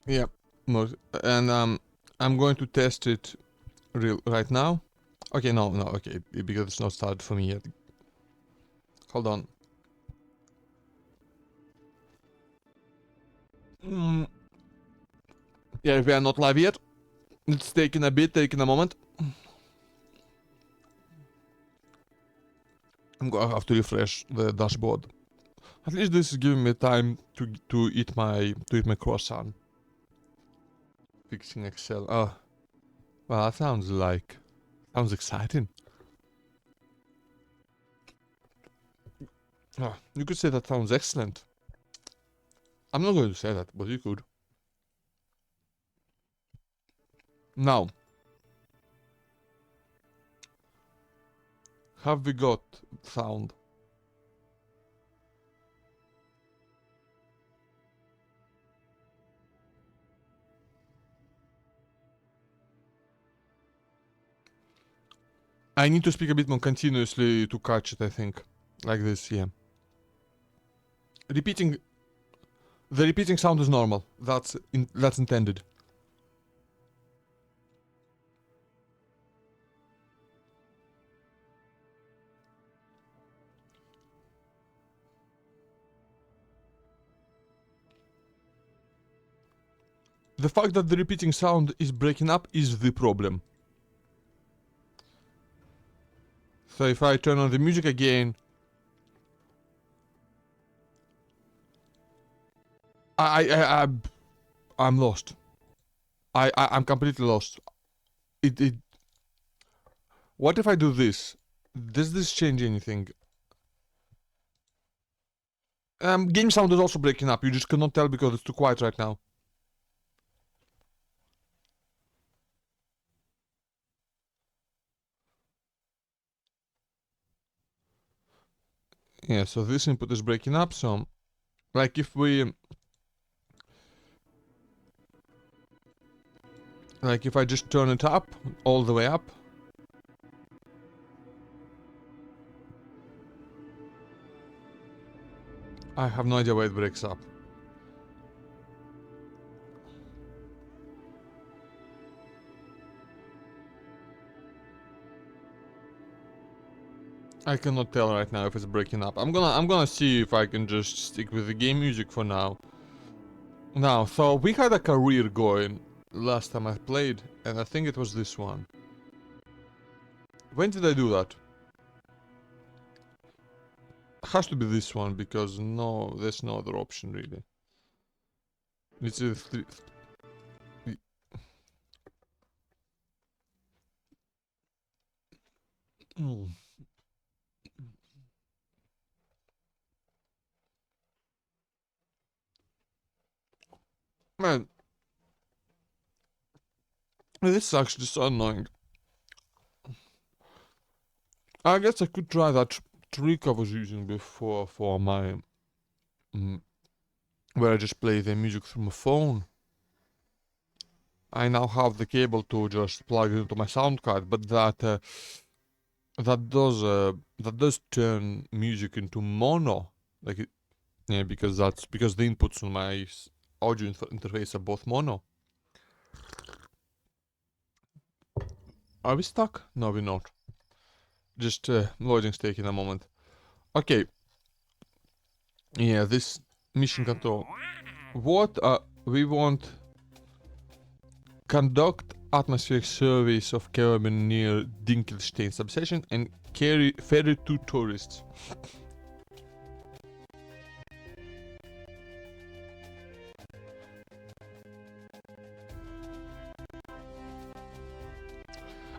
Yeah, and I'm going to test it right now. Okay, no, okay, because it's not started for me yet. Hold on. Mm, yeah, we are not live yet. It's taking a moment. I'm gonna have to refresh the dashboard. At least this is giving me time to eat my croissant. Fixing Excel. Oh, well, that sounds exciting. Oh, you could say that sounds excellent. I'm not going to say that, but you could. Now, have we got sound? I need to speak a bit more continuously to catch it, I think. Like this, yeah. Repeating, the repeating sound is normal. That's intended. The fact that the repeating sound is breaking up is the problem. So if I turn on the music again, I, I, I I'm lost. I'm completely lost. It. What if I do this? Does this change anything? Game sound is also breaking up. You just cannot tell because it's too quiet right now. Yeah, so this input is breaking up. So, like if I just turn it up, all the way up. I have no idea why it breaks up. I cannot tell right now if it's breaking up. I'm gonna see if I can just stick with the game music for now. Now, so we had a career going last time I played, and I think it was this one. When did I do that? Has to be this one because no, there's no other option really. It's a Mm. Man, this is actually so annoying. I guess I could try that trick I was using before for my mm, where I just play the music from my phone. I now have the cable to just plug it into my sound card, but that does turn music into mono. Like it, yeah, because the inputs on my audio interface are both mono. Are we stuck? No, we're not. Just loading's taking a moment. Okay. Yeah, this mission control. What we want conduct atmospheric surveys of Caribbean near Dinkelstein substation and ferry 2 tourists.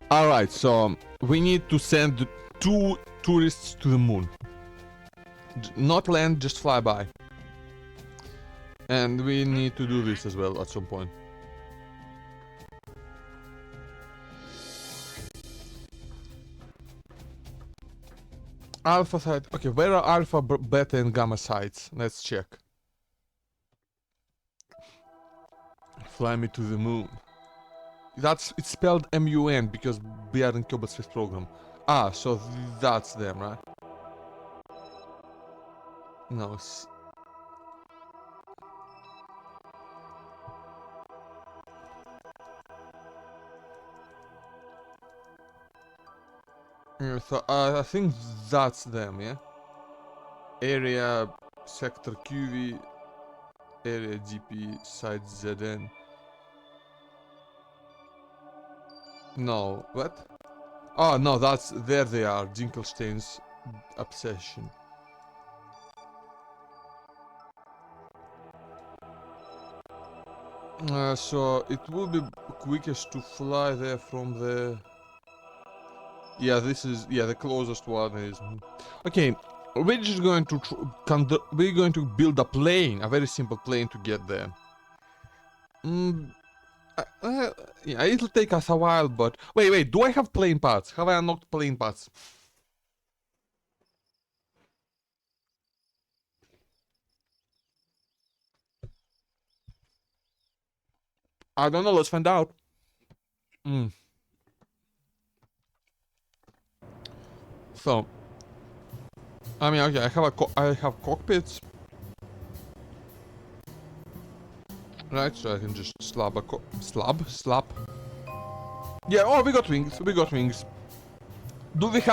Alright, so we need to send 2 tourists to the moon. Not land, just fly by. And we need to do this as well at some point. Alpha site. Okay, where are alpha, beta, and gamma sites? Let's check. Fly me to the moon. It's spelled MUN because we are in Cobalt Swift program. Ah, so that's them, right? No, So I think that's them, yeah? Area, sector QV, area GP, site ZN. No, what? Oh, no, that's, there they are, Jinkelstein's obsession. So it will be quickest to fly there from the... Yeah, this is, yeah, the closest one is... Okay, we're just going to, we're going to build a plane, a very simple plane to get there. Yeah, it'll take us a while, but... Wait, do I have plane parts? Have I unlocked plane parts? I don't know, let's find out. So... I mean, okay, I have cockpits. Right, so I can just slap a slap. Yeah, oh, we got wings. Do we have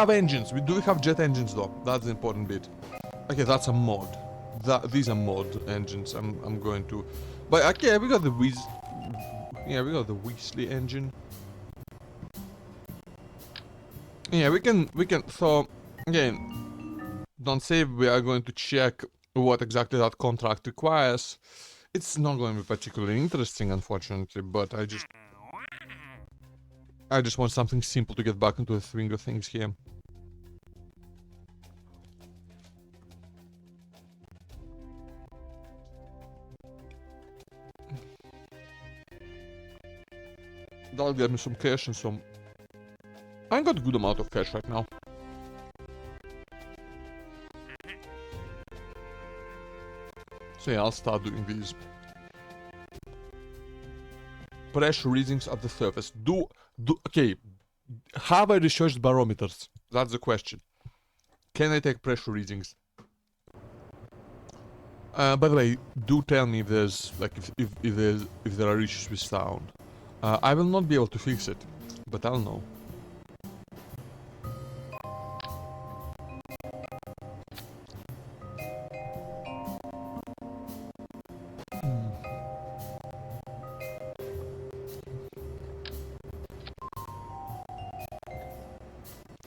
engines? Do we have jet engines though? That's the important bit. Okay, that's a mod. These are mod engines. I'm going to... But okay, we got the yeah, we got the Weasley engine. Yeah, we can, so, again, don't say we are going to check what exactly that contract requires. It's not going to be particularly interesting, unfortunately, but I just want something simple to get back into the swing of things here. That'll get me some cash and some... I got a good amount of cash right now. So yeah, I'll start doing these. Pressure readings at the surface. Okay, have I researched barometers? That's the question. Can I take pressure readings? By the way, do tell me if there's, like, if there are issues with sound. I will not be able to fix it, but I'll know.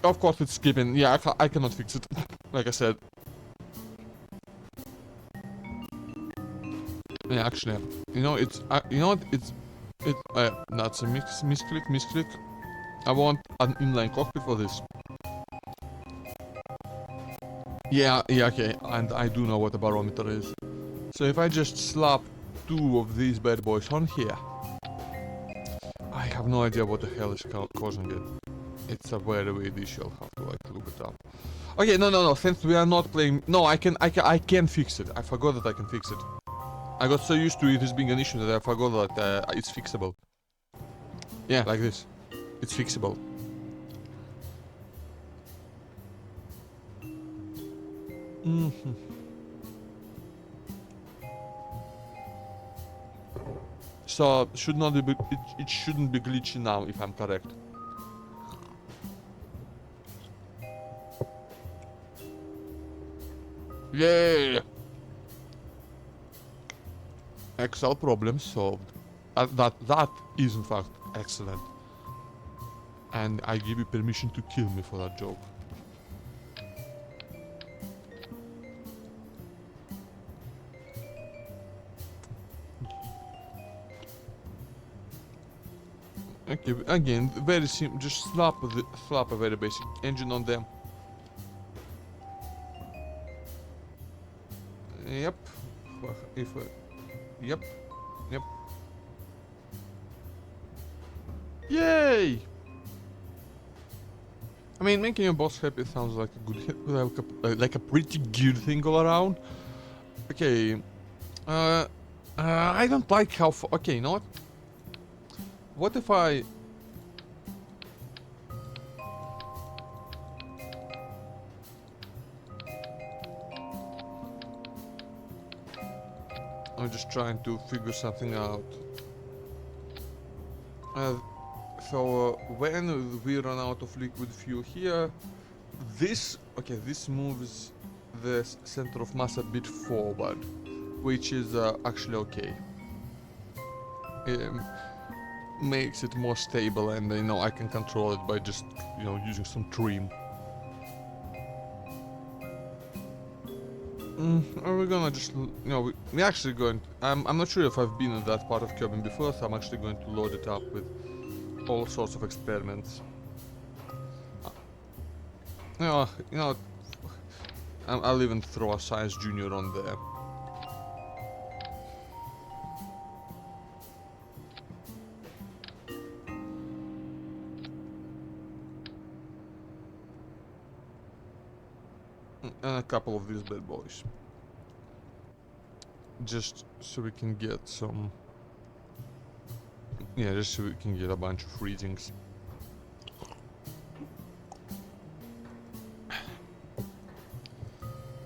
Of course it's skipping. Yeah, I cannot fix it. Like I said. Yeah, actually, you know, it's, you know what, that's a misclick. I want an inline cockpit for this. Yeah, okay, and I do know what a barometer is. So if I just slap 2 of these bad boys on here, I have no idea what the hell is causing it. It's a very weird issue. I'll have to, like, look it up. Okay, no. Since we are not playing, no, I can fix it. I forgot that I can fix it. I got so used to it as being an issue that I forgot that it's fixable. Yeah, like this. It's fixable. So should not be, it shouldn't be glitchy now, if I'm correct. Yay! Excel problem solved. That is in fact excellent. And I give you permission to kill me for that joke. Okay, again, very simple. Just slap a very basic engine on them. Yep. Yep. Yay! I mean, making your boss happy sounds like a good, like a pretty good thing all around. Okay. I don't like how far. Okay, you know what? What if I... I'm just trying to figure something out. So when we run out of liquid fuel here, this moves the center of mass a bit forward, which is actually okay. Um, Makes it more stable, and I can control it by just using some trim. Are we gonna just we actually going? I'm not sure if I've been in that part of Kerbin before, so I'm actually going to load it up with all sorts of experiments. Uh, you know, I'll even throw a Science Junior on there. And a couple of these bad boys. Just so we can get some... Yeah, just so we can get a bunch of readings.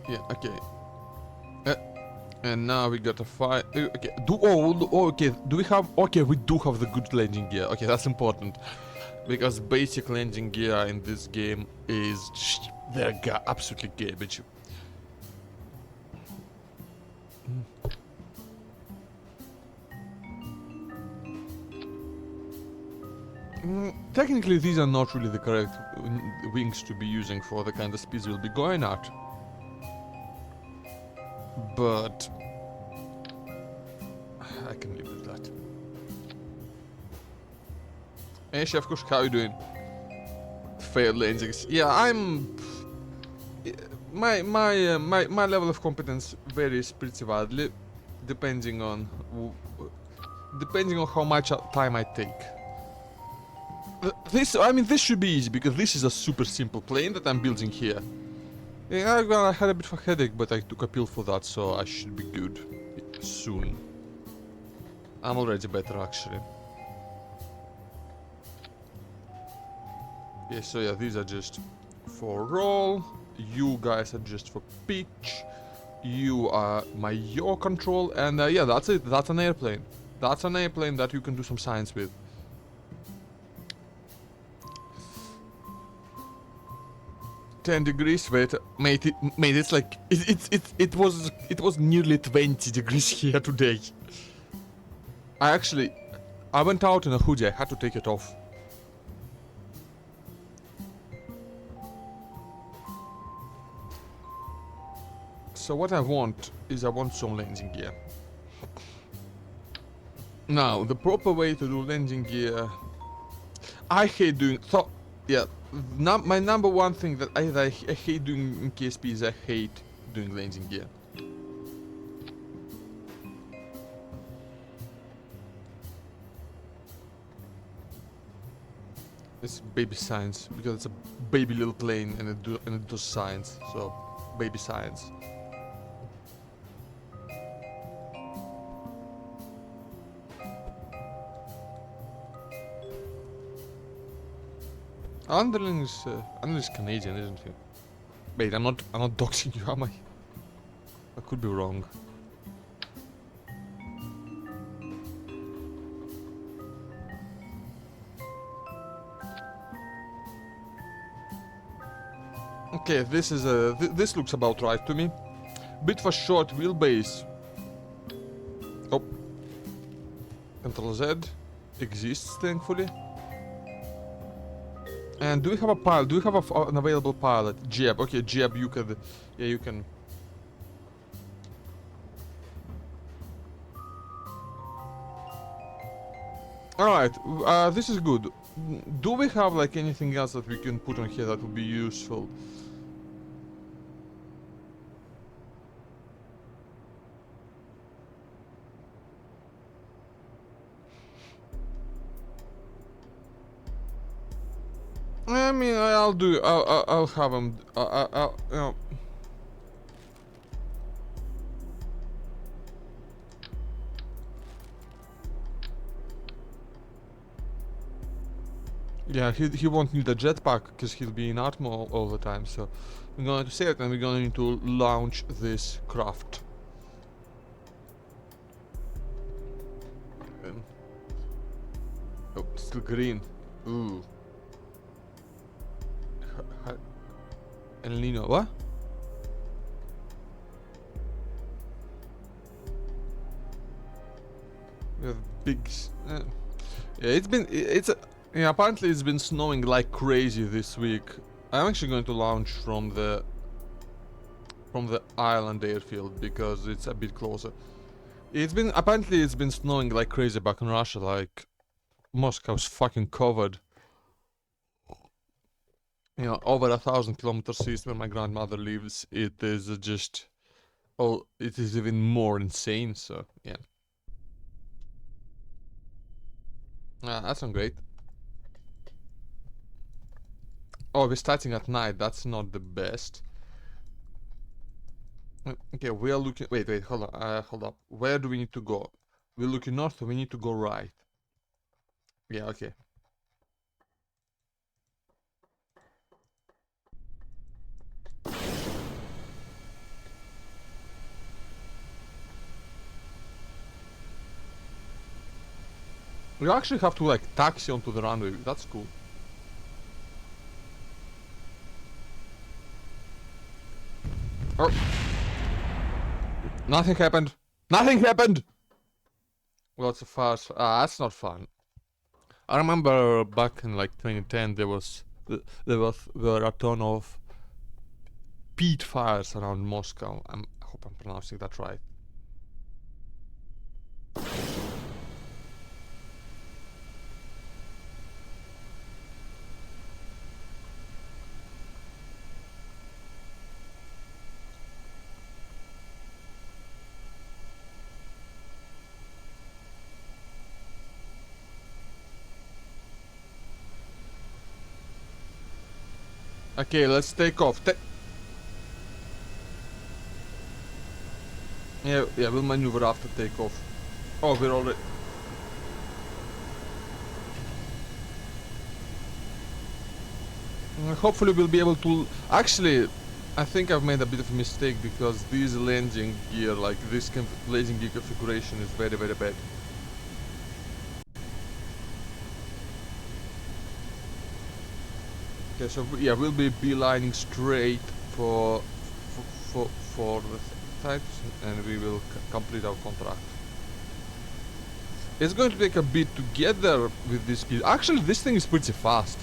Yeah, okay. And now we got a fight. Okay, okay, do we have... Okay, we do have the good landing gear. Okay, that's important. Because basic landing gear in this game is just... They're absolutely garbage. Technically, these are not really the correct wings to be using for the kind of speeds we'll be going at. But... I can live with that. Hey, Chef Kush, how you doing? Failed landings. Yeah, I'm... My level of competence varies pretty widely, depending on how much time I take. This should be easy because this is a super simple plane that I'm building here. Yeah, well, I had a bit of a headache, but I took a pill for that, so I should be good soon. I'm already better, actually. Yeah, so yeah, these are just for roll. You guys are just for pitch. You are my yaw control, and yeah, that's it. That's an airplane. That's an airplane that you can do some science with. $10. Wait, mate, it's like it was nearly 20 degrees here today. I went out in a hoodie. I had to take it off. So what I want is some landing gear. Now, the proper way to do landing gear... I hate doing... So, yeah, my number one thing that I hate doing in KSP is I hate doing landing gear. It's baby science, because it's a baby little plane and it does science, so baby science. Underling is Canadian, isn't he? Wait, I'm not doxing you, am I? I could be wrong. Okay, this is this looks about right to me. Bit of a short wheelbase. Oh. Ctrl Z exists, thankfully. And do we have a pilot? Do we have an available pilot? Jeb. Okay, Jeb, you can... Yeah, you can... Alright, this is good. Do we have, like, anything else that we can put on here that would be useful? I mean, I'll have him, you know... Yeah, he won't need a jetpack because he'll be in Atmo all the time, so... We're going to save it and we're going to launch this craft. Oh, still green. Ooh. El Nino, what? We have yeah, yeah, apparently it's been snowing like crazy this week. I'm actually going to launch from the island airfield because it's a bit closer. Apparently it's been snowing like crazy back in Russia, like Moscow's fucking covered. You know, over 1,000 kilometers east where my grandmother lives, it is just, oh, it is even more insane, so yeah. That sounds great. Oh, we're starting at night, that's not the best. Okay, we are looking, wait, hold on, hold up. Where do we need to go? We're looking north, so we need to go right. Yeah, okay. We actually have to like taxi onto the runway, that's cool. Oh. Nothing happened. Nothing happened! Well, it's a farce. That's not fun. I remember back in like 2010 there were a ton of peat fires around Moscow. I hope I'm pronouncing that right. Okay, let's take off. Yeah, we'll maneuver after takeoff. Oh, we're already... Hopefully we'll be able to... Actually, I think I've made a bit of a mistake because this landing gear, like this landing gear configuration is very, very bad. Okay, so yeah, we'll be beelining straight for the types, and we will complete our contract. It's going to take a bit to get there with this speed. Actually, this thing is pretty fast.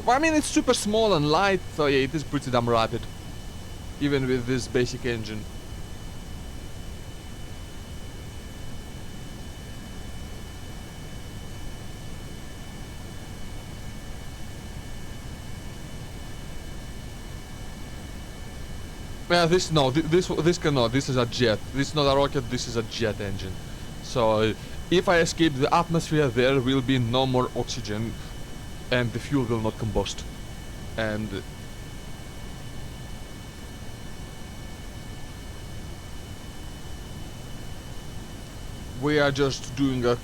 I mean, it's super small and light, so yeah, it is pretty damn rapid. Even with this basic engine. Yeah, this cannot. This is a jet. This is not a rocket. This is a jet engine. So if I escape the atmosphere, there will be no more oxygen, and the fuel will not combust. And we are just doing a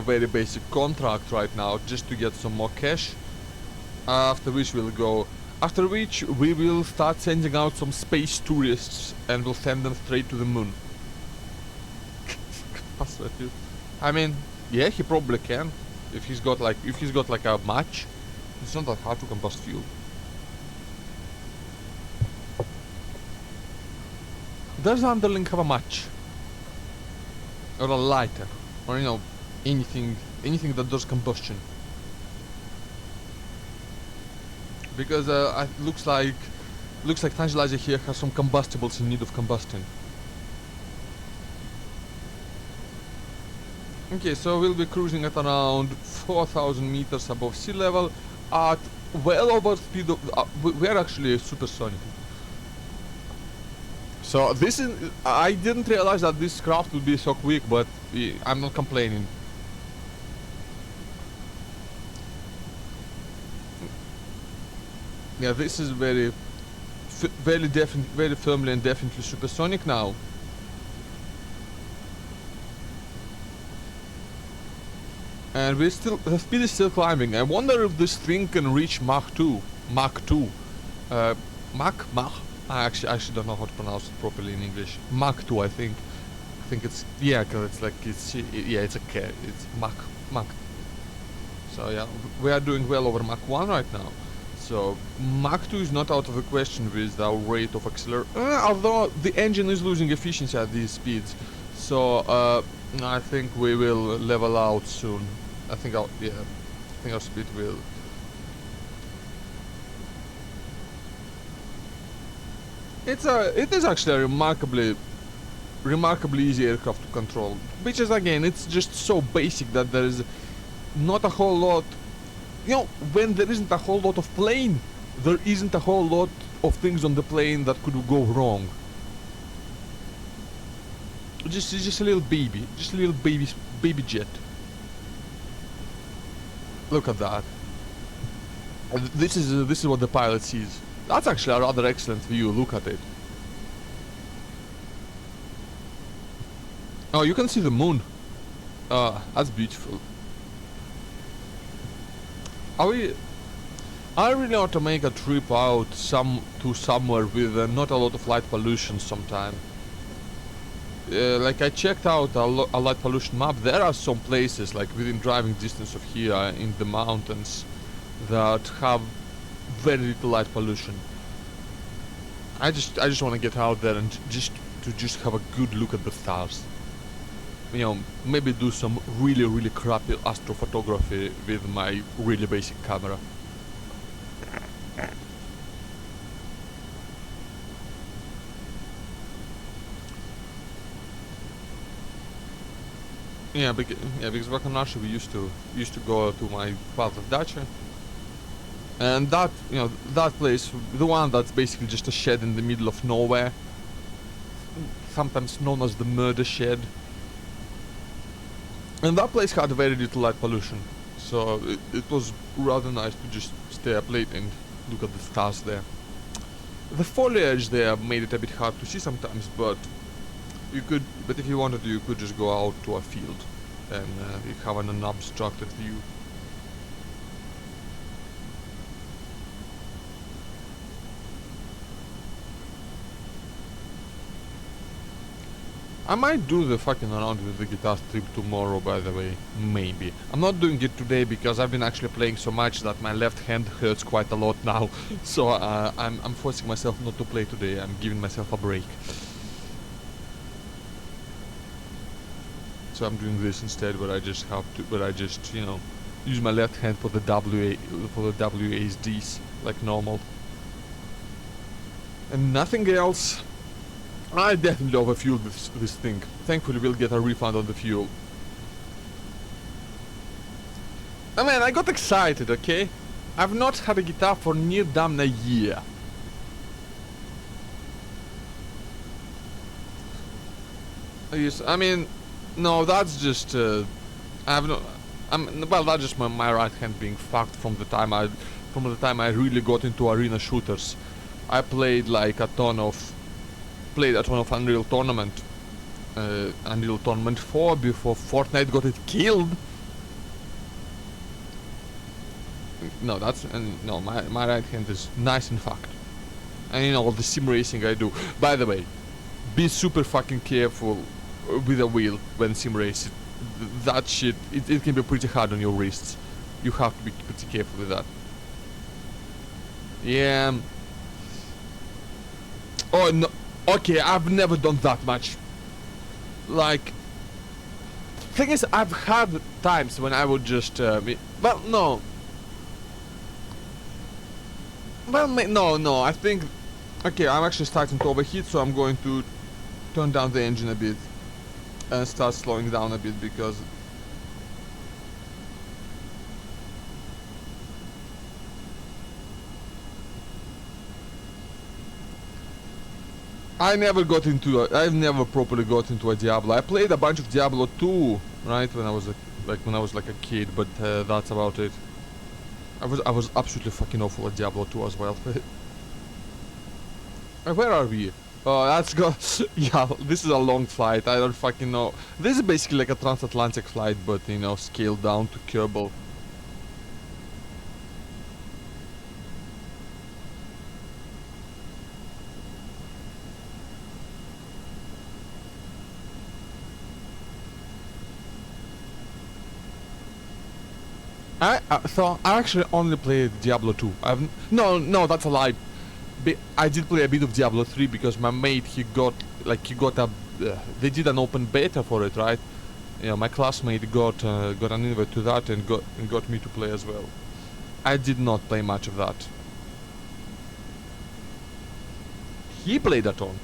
very basic contract right now, just to get some more cash. After which we will start sending out some space tourists, and we'll send them straight to the moon. I mean, yeah, he probably can. If he's got like a match, it's not that hard to combust fuel. Does the underling have a match? Or a lighter? Or you know, anything that does combustion? Because it looks like Tangelizer here has some combustibles in need of combustion. Okay, so we'll be cruising at around 4,000 meters above sea level at well over speed of... we're actually supersonic. So this is... I didn't realize that this craft would be so quick, but I'm not complaining. Yeah, this is very firmly and definitely supersonic now. And the speed is still climbing. I wonder if this thing can reach Mach 2. Mach 2. Mach? I actually don't know how to pronounce it properly in English. Mach 2, I think. I think it's, yeah, cause it's like, it's a K. It's Mach. So yeah, we are doing well over Mach 1 right now. So Mach 2 is not out of the question with our rate of acceleration. Although the engine is losing efficiency at these speeds, so I think we will level out soon. I think our speed will. It is actually a remarkably easy aircraft to control, which is again, it's just so basic that there is not a whole lot. You know, when there isn't a whole lot of plane, there isn't a whole lot of things on the plane that could go wrong. Just a little baby, baby jet. Look at that. This is what the pilot sees. That's actually a rather excellent view. Look at it. Oh, you can see the moon. That's beautiful. I really want to make a trip out somewhere with not a lot of light pollution sometime. Like I checked out a light pollution map. There are some places like within driving distance of here in the mountains that have very little light pollution. I just want to get out there and just have a good look at the stars. You know, maybe do some really crappy astrophotography with my really basic camera. Yeah, because back in Russia we used to go to my father's dacha, and that, you know, that place, the one that's basically just a shed in the middle of nowhere, sometimes known as the murder shed. And that place had very little light pollution, so it was rather nice to just stay up late and look at the stars there. The foliage there made it a bit hard to see sometimes, but if you wanted to, you could just go out to a field and you have an unobstructed view. I might do the fucking around with the guitar strip tomorrow, by the way. Maybe. I'm not doing it today because I've been actually playing so much that my left hand hurts quite a lot now. So I'm forcing myself not to play today. I'm giving myself a break. So I'm doing this instead, where I just you know, use my left hand for the WASDs like normal. And nothing else. I definitely overfueled this thing. Thankfully we'll get a refund on the fuel. I mean, I got excited, okay? I've not had a guitar for near damn a year. Yes, I mean, no, that's just well, that's just my right hand being fucked from the time I really got into arena shooters. I played like a ton of Unreal Tournament, Unreal Tournament 4 before Fortnite got it killed. No, my right hand is nice and fucked. And you know, all the sim racing I do. By the way, be super fucking careful with a wheel when sim racing. That shit, it can be pretty hard on your wrists. You have to be pretty careful with that. Yeah. Oh no. Okay, I've never done that much. Like, thing is, I've had times when I would just, well, no. Well, no, I think, okay, I'm actually starting to overheat, so I'm going to turn down the engine a bit and start slowing down a bit, because I've never properly got into a Diablo. I played a bunch of Diablo 2, right, when I was like a kid, but that's about it. I was absolutely fucking awful at Diablo 2 as well. Where are we? Oh, that's yeah, this is a long flight. I don't fucking know. This is basically like a transatlantic flight, but you know, scaled down to Kerbal. So I actually only played Diablo 2. No, that's a lie. I did play a bit of Diablo 3 because my mate he got a they did an open beta for it, right? Yeah, my classmate got an invite to that and got me to play as well. I did not play much of that. He played that on.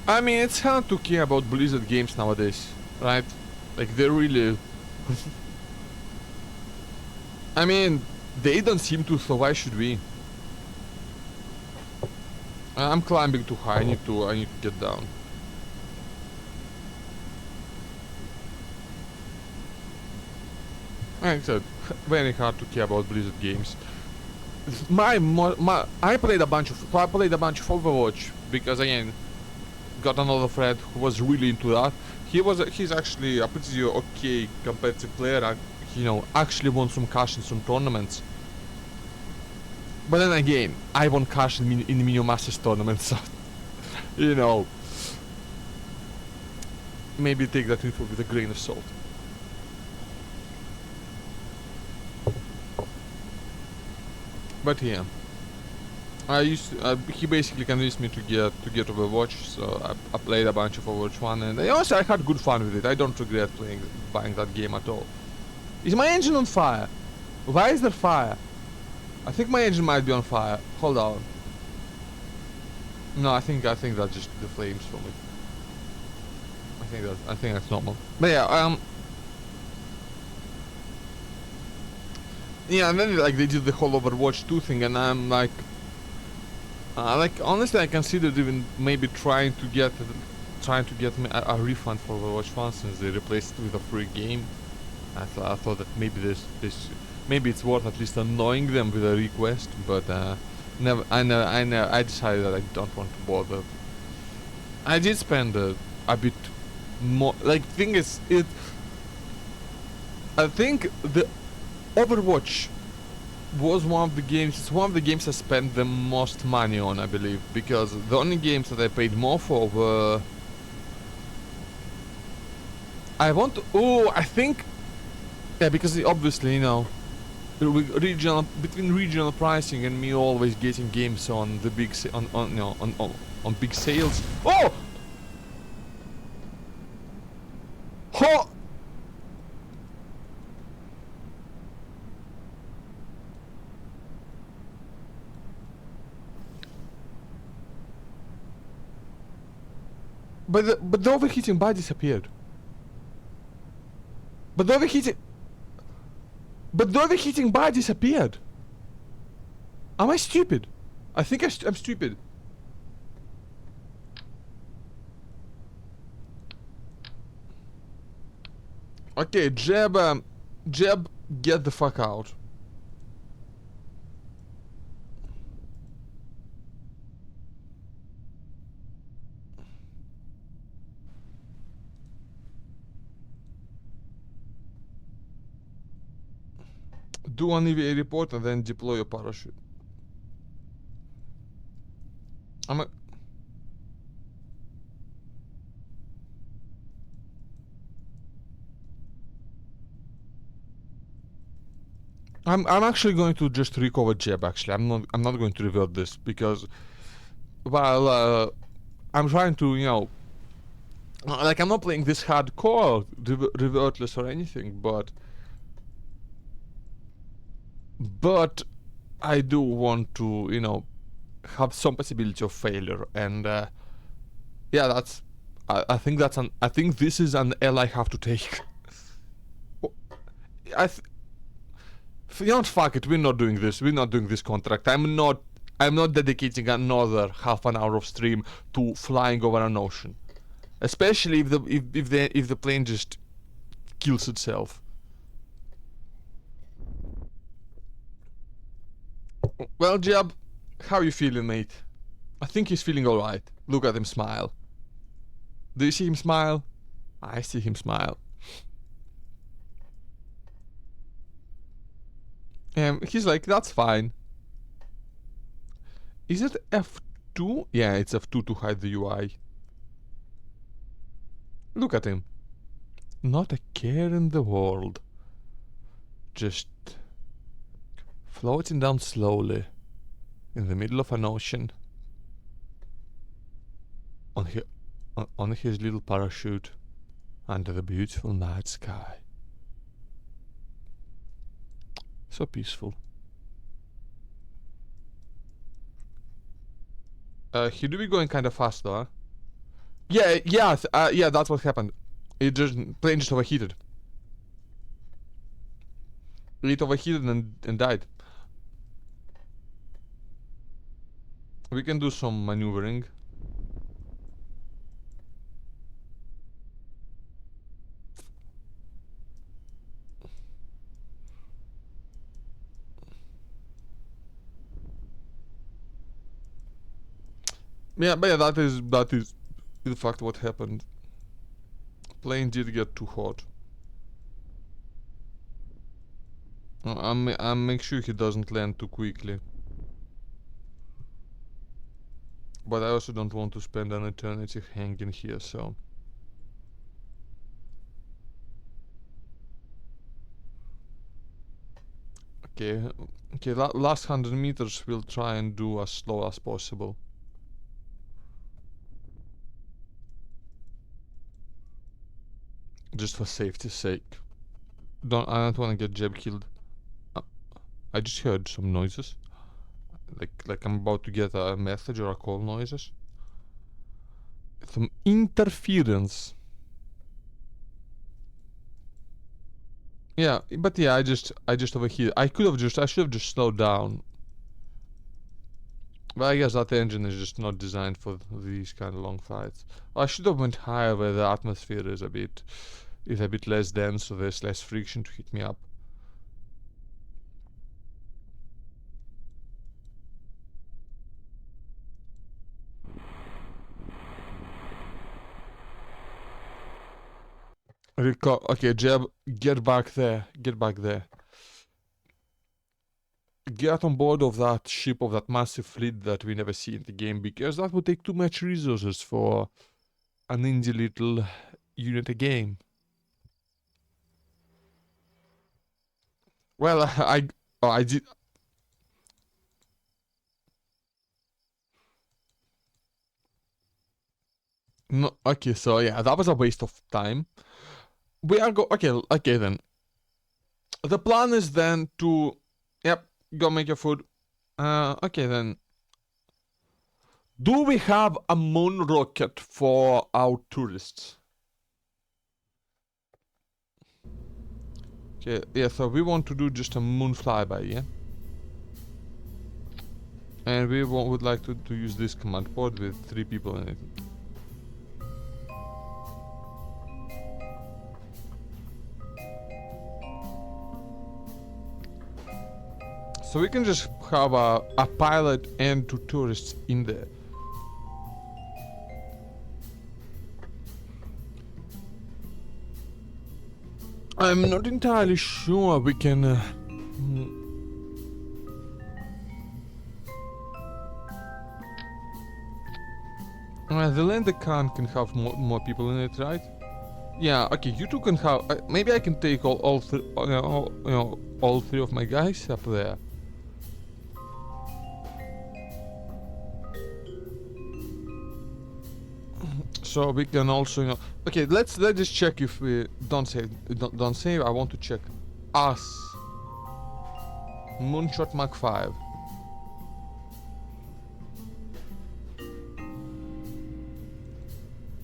I mean, it's hard to care about Blizzard games nowadays, right? Like, they really... I mean, they don't seem to, so why should we? I'm climbing too high, I need to get down. Like I said, very hard to care about Blizzard games. I played a bunch of Overwatch because again, got another friend who was really into that. He's actually a pretty okay competitive player. Actually won some cash in some tournaments. But then again, I won cash in Minion Masters tournaments, so maybe take that info with a grain of salt. But yeah, he basically convinced me to get Overwatch, so I played a bunch of Overwatch 1, and honestly I had good fun with it. I don't regret buying that game at all. Is my engine on fire? Why is there fire? I think my engine might be on fire. Hold on. No, I think that's just the flames from it. I think that's normal. But yeah, yeah, and then they did the whole Overwatch 2 thing, and I'm like honestly, I considered even maybe trying to get me a refund for Overwatch 1 since they replaced it with a free game. I thought that maybe it's worth at least annoying them with a request, but I decided that I don't want to bother. I did spend a bit more. Thing is, I think the Overwatch was one of the games I spent the most money on, I believe, because the only games that I paid more for were... I think... Yeah, because obviously, between regional pricing and me always getting games on the big on big sales. Oh! Ho! But the overheating bar disappeared. But the overheating bar disappeared. Am I stupid? I think I'm stupid. Okay, Jeb, get the fuck out. Do an EVA report and then deploy your parachute. I'm actually going to just recover Jeb. Actually, I'm not going to revert this because, well, I'm trying to I'm not playing this hardcore revertless or anything, but I do want to have some possibility of failure, and yeah, I think this is an L I have to take. Fuck it, we're not doing this. We're not doing this contract. I'm not dedicating another half an hour of stream to flying over an ocean, especially if the plane just kills itself. Well, Jeb, how are you feeling, mate? I think he's feeling alright. Look at him smile. Do you see him smile? I see him smile. He's like, that's fine. Is it F2? Yeah, it's F2 to hide the UI. Look at him. Not a care in the world. Just floating down slowly in the middle of an ocean on his little parachute under the beautiful night sky. So peaceful. He do be going kind of fast though, huh? Yeah, that's what happened. It just plane just overheated. It overheated and died. We can do some maneuvering. Yeah, but yeah, that is in fact what happened. Plane did get too hot. I'm make sure he doesn't land too quickly. But I also don't want to spend an eternity hanging here, so. Okay, last 100 meters we'll try and do as slow as possible. Just for safety's sake. I don't want to get jab killed. I just heard some noises. Like I'm about to get a message or a call noises. Some interference. Yeah, but yeah, I just overheated. I should have just slowed down. But I guess that engine is just not designed for these kind of long flights. I should have went higher where the atmosphere is a bit less dense, so there's less friction to hit me up. Okay, Jeb, get back there. Get back there. Get on board of that ship, of that massive fleet that we never see in the game, because that would take too much resources for an indie little unit game. Well, I did. No, okay, so yeah, that was a waste of time. We are okay then. The plan is then to, yep, go make your food. Okay then. Do we have a moon rocket for our tourists? Okay, yeah, so we want to do just a moon flyby, yeah? And we would like to use this command pod with 3 people in it. So we can just have a pilot and 2 tourists in there. I'm not entirely sure we can... the Lander can have more people in it, right? Yeah, okay, you two can have... maybe I can take all 3 of my guys up there. So we can also, okay, let's just check if we don't save. I want to check us. Moonshot Mach 5.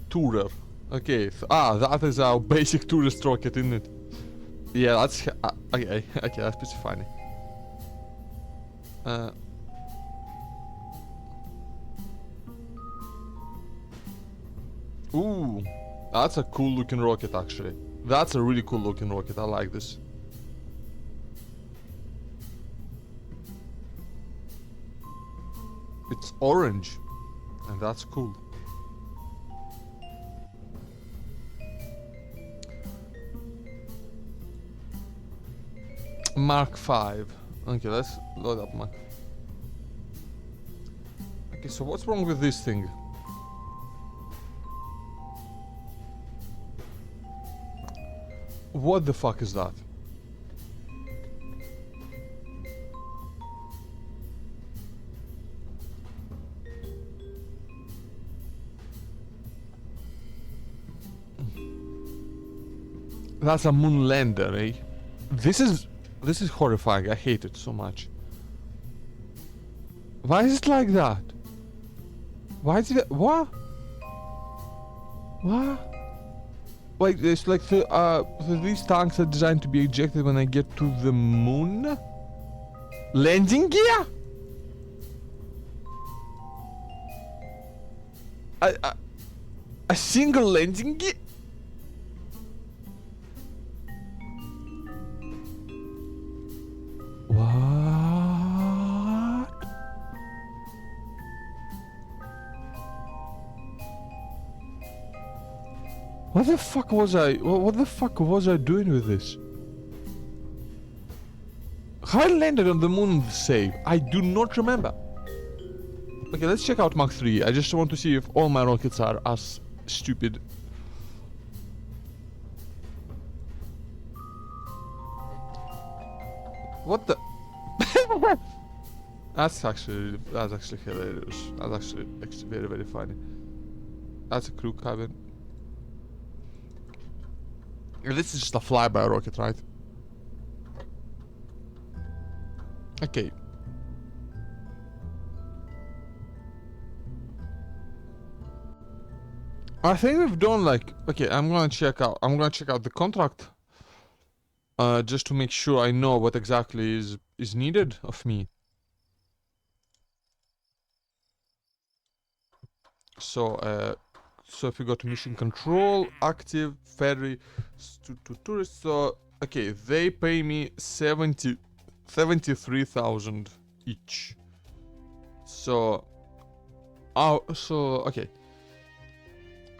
Tourer. Okay, so, that is our basic tourist rocket, isn't it? Yeah, that's okay. Okay, that's pretty funny. Ooh, that's a cool looking rocket actually. That's a really cool looking rocket, I like this. It's orange, and that's cool. Mark 5. Okay, let's load up Mark. Okay, so what's wrong with this thing? What the fuck is that? That's a moon lander, eh? This is horrifying. I hate it so much. Why is it like that? Why is it what? What? Like it's like so these tanks are designed to be ejected when I get to the moon? Landing gear? A single landing gear? What? What the fuck was I? What the fuck was I doing with this? How I landed on the moon save? I do not remember. Okay, let's check out Mach 3. I just want to see if all my rockets are as stupid. What the? That's actually hilarious. That's actually very, very funny. That's a crew cabin. This is just a flyby rocket, right? Okay. I think we've done like okay, I'm gonna check out the contract. Just to make sure I know what exactly is needed of me. So so if we go to mission control, active, ferry, to tourists, so okay, they pay me 73,000 each. So okay.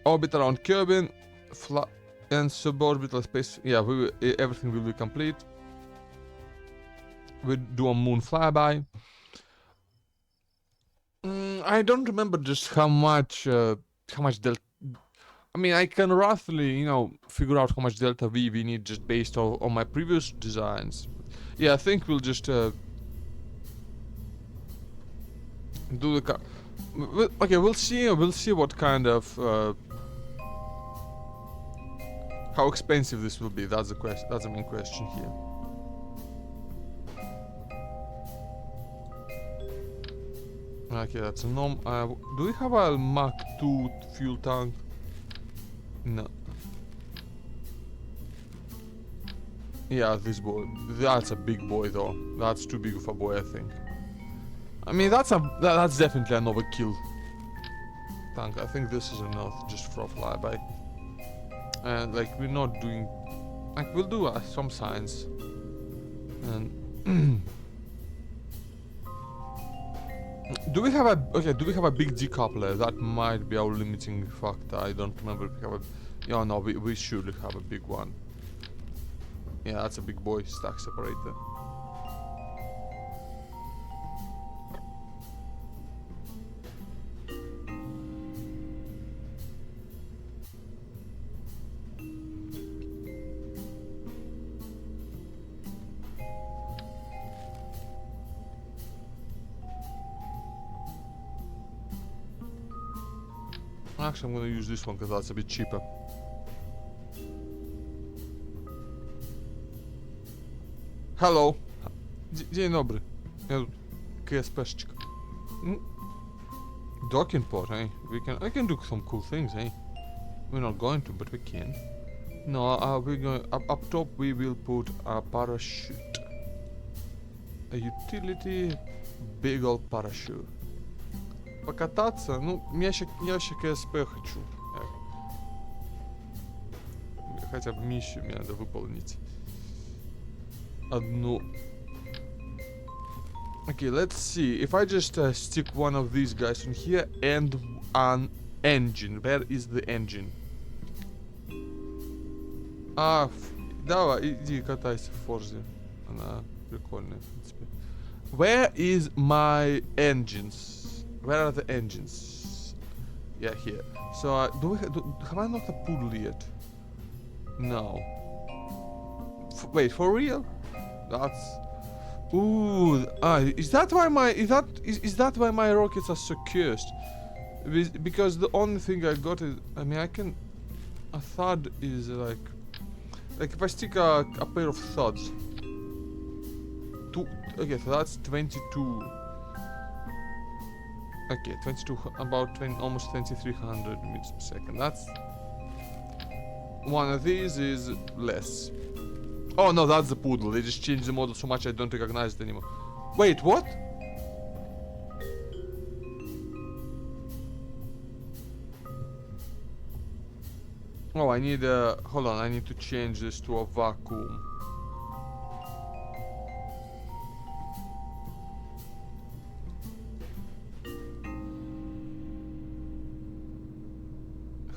Orbit around Kerbin, and suborbital space. Yeah, everything will be complete. We do a moon flyby. I don't remember just how much delta. I mean, I can roughly, figure out how much delta V we need just based on my previous designs. Yeah, I think we'll just do the okay, we'll see what kind of how expensive this will be. That's the question. That's the main question here. Okay, that's a norm. Do we have a Mach 2 fuel tank? No. Yeah, this boy. That's a big boy, though. That's too big of a boy, I think. I mean, that's definitely an overkill tank. I think this is enough just for a flyby. And like we're not doing, like we'll do some science. And do we have a big decoupler? That might be our limiting factor. I don't remember if we have a. Yeah, no, we surely have a big one. Yeah, that's a big boy stack separator. Actually, I'm gonna use this one because that's a bit cheaper. Hello. Dzień dobry. Ja KSP-szczyk. Docking port, eh? I can do some cool things, eh? We're not going to, but we can. No, we're going up top. We will put a parachute, a utility, big old parachute. Покататься, ну, я ще КСП хочу. Хотя бы миссию мне надо выполнить. Одну. Okay, let's see. If I just stick one of these guys in here and an engine. Where is the engine? Давай, иди катайся в Форзе. Она прикольная, в принципе. Where is my engines? Where are the engines? Yeah, here. So, have I not a poodle yet? No. Wait, for real? That's... Ooh, is that why my... Is that why my rockets are so cursed? Because the only thing I got is... I mean, I can... A thud is like... Like if I stick a pair of thuds... Okay, so that's 22... Okay, 22, about 20, almost 2300 meters per second. That's... One of these is less. Oh no, that's the poodle. They just changed the model so much I don't recognize it anymore. Wait, what? Oh, I need hold on, I need to change this to a vacuum.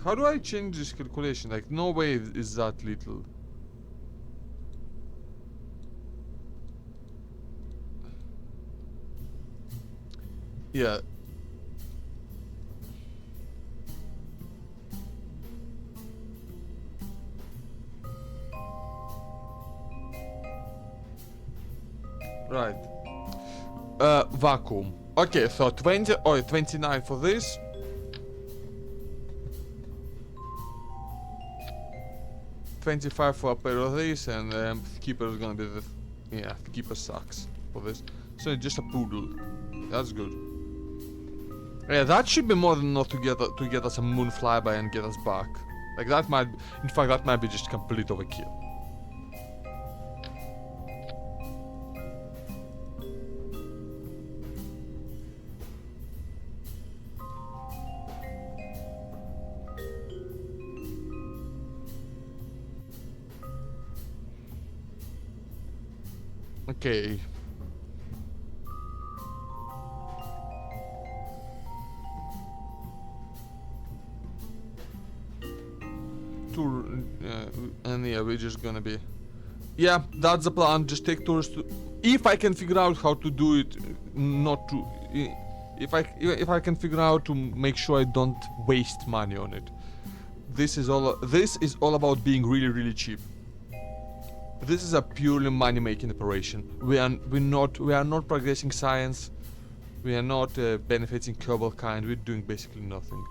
How do I change this calculation? Like, no way is that little. Yeah. Right. Vacuum. Okay, so 20 or 29 for this. $25 for a pair of these, and the keeper is gonna be the... Yeah, the keeper sucks for this. So just a poodle. That's good. Yeah, that should be more than enough to get us a moon flyby and get us back. Like that might... In fact, that might be just complete overkill. Okay. And yeah, we're just gonna be... Yeah, that's the plan. Just take tours to... If I can figure out how to do it, not to... If I can figure out to make sure I don't waste money on it. This is all about being really cheap. This is a purely money-making operation. We are not progressing science. We are not benefiting Kerbal kind. We're doing basically nothing.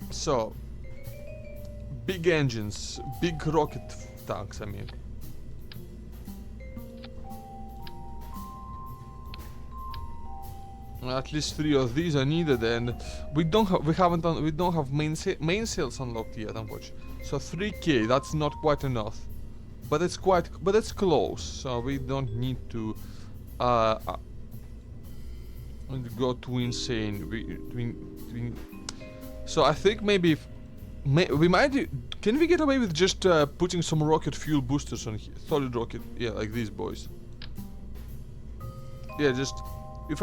So, big engines, big rocket tanks, I mean. At least 3 of these are needed, and we don't have main sales unlocked yet, unfortunately. So 3K, that's not quite enough, but it's close. So we don't need to go too insane. So I think maybe we might. Can we get away with just putting some rocket fuel boosters on here? Solid rocket, yeah, like these boys. Yeah, just if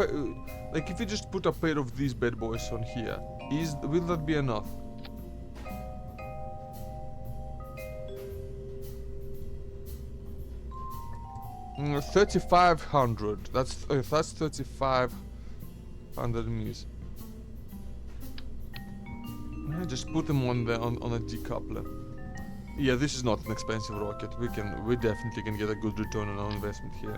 you just put a pair of these bad boys on here, will that be enough? Mm, 3,500. That's 3,500 meters. Just put them on a decoupler. Yeah, this is not an expensive rocket. We definitely can get a good return on our investment here.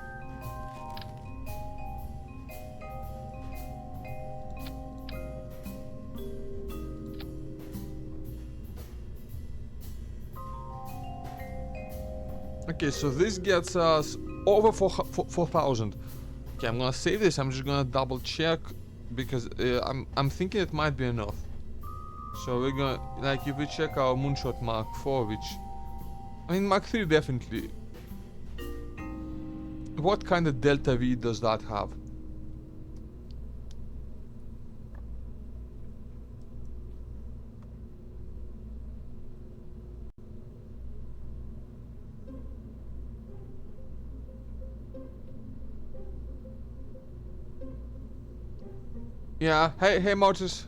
Okay, so this gets us over 4,000. Okay, I'm gonna save this. I'm just gonna double check because I'm thinking it might be enough. So we're gonna, like, if we check our Moonshot Mark 4, which, I mean, Mark 3 definitely. What kind of delta V does that have? Yeah, hey Mortis.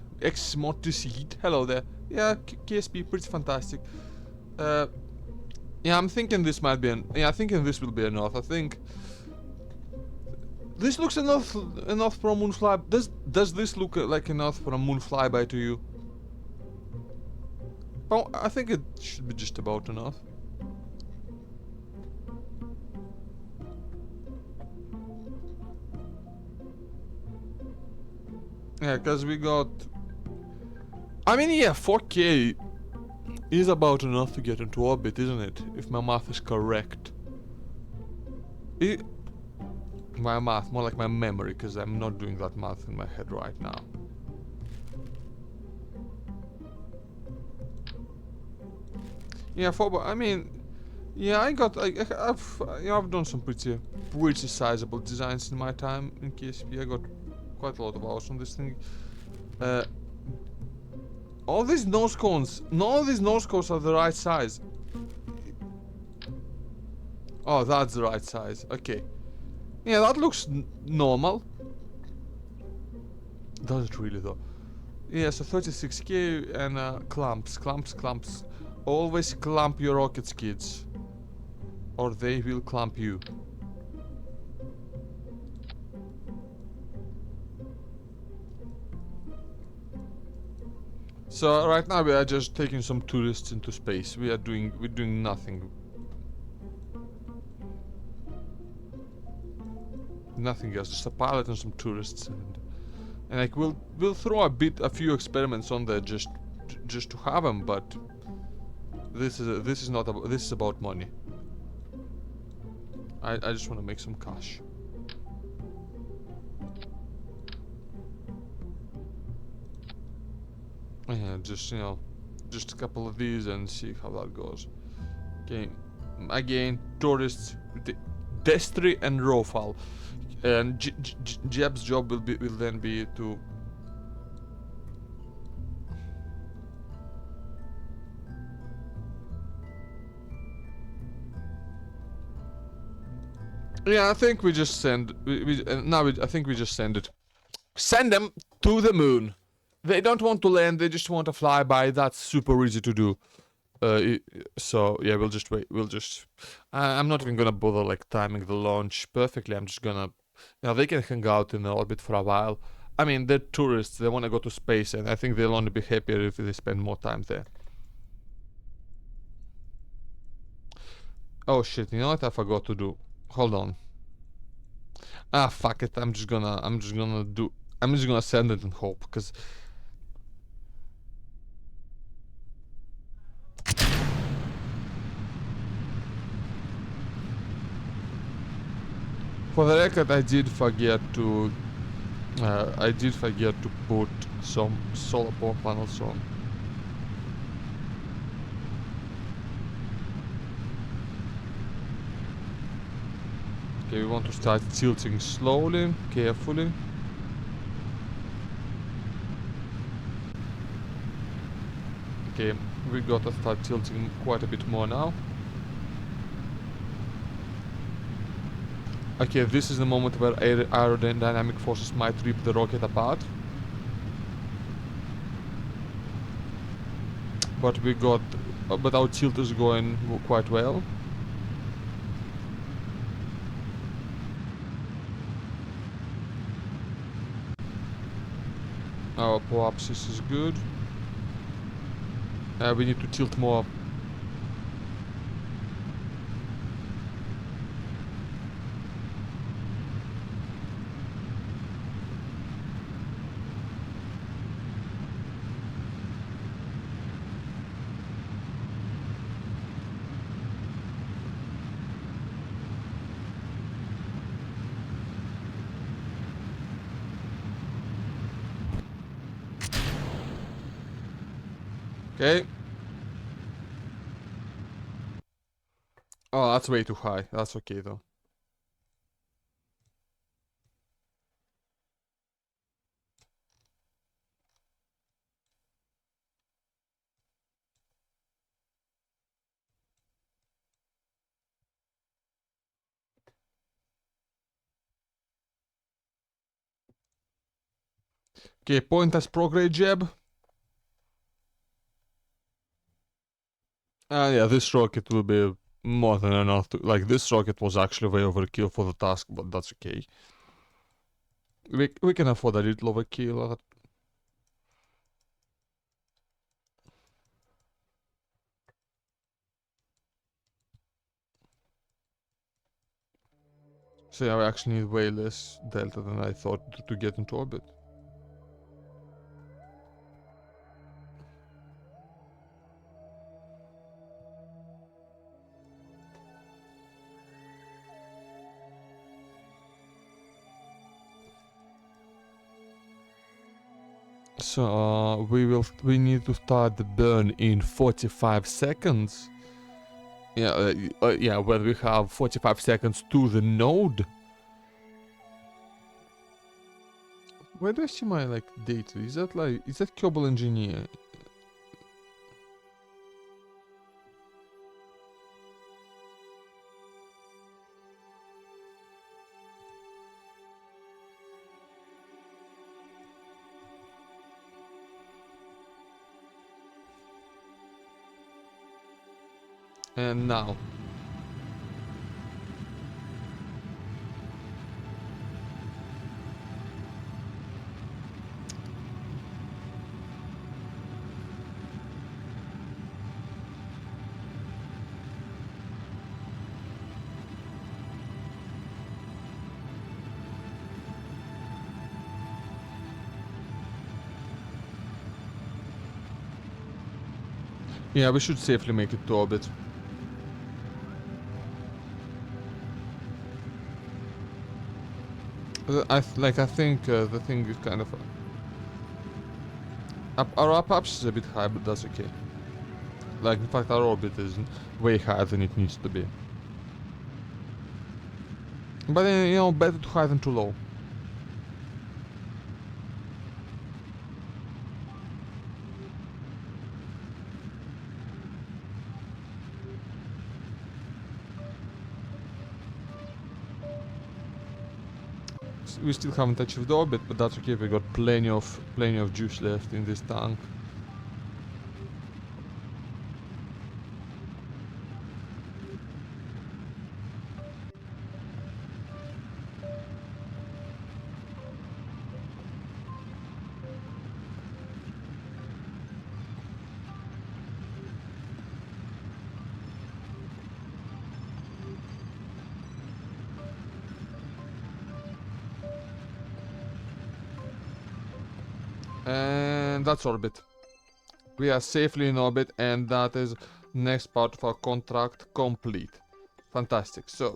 Mortis Heat. Hello there. Yeah, KSP, pretty fantastic. Yeah, I'm thinking this might be yeah, I'm thinking this will be enough. I think this looks enough for a moon fly. Does this look like enough for a moon flyby to you? Oh, I think it should be just about enough. Yeah, cause we got. I mean, yeah, 4K is about enough to get into orbit, isn't it? If my math is correct. My math, more like my memory, because I'm not doing that math in my head right now. Yeah, I mean, yeah, I've done some pretty sizable designs in my time in KSP. I got quite a lot of hours on this thing. Uh, all these nose cones, none of these nose cones are the right size. Oh, that's the right size. Okay. Yeah, that looks normal. Does it really though? Yeah, so 36k and clamps. Always clamp your rockets, kids. Or they will clamp you. So right now we are just taking some tourists into space. We're doing nothing. Nothing else, just a pilot and some tourists, and like we'll throw a few experiments on there just to have them, but this is not about, this is about money. I just want to make some cash. Yeah, just just a couple of these and see how that goes. Okay, again, tourists, Destry and Rofal, and Jeb's job will then be to. Yeah, I think we just send. I think we just send it. Send them to the moon. They don't want to land. They just want to fly by. That's super easy to do. So yeah, we'll just wait. I'm not even gonna bother like timing the launch perfectly. I'm just gonna. They can hang out in the orbit for a while. I mean, they're tourists. They want to go to space, and I think they'll only be happier if they spend more time there. Oh shit! You know what I forgot to do? Hold on. Ah, fuck it. I'm just gonna send it and hope, cause. For the record, I did forget to put some solar power panels on. Okay, we want to start tilting slowly, carefully. Okay, we gotta start tilting quite a bit more now. Okay, this is the moment where aerodynamic forces might rip the rocket apart. But but our tilt is going quite well. Our apoapsis is good. We need to tilt more. Okay. Oh, that's way too high. That's okay though. Okay, point as prograde Jeb. Yeah, this rocket will be more than enough to, like, this rocket was actually way overkill for the task, but that's okay. We can afford a little overkill. So yeah, we actually need way less delta than I thought to get into orbit. So we need to start the burn in 45 seconds. Yeah, yeah, where we have 45 seconds to the node. Where do I see my like data? Is that Kerbal Engineer? And now. Yeah, we should safely make it to orbit. I think the thing is kind of our approach is a bit high, but that's okay. Like, in fact, our orbit is way higher than it needs to be. But you know, better too high than too low. We still haven't achieved orbit, but that's okay. We got plenty of juice left in this tank. And that's orbit. We are safely in orbit, and that is next part of our contract complete. Fantastic. So,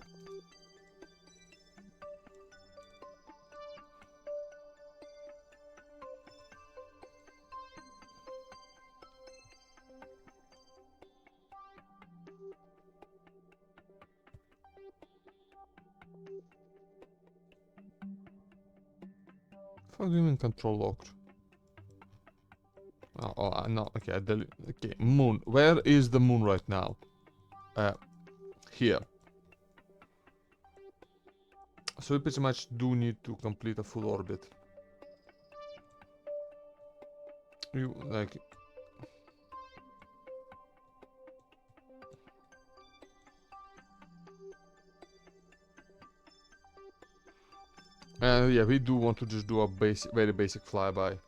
how do you mean control locked? No. Okay, okay, moon. Where is the moon right now? Here. So we pretty much do need to complete a full orbit. You like. Yeah, we do want to just do a very basic flyby.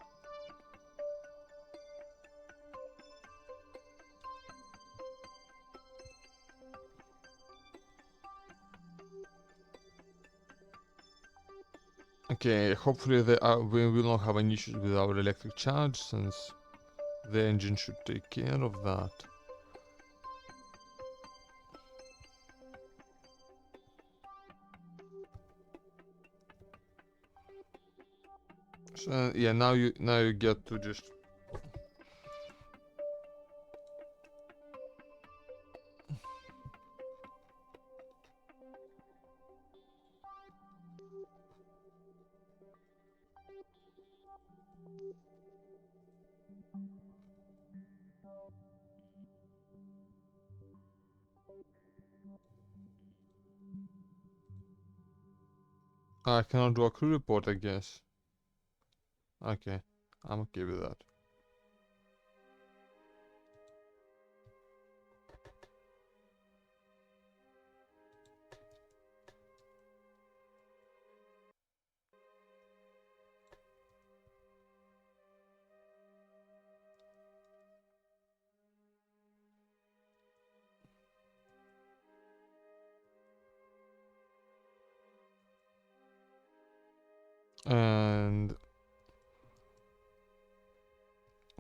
Okay, hopefully we will not have any issues with our electric charge, since the engine should take care of that. So yeah, now you get to just. I cannot do a crew report, I guess. Okay, I'm okay with that.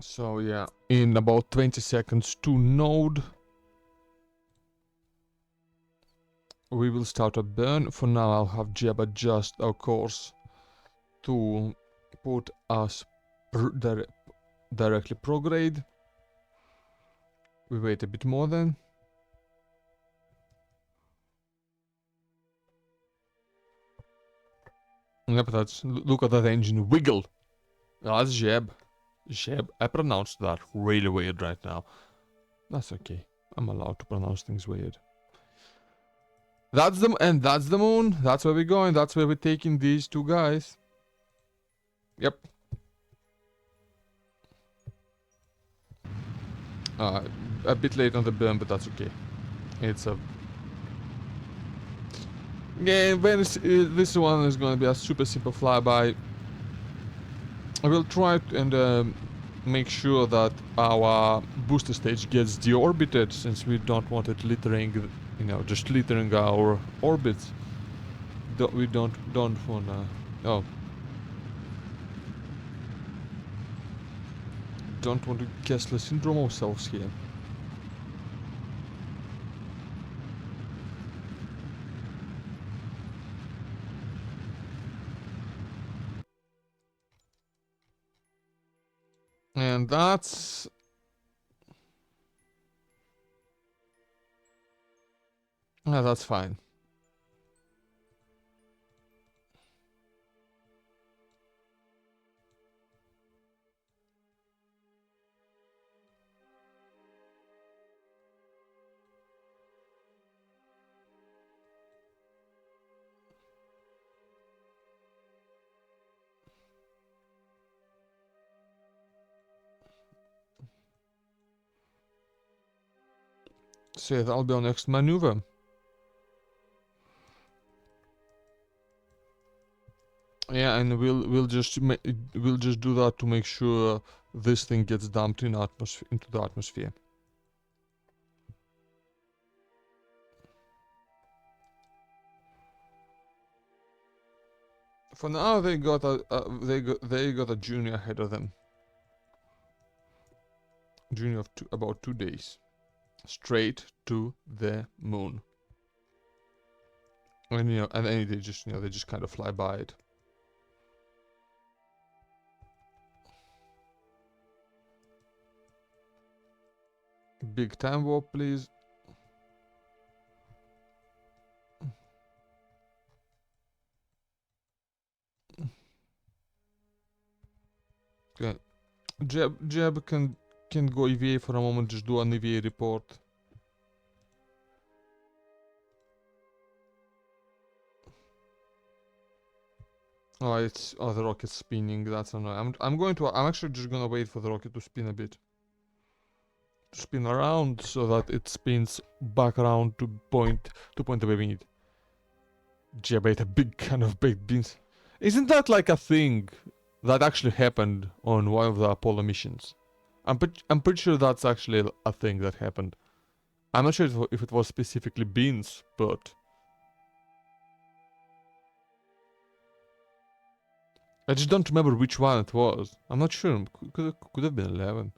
So yeah, in about 20 seconds to node, we will start a burn. For now, I'll have Jeb adjust our course to put us directly prograde. We wait a bit more then. Yep, look at that engine wiggle. That's Jeb. Jeb, I pronounced that really weird right now. That's okay. I'm allowed to pronounce things weird. That's the moon. That's where we're going. That's where we're taking these two guys. Yep. A bit late on the burn, but that's okay. It's a... Yeah, this one is going to be a super simple flyby. I will try and make sure that our booster stage gets deorbited, since we don't want it littering, you know, just littering our orbits. We don't wanna... Oh. Don't want to Kessler syndrome ourselves here. And that's... Yeah, that's fine. So that'll be our next maneuver. Yeah, and we'll just do that to make sure this thing gets dumped into the atmosphere. For now, they got a junior ahead of them. Junior of about 2 days, straight to the moon. And then they just kind of fly by it. Big time warp, please. Okay. Jeb can go EVA for a moment. Just do an EVA report. Oh, the rocket's spinning. That's annoying. I'm actually just gonna wait for the rocket to spin a bit. To spin around so that it spins back around to point the way we need. Jeb ate a big can of baked beans. Isn't that like a thing that actually happened on one of the Apollo missions? I'm pretty sure that's actually a thing that happened. I'm not sure if it was specifically beans, but I just don't remember which one it was. I'm not sure. Could have been 11.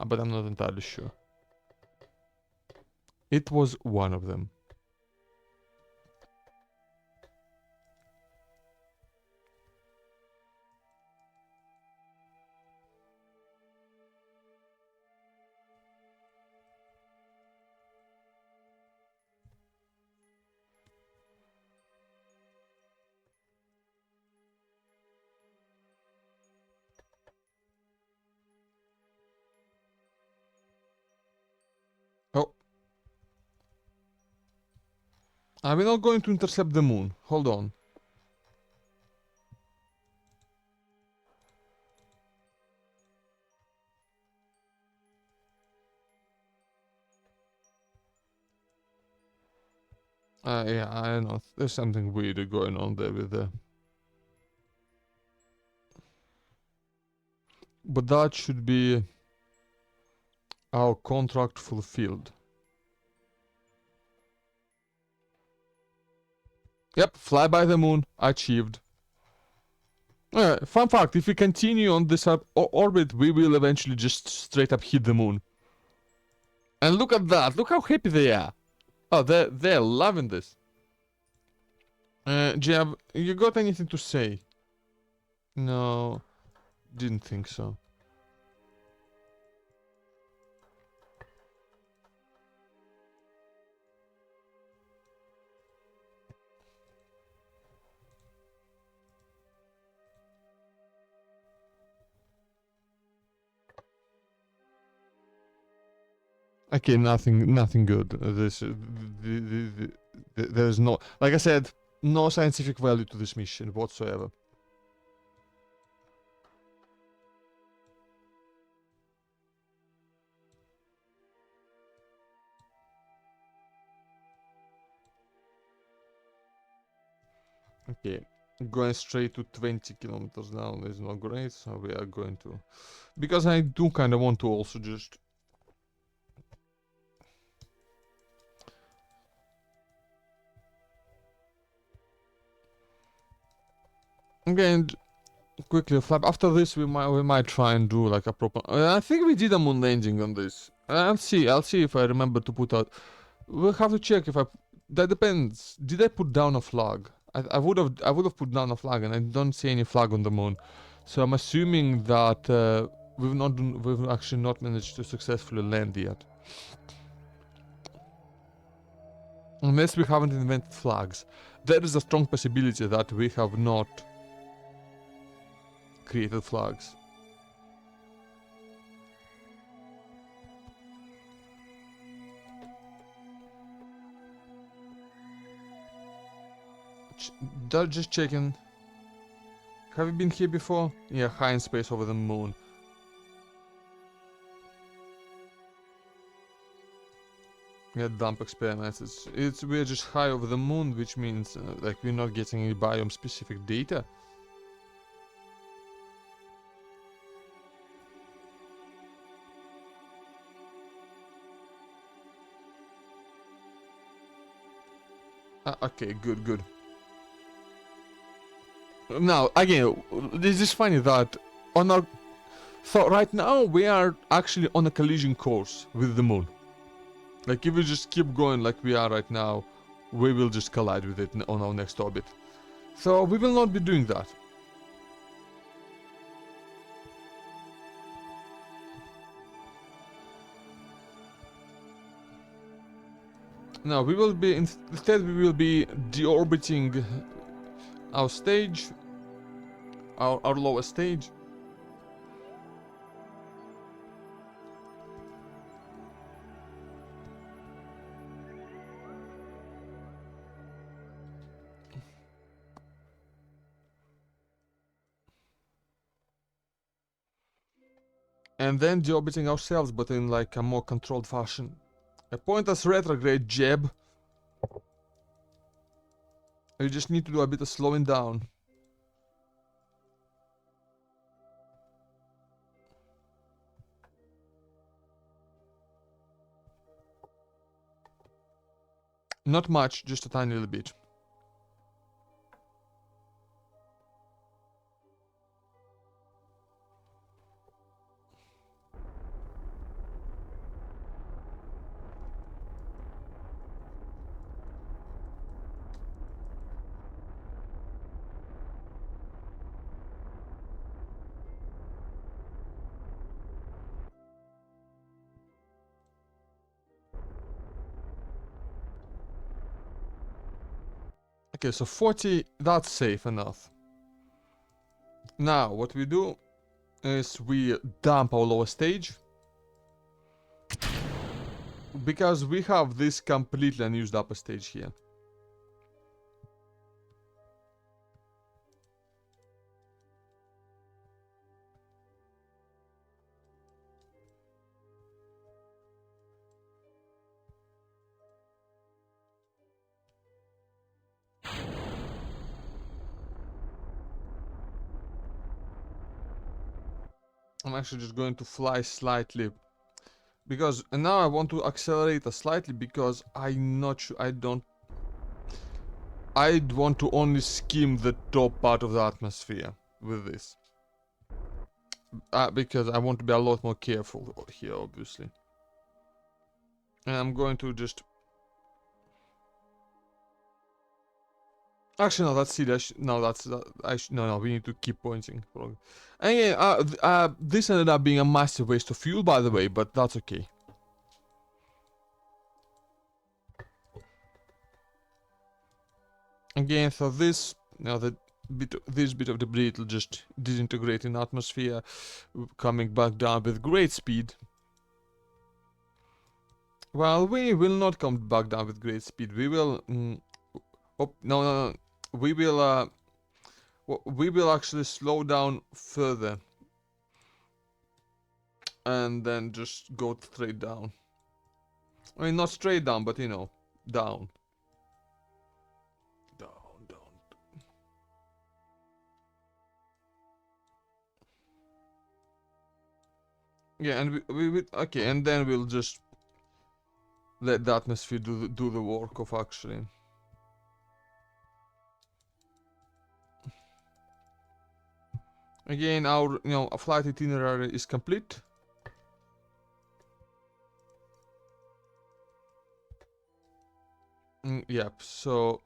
But I'm not entirely sure. It was one of them. Oh. We're not going to intercept the moon. Hold on. Yeah, I don't know. There's something weird going on there with the... But that should be our contract fulfilled. Yep, fly by the moon, achieved. Fun fact, if we continue on this orbit, we will eventually just straight up hit the moon. And look at that, look how happy they are. Oh, they're loving this. Jeb, you got anything to say? No, didn't think so. Okay, nothing good. There's no, like I said, no scientific value to this mission whatsoever. Okay, going straight to 20 kilometers down is not great, so we are going to... Because I do kind of want to also just... Again, quickly flap. After this, we might try and do like a proper... I think we did a moon landing on this. I'll see if I remember to put out... We'll have to check if I... That depends. Did I put down a flag? I would have put down a flag, and I don't see any flag on the moon. So I'm assuming that we've actually not managed to successfully land yet. Unless we haven't invented flags. There is a strong possibility that we have not created flags. Just checking. Have you been here before? Yeah, high in space over the moon. Yeah, dump experiments. We're just high over the moon, which means like we're not getting any biome specific data. Okay, good. Now, again, this is funny that on our... So right now we are actually on a collision course with the moon. Like if we just keep going like we are right now, we will just collide with it on our next orbit. So we will not be doing that. Now we will be, instead we will be deorbiting our stage, our lower stage. And then deorbiting ourselves, but in like a more controlled fashion. A point us retrograde, Jeb. You just need to do a bit of slowing down. Not much, just a tiny little bit. Okay, so 40, that's safe enough. Now, what we do is we dump our lower stage. Because we have this completely unused upper stage here. I'm actually just going to fly slightly. Because, and now I want to accelerate slightly because I'm not sure, I'd want to only skim the top part of the atmosphere. with this. Because I want to be a lot more careful here, obviously. And I'm going to just... Actually, no, that's silly. No, that's... no, we need to keep pointing. And yeah, this ended up being a massive waste of fuel, by the way, but that's okay. Again, so this... Now that this bit of debris will just disintegrate in atmosphere, coming back down with great speed. Well, we will not come back down with great speed. We will... no. We will actually slow down further. And then just go straight down. I mean, not straight down, but you know, down. Down. Yeah, and we okay, and then we'll just let the atmosphere do the work of actually. Again, our flight itinerary is complete. Yep. So.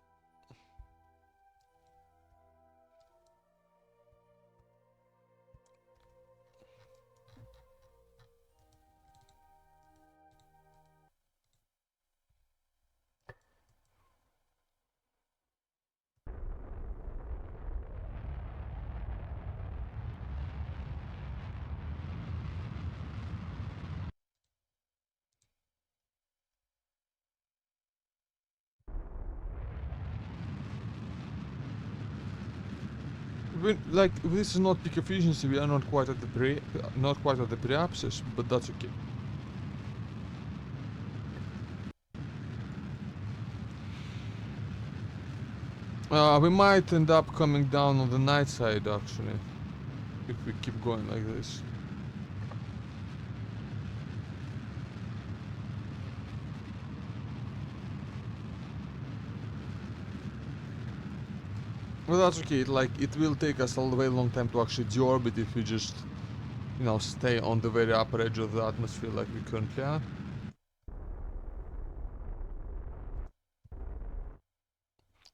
Like, this is not peak efficiency. We are not quite at the pre-access, but that's okay. We might end up coming down on the night side actually, if we keep going like this. Well, that's okay. It will take us a very long time to actually deorbit if we just, stay on the very upper edge of the atmosphere like we currently are.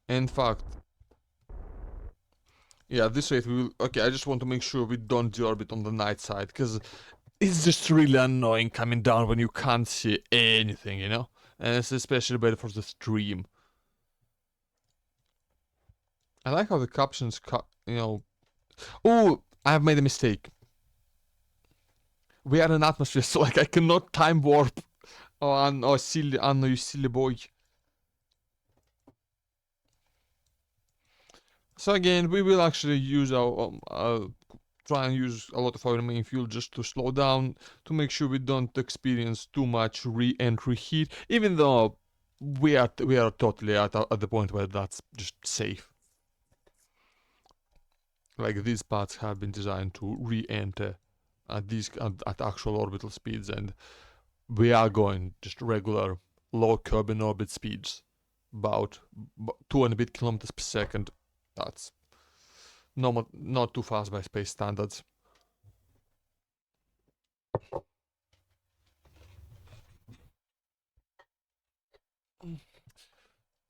In fact, yeah, this rate we will... Okay, I just want to make sure we don't deorbit on the night side, because it's just really annoying coming down when you can't see anything, And it's especially bad for the stream. I like how the captions Oh, I've made a mistake. We are in atmosphere, so I cannot time warp. Oh, you silly boy. So again, we will actually use try and use a lot of our main fuel just to slow down, to make sure we don't experience too much re-entry heat, even though we are totally at the point where that's just safe. Like, these parts have been designed to re-enter at actual orbital speeds, and we are going just regular low Kerbin in orbit speeds, about 2 and a bit kilometers per second. That's not too fast by space standards.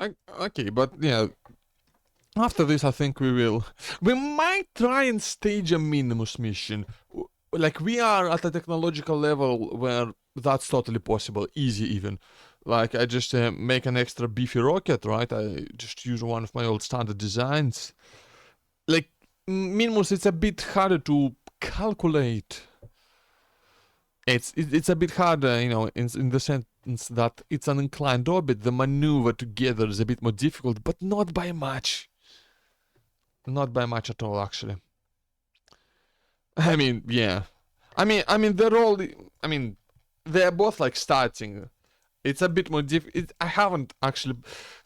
Okay, but yeah, after this I think we might try and stage a Minimus mission. Like, we are at a technological level where that's totally possible, easy even. Like, I just make an extra beefy rocket, right? I just use one of my old standard designs. Like, Minimus, it's a bit harder to calculate. It's a bit harder, in the sense that it's an inclined orbit. The maneuver together is a bit more difficult, but not by much. Not by much at all, actually. I mean, yeah. I mean, they're both like starting. It's a bit more I haven't actually...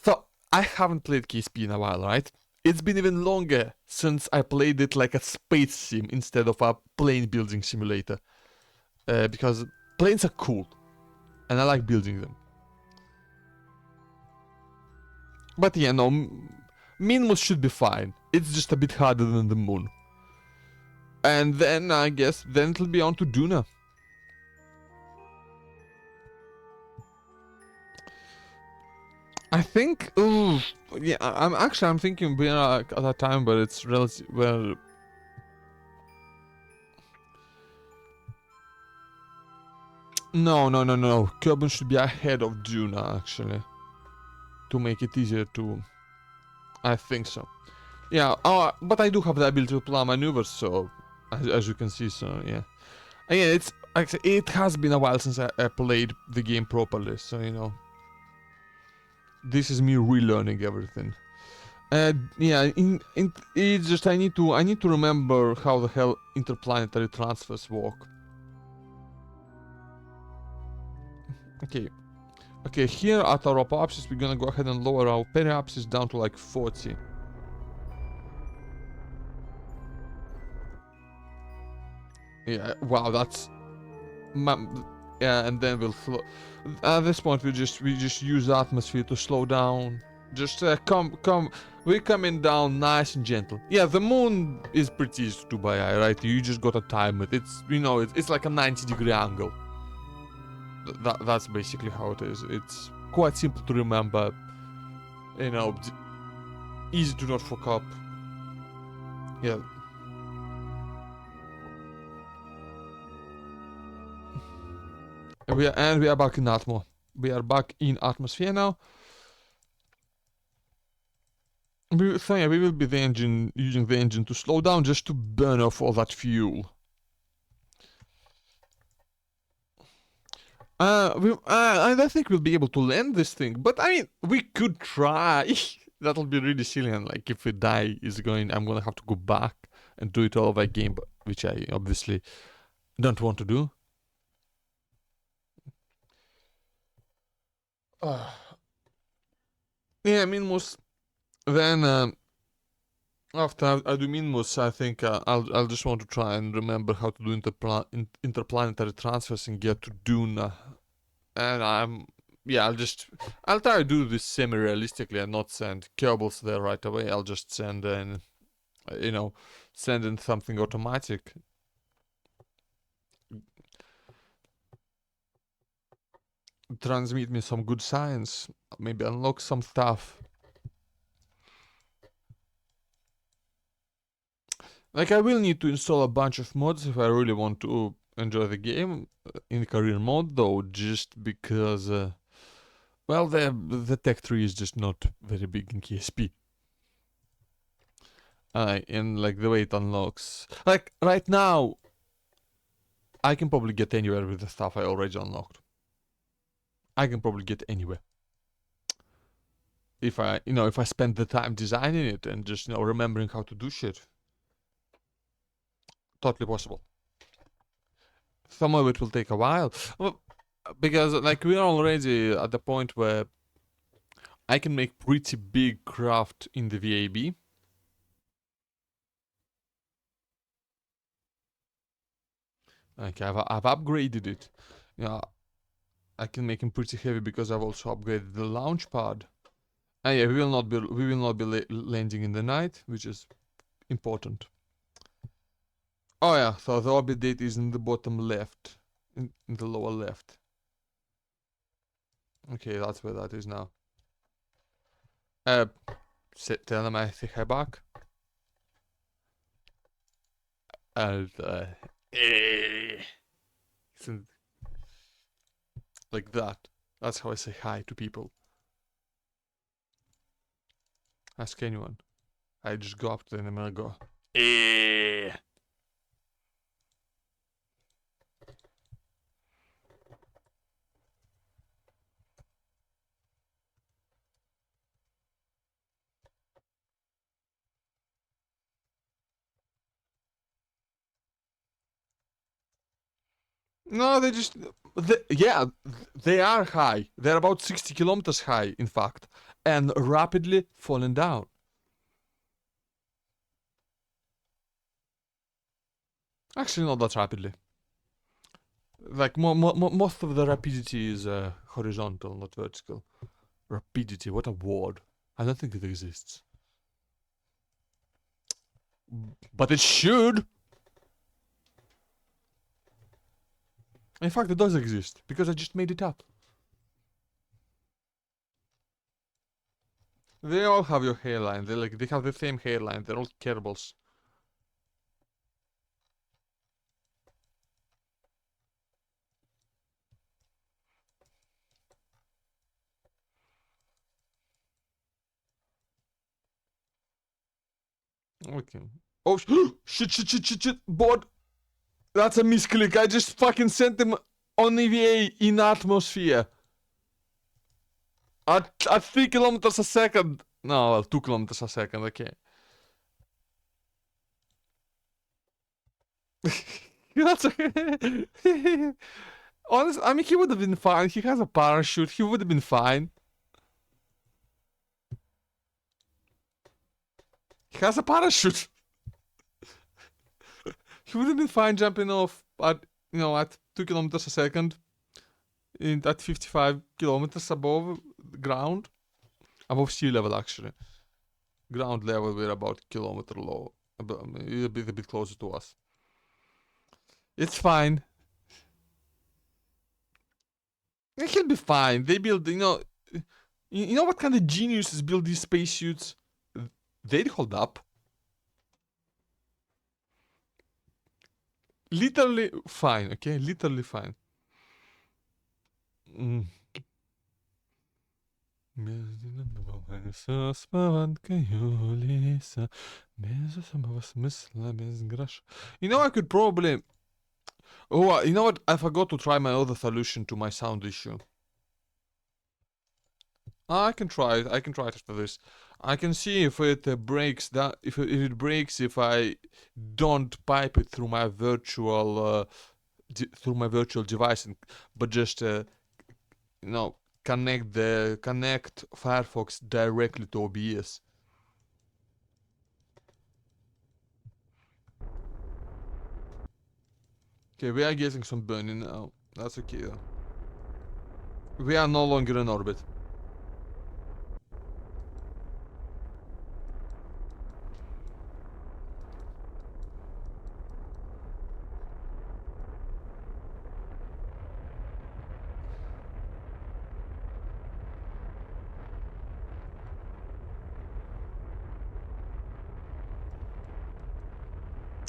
So, I haven't played KSP in a while, right? It's been even longer since I played it like a space sim instead of a plane building simulator. Because planes are cool, and I like building them. But yeah, no, Minimus should be fine. It's just a bit harder than the moon. And then I guess then it'll be on to Duna. I think. Ooh, yeah. I'm thinking we're at that time, but it's relative. Well, no. Kerbin should be ahead of Duna actually, to make it easier to. I think so. Yeah. Oh, but I do have the ability to plan maneuvers, so as you can see, so yeah. And yeah, it's actually it has been a while since I played the game properly, so you know. This is me relearning everything. Yeah, it's just I need to remember how the hell interplanetary transfers work. Okay. Okay, here at our apoapsis we're gonna go ahead and lower our periapsis down to like 40. Yeah, wow, that's yeah, and then we'll flow. At this point we just use the atmosphere to slow down. Just come. We're coming down nice and gentle. Yeah, the moon is pretty easy to do by eye, right? You just gotta time it. It's it's like a 90-degree angle. That's basically how it is. It's quite simple to remember. You know, easy to not fuck up. Yeah. We are back in Atmo. We are back in atmosphere now. So yeah, we will be using the engine to slow down just to burn off all that fuel. I don't think we'll be able to land this thing, but I mean, we could try. That'll be really silly, and like if we die, I'm gonna have to go back and do it all over again, which I obviously don't want to do. Yeah, Minmus. Then after I do Minmus, I think I'll just want to try and remember how to do interplanetary transfers and get to Duna. And I'll try to do this semi-realistically and not send Kerbals there right away. I'll just send in, send in something automatic. Transmit me some good science. Maybe unlock some stuff. Like, I will need to install a bunch of mods if I really want to enjoy the game in career mode, though, just because, well, the tech tree is just not very big in KSP. And like the way it unlocks, like right now, I can probably get anywhere with the stuff I already unlocked. I can probably get anywhere if I spend the time designing it and just remembering how to do shit. Totally possible. Some of it will take a while, well, because like we are already at the point where I can make pretty big craft in the VAB. Like I've upgraded it. Yeah, I can make him pretty heavy because I've also upgraded the launch pad. And yeah, we will not be landing in the night, which is important. Oh yeah, so the orbit date is in the bottom left, in the lower left. Okay, that's where that is now. Tell them I say hi back. And like that. That's how I say hi to people. Ask anyone. I just go up to them and I go, No, they are high. They're about 60 kilometers high, in fact, and rapidly falling down. Actually, not that rapidly. Like, most of the rapidity is horizontal, not vertical. Rapidity, what a word. I don't think it exists. But it should! In fact, it does exist because I just made it up. They all have your hairline. They have the same hairline. They're all Kerbals. Okay. Oh shit! Bot. That's a misclick. I just fucking sent him on EVA in atmosphere. At 3 kilometers a second. No, well, 2 kilometers a second. Okay. That's okay. Honestly, I mean, he would have been fine. He has a parachute. He would have been fine. He has a parachute. He would have been fine jumping off at, at 2 kilometers a second. At 55 kilometers above ground. Above sea level, actually. Ground level, we're about kilometer low. A bit closer to us. It's fine. He'll be fine. They build, you know what kind of geniuses build these spacesuits? They'd hold up. Literally fine, okay? Literally fine. You know, I could probably... Oh, you know what? I forgot to try my other solution to my sound issue. I can try it. I can try it after this. I can see if it breaks. That if it breaks, if I don't pipe it through my virtual device, but just connect Firefox directly to OBS. Okay, we are getting some burning now. That's okay though. We are no longer in orbit.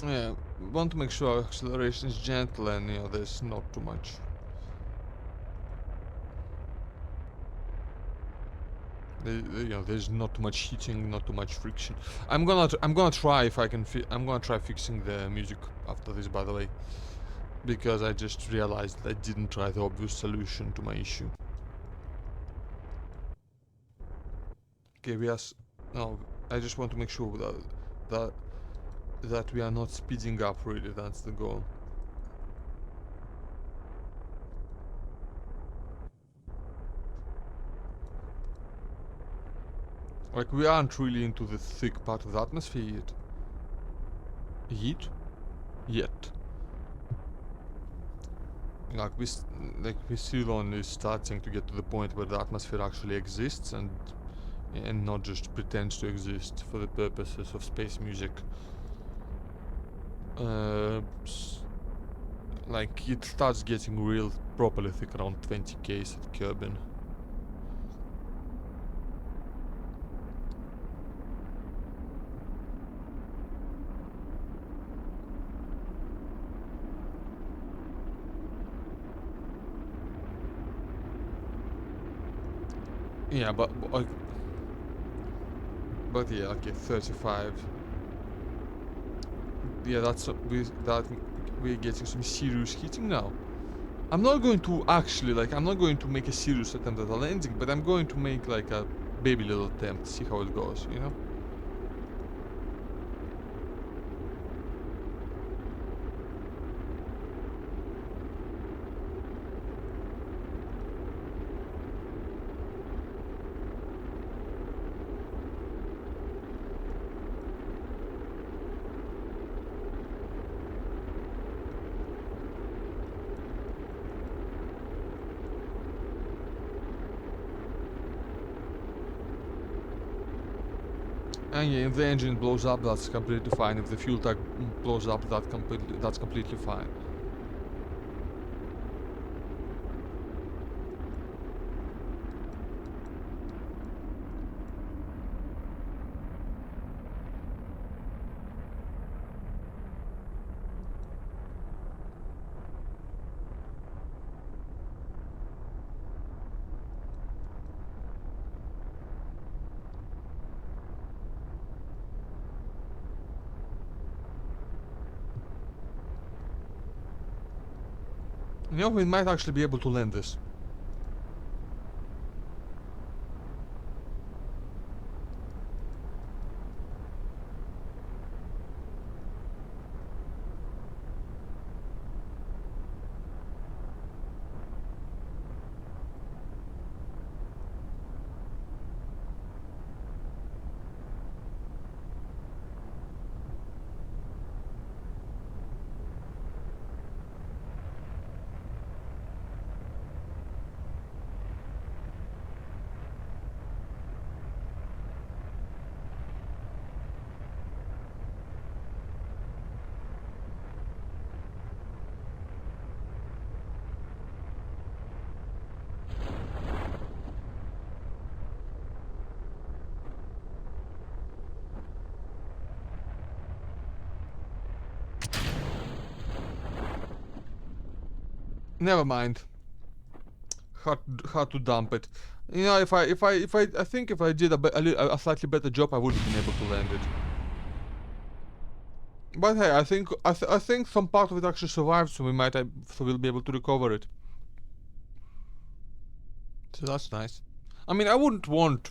Yeah, want to make sure acceleration is gentle and there's not too much. There's not too much heating, not too much friction. I'm gonna try if I can. I'm gonna try fixing the music after this, by the way, because I just realized I didn't try the obvious solution to my issue. Okay, no. I just want to make sure that we are not speeding up. Really, that's the goal. Like, we aren't really into the thick part of the atmosphere yet. Yet. Like, we still only starting to get to the point where the atmosphere actually exists and not just pretends to exist for the purposes of space music. Like, it starts getting real properly thick around 20Ks at Kerbin. Yeah, but yeah, okay, 35. Yeah, we're getting some serious heating now. I'm not going to actually, I'm not going to make a serious attempt at a landing, but I'm going to make like a baby little attempt, see how it goes, you know? And yeah, if the engine blows up, that's completely fine. If the fuel tank blows up, that's completely fine. You know, we might actually be able to land this. Never mind. Hard to dump it. You know, I think if I did a slightly better job, I would have been able to land it. But hey, I think some part of it actually survived, so so we'll be able to recover it. So that's nice. I mean, I wouldn't want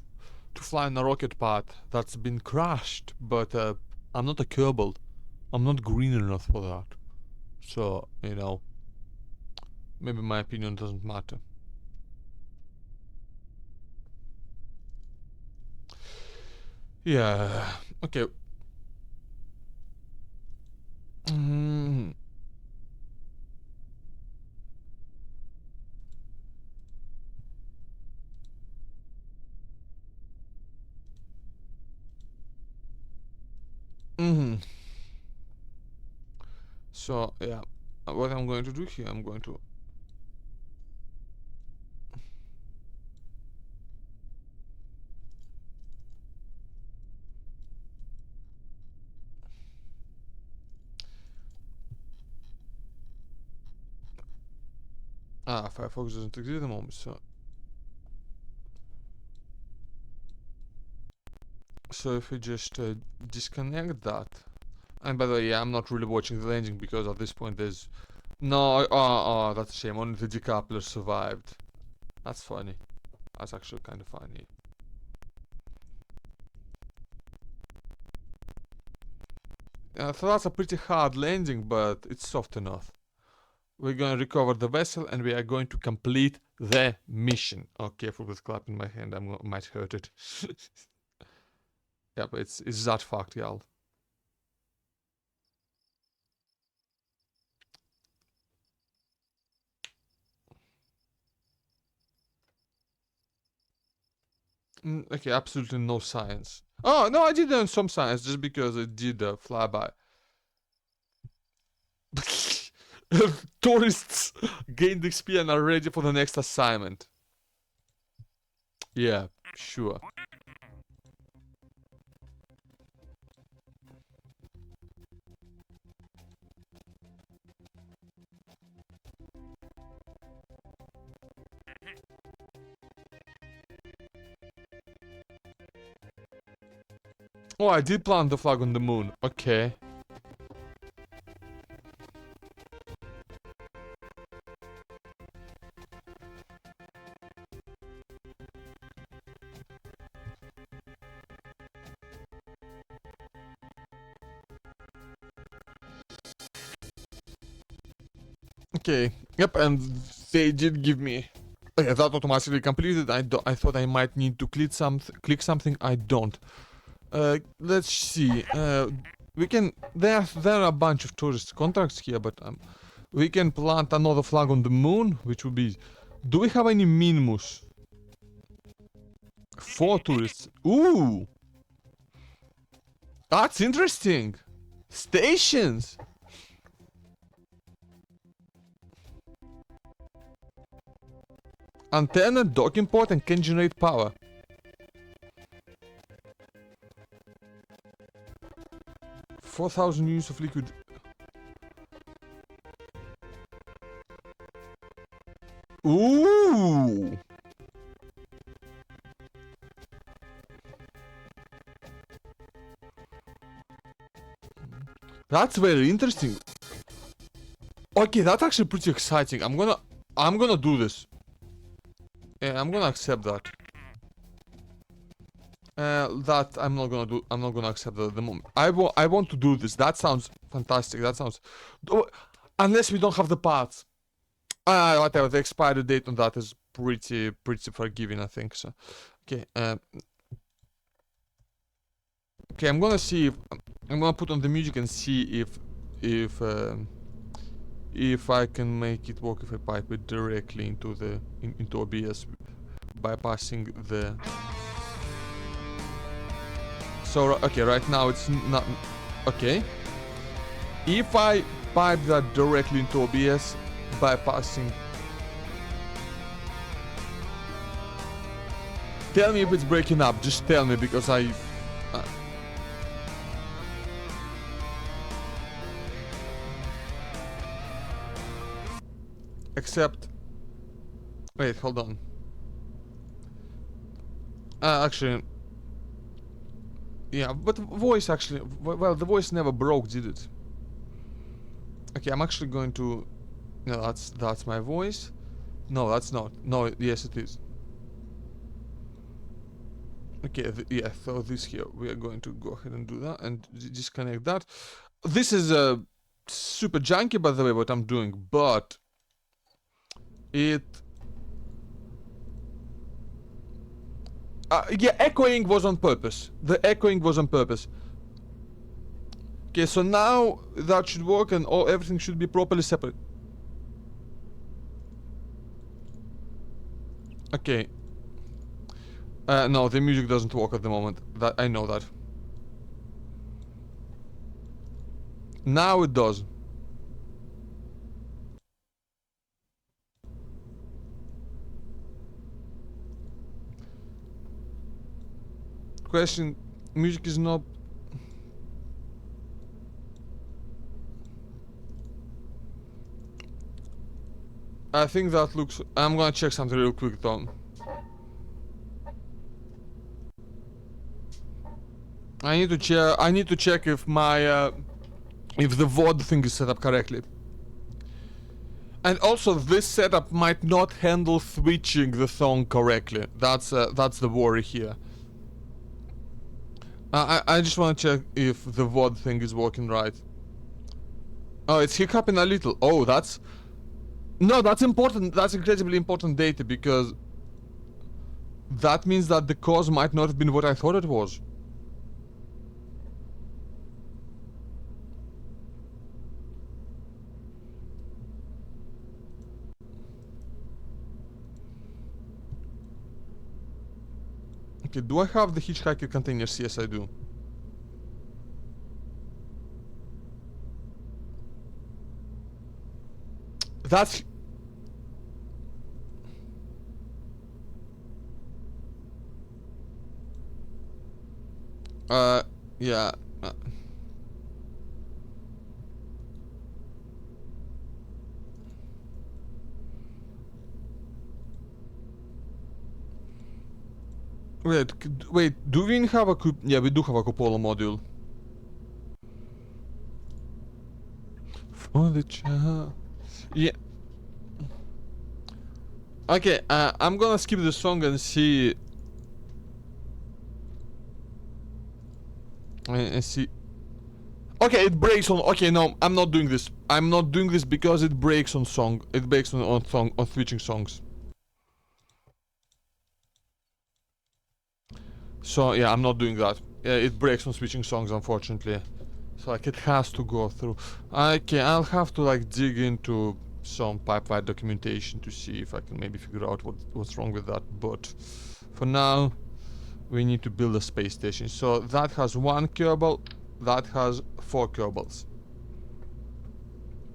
to fly in a rocket pod that's been crashed, but I'm not a Kerbal. I'm not green enough for that. So, you know, maybe my opinion doesn't matter. Yeah, okay. Mm. Mm-hmm. So, yeah, what I'm going to do here, I'm going to... Firefox doesn't exist at the moment, so... So if we just disconnect that... And by the way, yeah, I'm not really watching the landing because at this point there's... No, oh, that's a shame, only the decoupler survived. That's funny. That's actually kind of funny. So that's a pretty hard landing, but it's soft enough. We're gonna recover the vessel and we are going to complete the mission. Oh, careful with clapping my hand, I might hurt it. Yeah, but it's that fucked, y'all. Okay, absolutely no science. Oh, no, I did learn some science just because I did a flyby. Tourists gained XP and are ready for the next assignment. Yeah, sure. Oh, I did plant the flag on the moon. Okay. Okay. Yep, and they did give me... Okay, that automatically completed. I thought I might need to click something. I don't. Let's see. We can... There are a bunch of tourist contracts here, but we can plant another flag on the moon, which would be... Do we have any minimus? 4 tourists. Ooh! That's interesting! Stations! Antenna, docking port, and can generate power. $4,000 units of liquid. Ooh! That's very interesting. Okay, that's actually pretty exciting. I'm gonna do this. Yeah, I'm gonna accept that. That I'm not gonna do. I'm not gonna accept that at the moment. I want to do this. That sounds fantastic. That sounds. Oh, unless we don't have the parts. Whatever. The expiry date on that is pretty forgiving, I think. So, okay. Okay. I'm gonna see if I'm gonna put on the music and see if I can make it work if I pipe it directly into the into OBS bypassing the. So okay, right now it's not okay. If I pipe that directly into OBS bypassing. Tell me if it's breaking up. Just tell me because I. Except. Wait, hold on. Actually. Yeah, but voice actually. Well, the voice never broke, did it? Okay, I'm actually going to. No, that's my voice. No, that's not. No, yes, it is. Okay, yeah, so this here, we are going to go ahead and do that and disconnect that. This is super junky, by the way, what I'm doing, but it... yeah, echoing was on purpose. The echoing was on purpose. Okay, so now that should work and everything should be properly separate. Okay. No, the music doesn't work at the moment. That I know that. Now it does. Question: music is not. I think that looks. I'm gonna check something real quick, though. I need to check if my if the VOD thing is set up correctly. And also, this setup might not handle switching the song correctly. That's the worry here. I just want to check if the VOD thing is working right. Oh, it's hiccuping a little. Oh, that's... No, that's important. That's incredibly important data because that means that the cause might not have been what I thought it was. Okay, do I have the hitchhiker containers? Yes, I do. That's... yeah. Wait, do we have a yeah, we do have a cupola module. For the child. Yeah. Okay, I'm gonna skip the song and see. And see. Okay, it breaks on. Okay, no, I'm not doing this. I'm not doing this because it breaks on song. It breaks on switching songs. So yeah, I'm not doing that. Yeah, it breaks on switching songs, unfortunately. So like it has to go through. Okay, I'll have to like dig into some pipe-wide documentation to see if I can maybe figure out what's wrong with that. But for now, we need to build a space station. So that has 1 Kerbal, that has 4 Kerbals.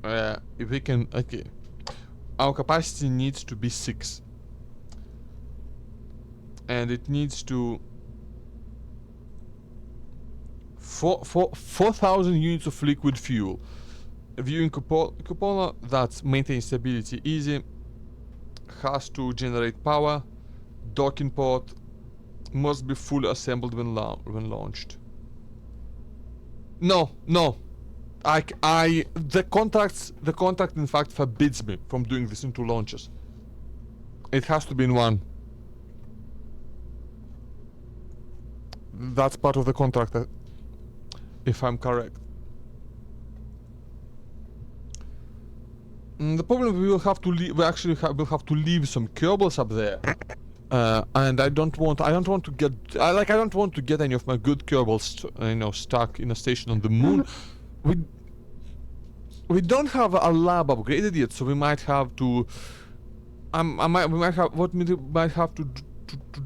If we can, okay. Our capacity needs to be 6. And it needs to 4,000 units of liquid fuel. Viewing cupola, that's maintain stability easy. Has to generate power. Docking port must be fully assembled when launched. No. the contract in fact forbids me from doing this in 2 launches. It has to be in 1. That's part of the contract, if I'm correct. The problem, we will have to leave. We actually will have to leave some Kerbals up there, and I don't want to get. I don't want to get any of my good Kerbals, stuck in a station on the moon. We don't have a lab upgraded yet, so we might have to. We might have what we might have to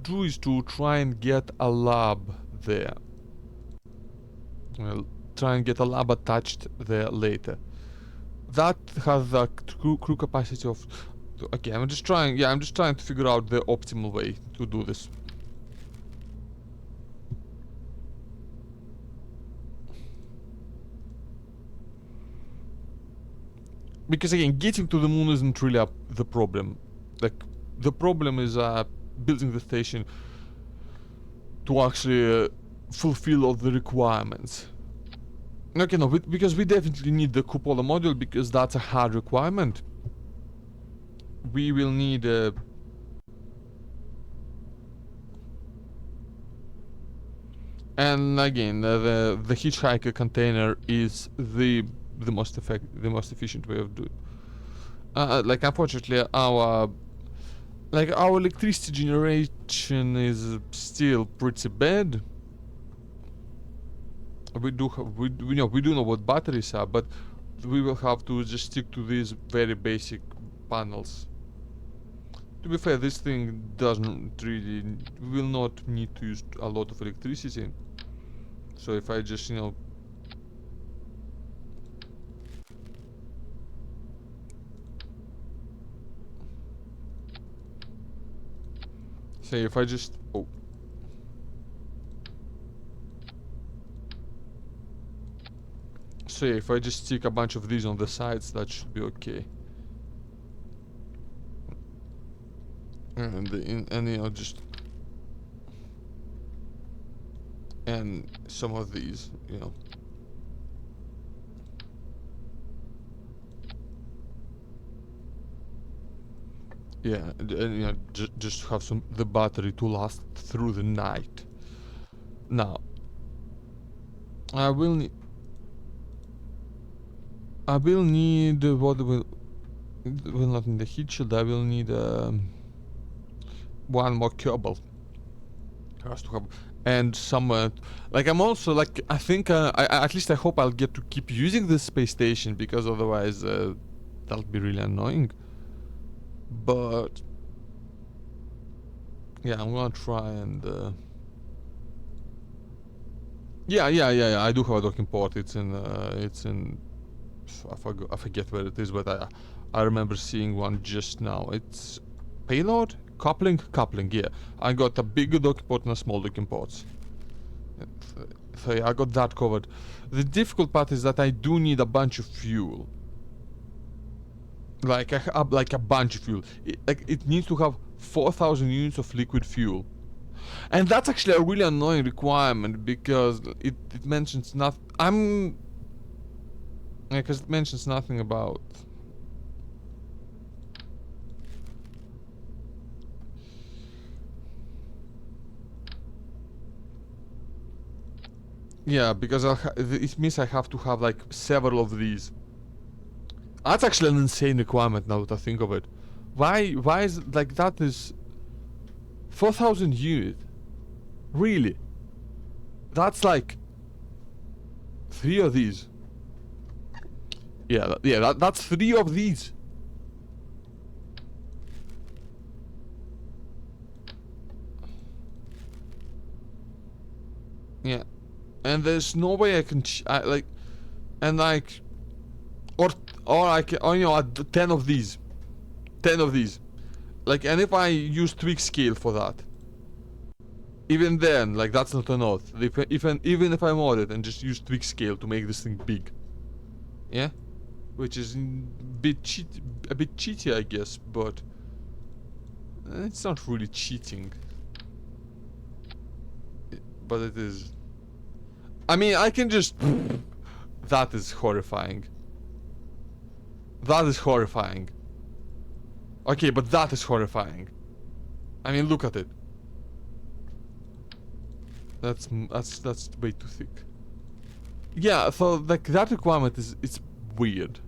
do is to try and get a lab there. Well, try and get a lab attached there later. That has a crew capacity of. Okay, I'm just trying to figure out the optimal way to do this. Because again, getting to the moon isn't really the problem. Like, the problem is building the station to actually fulfill all the requirements. Okay, no, because we definitely need the cupola module, because that's a hard requirement. We will need and again, the hitchhiker container is the most efficient way of doing. Like, unfortunately, our electricity generation is still pretty bad. We do know what batteries are, but we will have to just stick to these very basic panels. To be fair, this thing doesn't really will not need to use a lot of electricity. So if I just say if I just So yeah, if I just stick a bunch of these on the sides, that should be okay. And just and some of these, Yeah, and just have the battery to last through the night. Now, I will need what will not need a heat shield. I will need one more Kerbal. Has to have, and some like I'm also like I think at least I hope I'll get to keep using this space station, because otherwise that'll be really annoying. But yeah, I'm gonna try and yeah. I do have a docking port. It's in I forget where it is, but I remember seeing one just now. It's payload coupling. Yeah, I got a big docking port and a small docking ports. So yeah, I got that covered. The difficult part is that I do need a bunch of fuel. Like a bunch of fuel. It needs to have 4,000 units of liquid fuel. And that's actually a really annoying requirement, because it mentions nothing. Because it mentions nothing about. Yeah, because it means I have to have like several of these. That's actually an insane requirement now that I think of it. Why is it like that? Is 4,000 units? Really? That's like 3 of these. Yeah, that's 3 of these. Yeah, and there's no way I can or I can, 10 of these. 10 of these. Like, and if I use tweak scale for that, even then, like, that's not enough. Even if I mod it and just use tweak scale to make this thing big. Yeah? Which is a bit cheaty, I guess, but it's not really cheating. But it is. I mean, I can just That is horrifying. That is horrifying. Okay, but that is horrifying. I mean, look at it. That's way too thick. Yeah, so like that requirement is it's weird.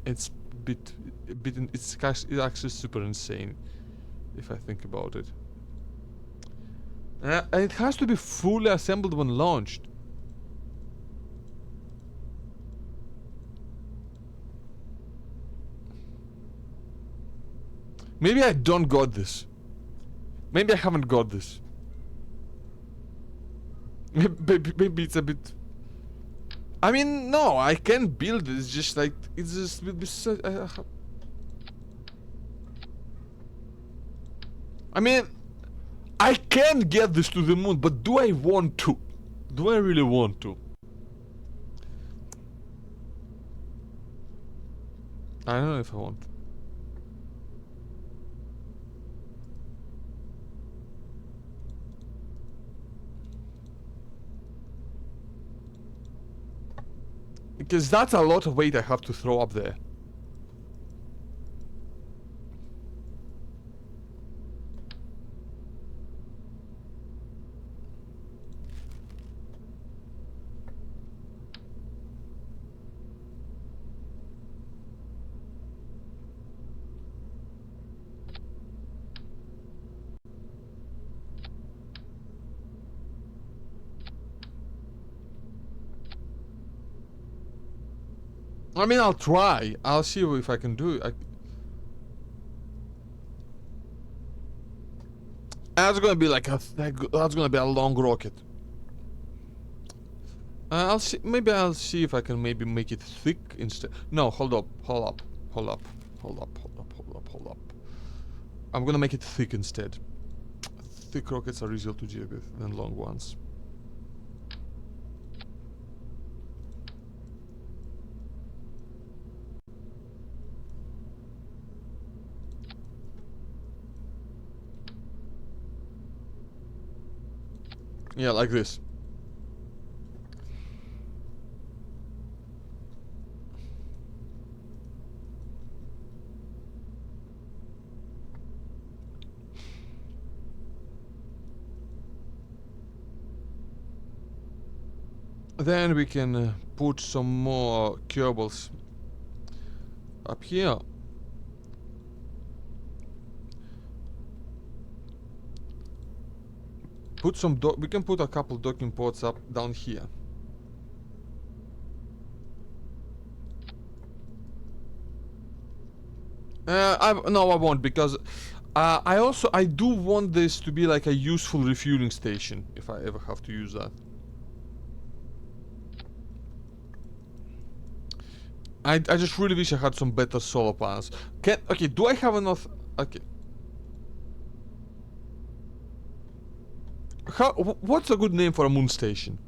It's it's actually super insane if I think about it. And it has to be fully assembled when launched. Maybe I don't got this. Maybe I haven't got this. Maybe it's a bit... I mean, no, I can build it. It's just like... It's just... I mean... I can get this to the moon, but do I want to? Do I really want to? I don't know if I want to. Because that's a lot of weight I have to throw up there. I mean, I'll try. I'll see if I can do it. That's gonna be like that's gonna be a long rocket. I'll see. Maybe I'll see if I can maybe make it thick instead. No, hold up. I'm gonna make it thick instead. Thick rockets are easier to deal with than long ones. Yeah, like this. Then we can put some more cables up here. Put some we can put a couple docking ports up down here. No, I won't, because I do want this to be like a useful refueling station if I ever have to use that. I just really wish I had some better solar panels. Okay, do I have enough? Okay. What's a good name for a moon station?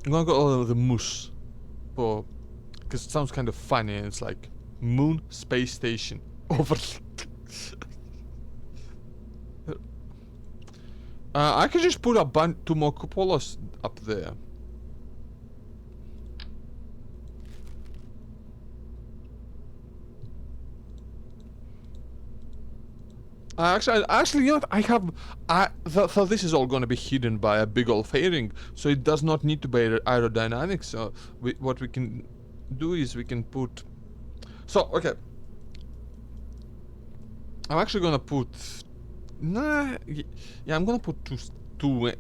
I'm gonna go over the moose, because it sounds kind of funny, and it's like moon space station over. I could just put two more cupolas up there. Actually, you know what? I have. So this is all gonna be hidden by a big old fairing, so it does not need to be aerodynamic. So what we can do is we can put. So okay, I'm actually gonna put. Nah, yeah, I'm gonna put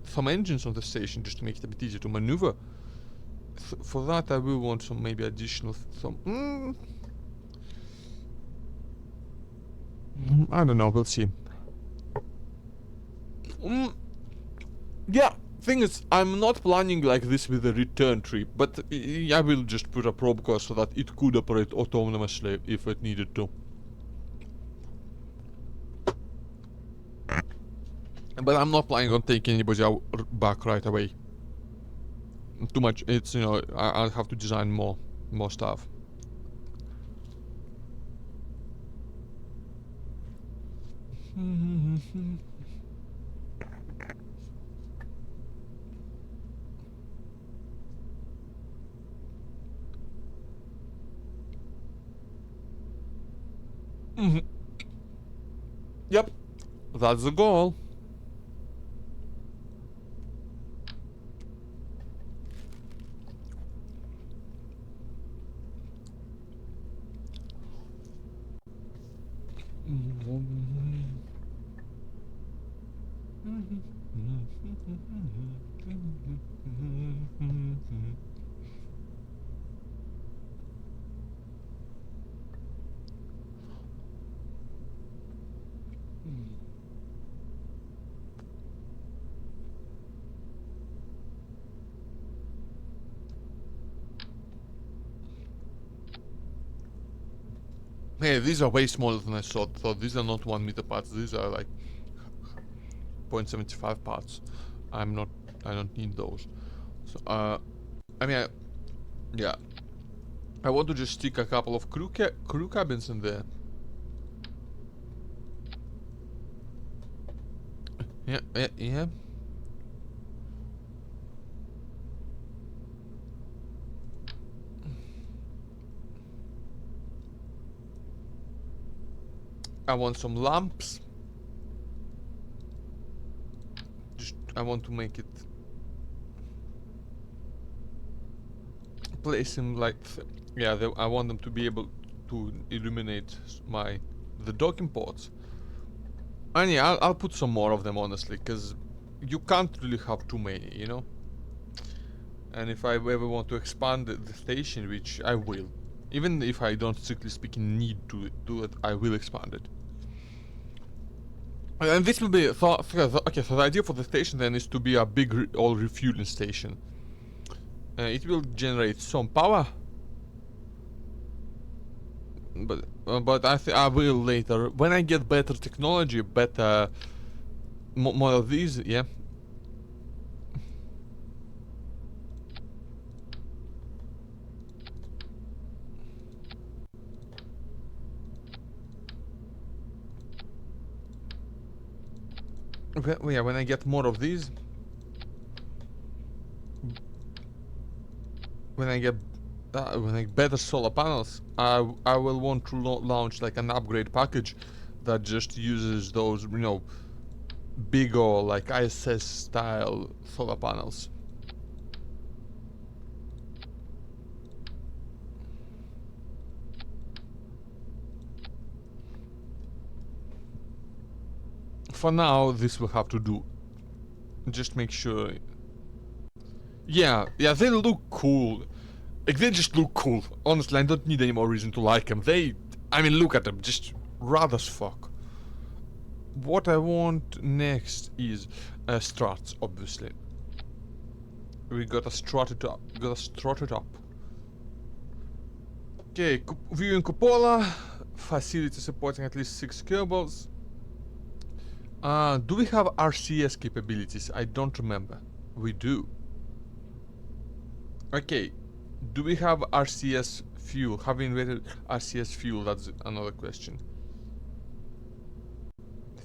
some engines on the station just to make it a bit easier to maneuver. For that, I will want some maybe additional I don't know, we'll see. Yeah, thing is, I'm not planning like this with a return trip, but I will just put a probe car so that it could operate autonomously if it needed to. But I'm not planning on taking anybody out back right away. too much. It's, you know, I'll have to design more stuff. Yep, that's the goal. Hey, these are way smaller than I thought. These are not 1 meter parts. These are like 0.75 parts. I don't need those. So, I mean, yeah. I want to just stick a couple of crew cabins in there. Yeah. I want some lamps. I want to make it place them like I want them to be able to illuminate the docking ports. And yeah, I'll put some more of them, honestly, because you can't really have too many, you know. And if I ever want to expand the station, which I will, even if I don't strictly speaking need to do it, I will expand it. And this will be okay. So the idea for the station then is to be a big all refueling station. It will generate some power, but I will later when I get better technology, better more of these. Yeah. Yeah, when I get more of these, when I get better solar panels, I will want to launch like an upgrade package that just uses those, you know, big or like ISS style solar panels. For now, this will have to do. Just make sure. Yeah, they look cool. Like, they just look cool. Honestly, I don't need any more reason to like them. I mean, look at them, just rad as fuck. What I want next is struts, obviously. We gotta strut it up. Okay, viewing cupola. Facility supporting at least 6 cables. Do we have RCS capabilities? I don't remember. We do. Okay. Do we have RCS fuel? Have we invented RCS fuel? That's another question.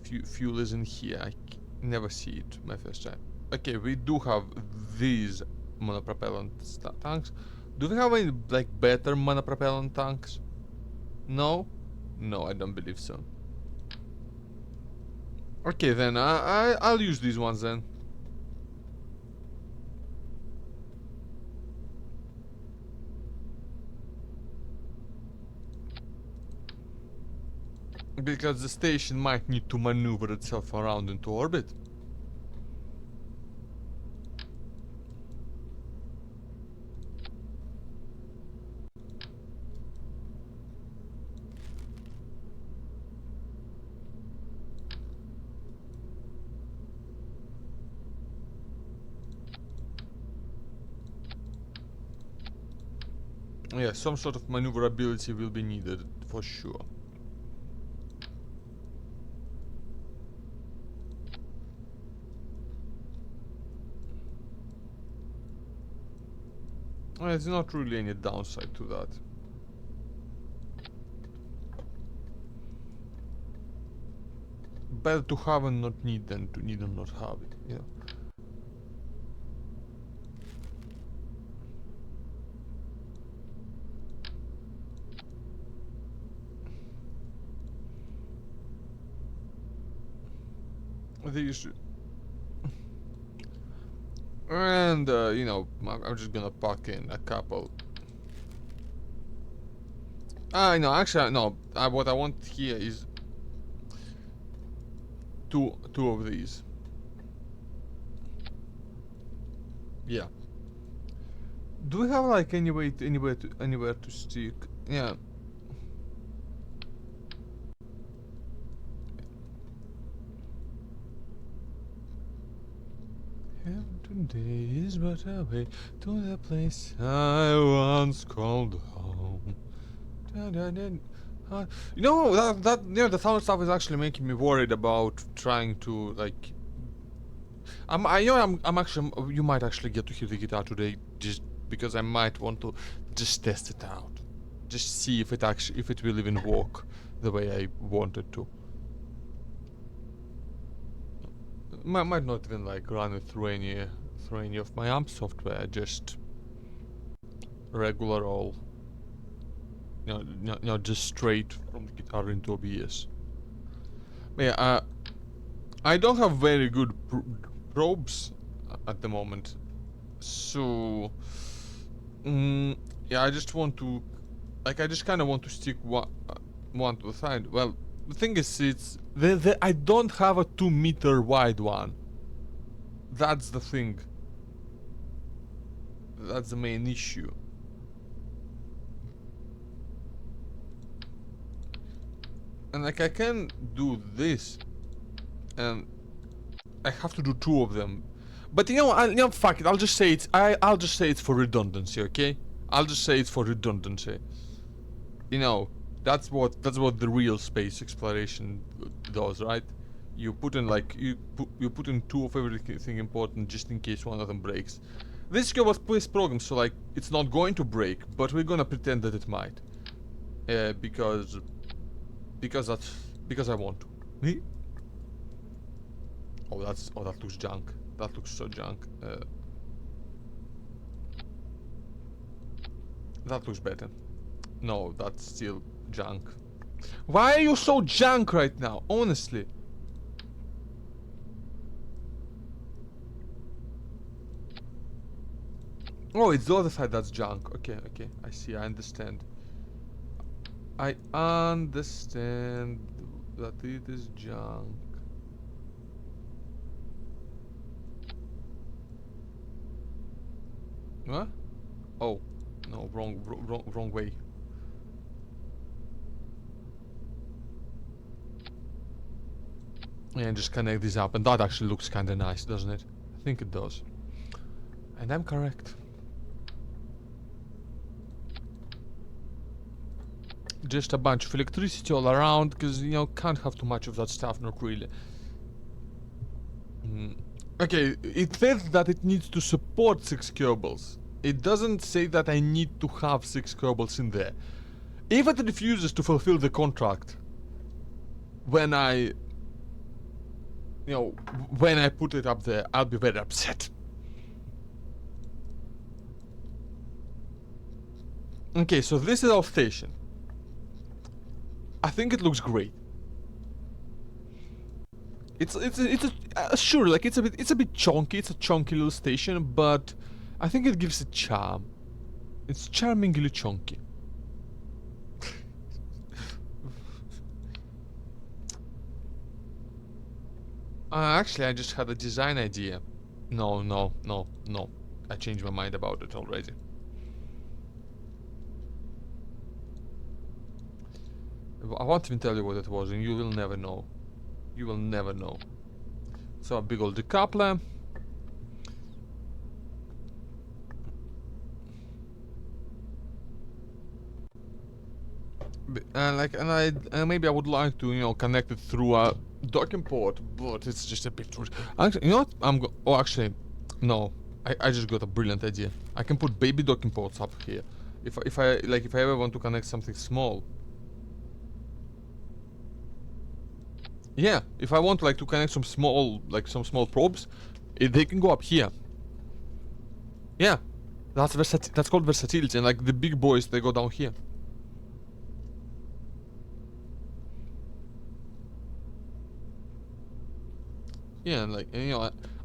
Fuel isn't here. I never see it my first time. Okay, we do have these monopropellant tanks. Do we have any like better monopropellant tanks? No? No, I don't believe so. Okay then, I'll use these ones then. Because the station might need to maneuver itself around into orbit. Yeah, some sort of maneuverability will be needed for sure. There's not really any downside to that. Better to have and not need than to need and not have it, you know. These, and you know, I'm just gonna pack in a couple. No, actually, no. What I want here is two of these. Yeah. Do we have like anywhere to stick? Yeah. Heaven today is but a way to the place I once called home. You know that you know the sound stuff is actually making me worried about trying to like. I'm actually you might actually get to hear the guitar today just because I might want to just test it out, just see if it will even work the way I want it to. Might not even like run it through any of my amp software, just regular old, just straight from the guitar into OBS. But yeah, I don't have very good probes at the moment, so yeah, I just want to, like, I just kind of want to stick one to the side. Well, the thing is, it's I don't have a 2-meter wide one. That's the thing. That's the main issue. And like I can do this, and I have to do 2 of them. But you know, fuck it. I'll just say I'll just say it's for redundancy, okay? I'll just say it's for redundancy. You know, that's what the real space exploration does, right? You put in like you put in 2 of everything important just in case one of them breaks. This guy was programmed so like it's not going to break, but we're gonna pretend that it might, because I want to. Oh, that looks junk. That looks so junk. That looks better. No, that's still junk. Why are you so junk right now? Honestly. Oh, it's the other side that's junk. Okay, I see, I understand. I understand that it is junk. What? Oh, no, wrong way. And just connect this up, and that actually looks kinda nice, doesn't it? I think it does. And I'm correct. Just a bunch of electricity all around, because, you know, can't have too much of that stuff, not really. Okay, it says that it needs to support 6 cables. It doesn't say that I need to have 6 cables in there. If it refuses to fulfill the contract when I put it up there, I'll be very upset. Okay, so this is our station. I think it looks great. It's sure, like it's a bit chunky. It's a chunky little station, but I think it gives it charm. It's charmingly chunky. Actually, I just had a design idea. No. I changed my mind about it already. I won't even tell you what it was, and you will never know. You will never know. So a big old decoupler. And maybe I would like to, you know, connect it through a docking port, but it's just a bit too. Actually, you know what? Actually, no. I just got a brilliant idea. I can put baby docking ports up here. If I ever want to connect something small. Yeah, if I want like to connect some small probes, they can go up here. Yeah, that's called versatility, and like the big boys, they go down here. Yeah, and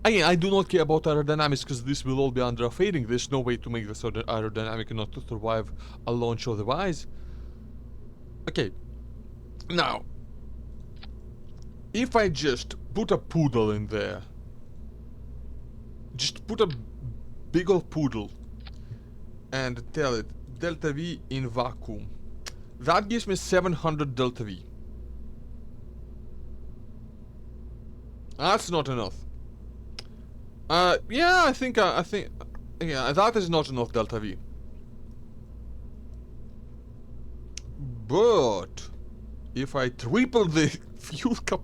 again, I do not care about aerodynamics because this will all be under a fading. There's no way to make this aerodynamic not to survive a launch otherwise. Okay, now, if I just put a poodle in there, just put a big old poodle and tell it delta V in vacuum, that gives me 700 delta V. That's not enough. Yeah, I think, yeah, that is not enough delta V. But if I triple the fuel cap,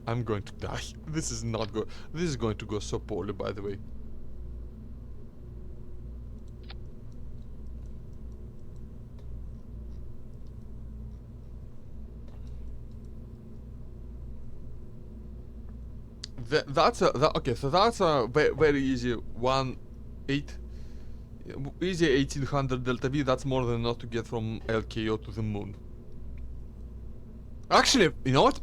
I'm going to die. This is not good. This is going to go so poorly, by the way. Okay, so that's a very easy 8 easy 1800 delta V. That's more than enough to get from LKO to the moon. Actually, you know what?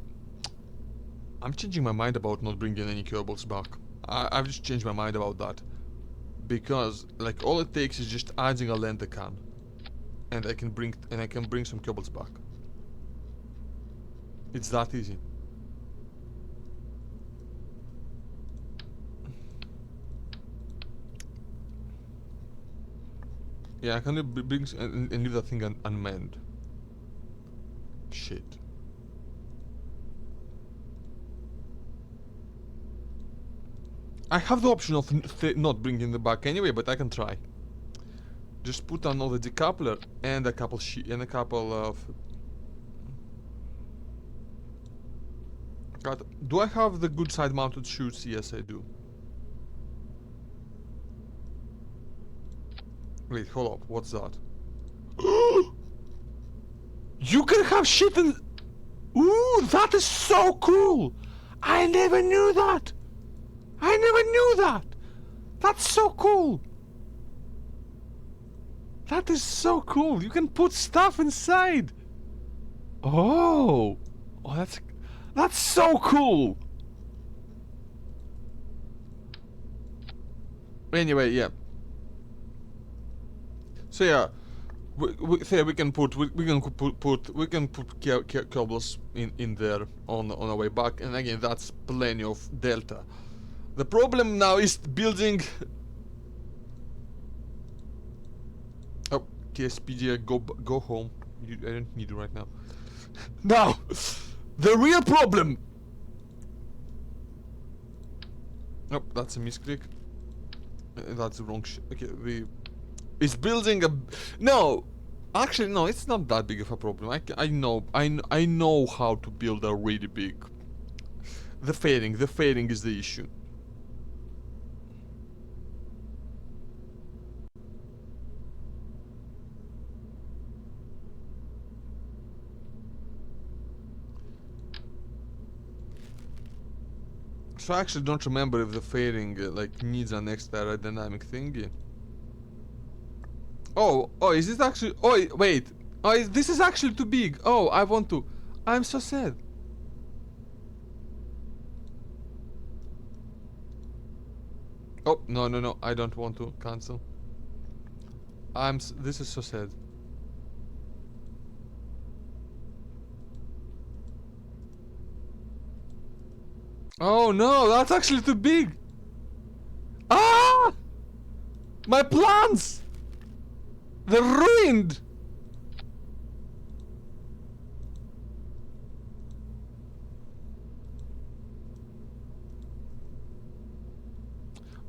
I'm changing my mind about not bringing any Kerbals back. I've just changed my mind about that. Because, like, all it takes is just adding a Lendecan. And I can bring some Kerbals back. It's that easy. Yeah, I can bring and leave that thing unmanned. Shit. I have the option of not bringing the back anyway, but I can try. Just put another decoupler and a couple of. God, do I have the good side mounted chutes? Yes, I do. Wait, hold up. What's that? You can have shit in. Ooh, that is so cool! I never knew that! I never knew that! That's so cool! That is so cool! You can put stuff inside! Oh! Oh, that's so cool! Anyway, yeah. So yeah, we can put cables in there on our way back, and again that's plenty of delta. The problem now is building. Oh, TSPG, go home. I don't need you right now. Now, the real problem. Oh, that's a misclick. That's the wrong shit. Okay, it's building a. No, actually, no. It's not that big of a problem. I know how to build a really big. The fading is the issue. So I actually don't remember if the fading like needs an extra aerodynamic thingy. Oh, is this actually? Oh, wait. Oh, this is actually too big. Oh, I want to. I'm so sad. Oh, no. I don't want to cancel. This is so sad. Oh no, that's actually too big. Ah! My plans! They're ruined!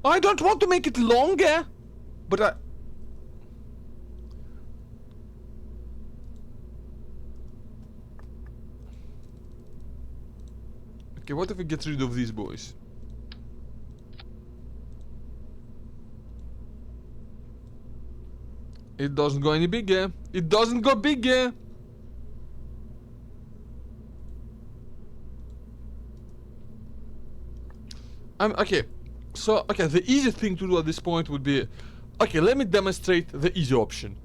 I don't want to make it longer, but I... Okay, what if we get rid of these boys? It doesn't go any bigger. It doesn't go bigger. Okay. So, okay, the easy thing to do at this point would be... Okay, let me demonstrate the easy option.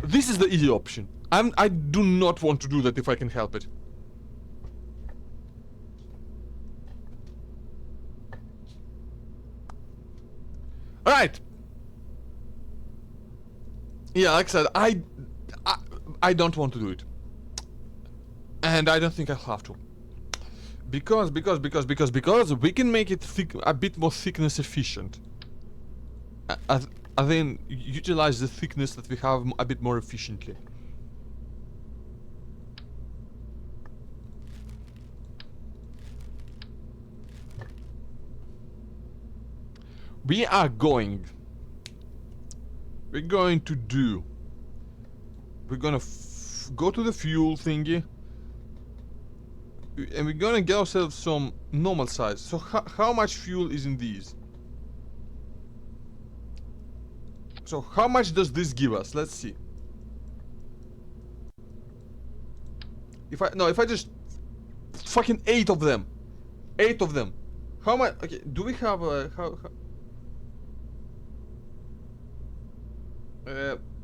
This is the easy option. I do not want to do that if I can help it. Alright. Yeah, like I said, I don't want to do it. And I don't think I'll have to. Because we can make it thick, a bit more thickness efficient. And then utilize the thickness that we have a bit more efficiently. We're going to do... We're gonna go to the fuel thingy. And we're gonna get ourselves some normal size. So how much fuel is in these? So how much does this give us? Let's see. If I just... Fucking 8 of them. 8 of them. How much... Okay, do we have a...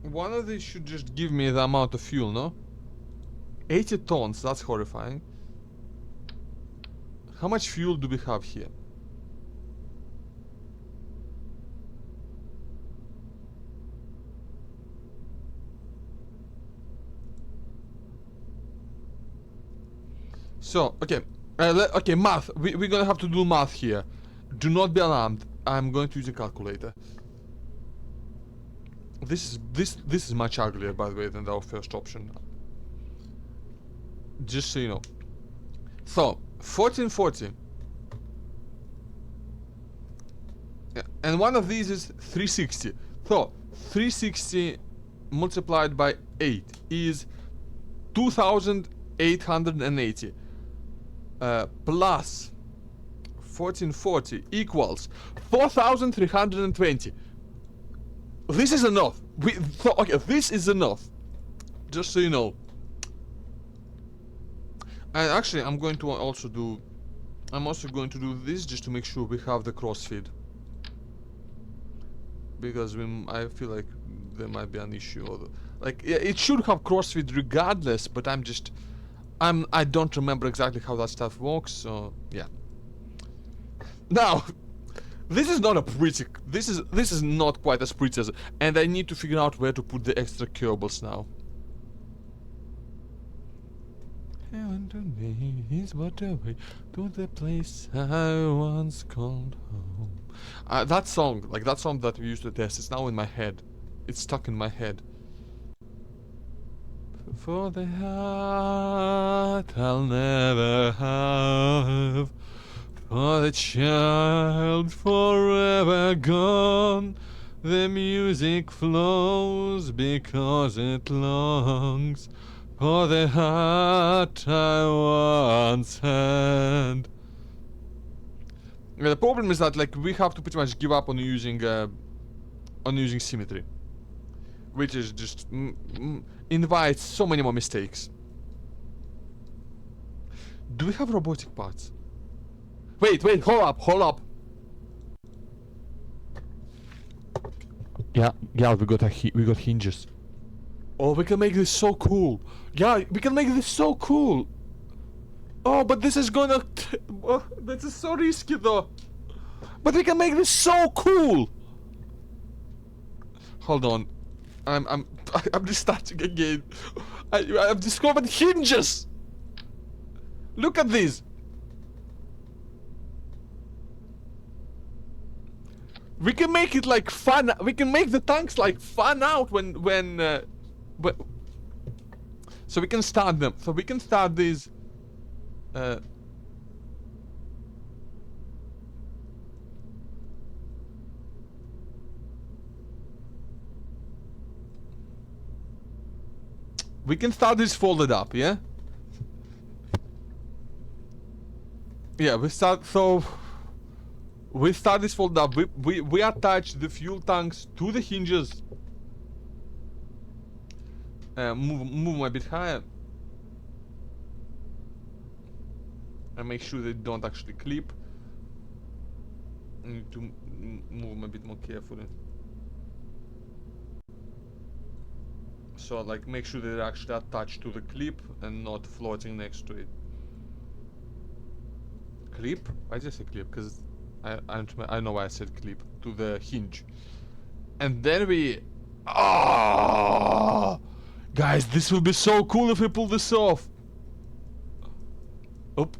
one of these should just give me the amount of fuel, no? 80 tons, that's horrifying. How much fuel do we have here? So, okay. Okay, math. We're gonna have to do math here. Do not be alarmed. I'm going to use a calculator. This is much uglier, by the way, than our first option. Just so you know. So, 1440. Yeah, and one of these is 360. So, 360 multiplied by 8 is 2880. Plus 1440 equals 4320. This is enough. Okay, this is enough. Just so you know. And actually, I'm going to also do... I'm also going to do this just to make sure we have the crossfeed. Because I feel like there might be an issue. Or like, yeah, it should have crossfeed regardless, but I don't remember exactly how that stuff works, so yeah. Now, this is not a pretty... This is not quite as pretty as... And I need to figure out where to put the extra Kerbals now. Heaven to me is what away to the place I once called home. That song that we used to test, it's now in my head. It's stuck in my head. For the heart I'll never have, for the child forever gone, the music flows because it longs for the heart I once had. The problem is that, like, we have to pretty much give up on using symmetry, which is just invites so many more mistakes. Do we have robotic parts? Wait, hold up. Yeah, we got hinges. Oh, we can make this so cool. Yeah, we can make this so cool. Oh, but this is gonna... this is so risky though. But we can make this so cool. Hold on. I'm restarting again. I've discovered hinges. Look at this. We can make it like fun. We can make the tanks like fun out when so we can start them. So we can start these. We can start this folded up, yeah? Yeah, we start, so... we start this fold up. We attach the fuel tanks to the hinges. Move them a bit higher. And make sure they don't actually clip. I need to move them a bit more carefully. So like make sure they're actually attached to the clip and not floating next to it. Clip? I just said clip because I know why I said clip. To the hinge. And then we... Oh! Guys, this will be so cool if we pull this off. Oop.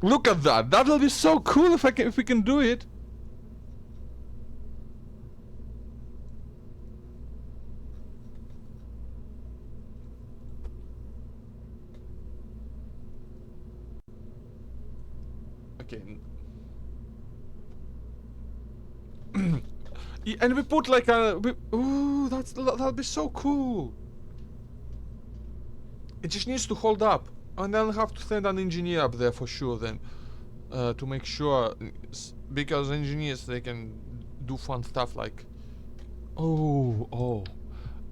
Look at that. That will be so cool if we can do it. Okay. And we put like a... Ooh, that'll be so cool. It just needs to hold up. And then I'll have to send an engineer up there for sure then. To make sure. Because engineers, they can do fun stuff like... Oh.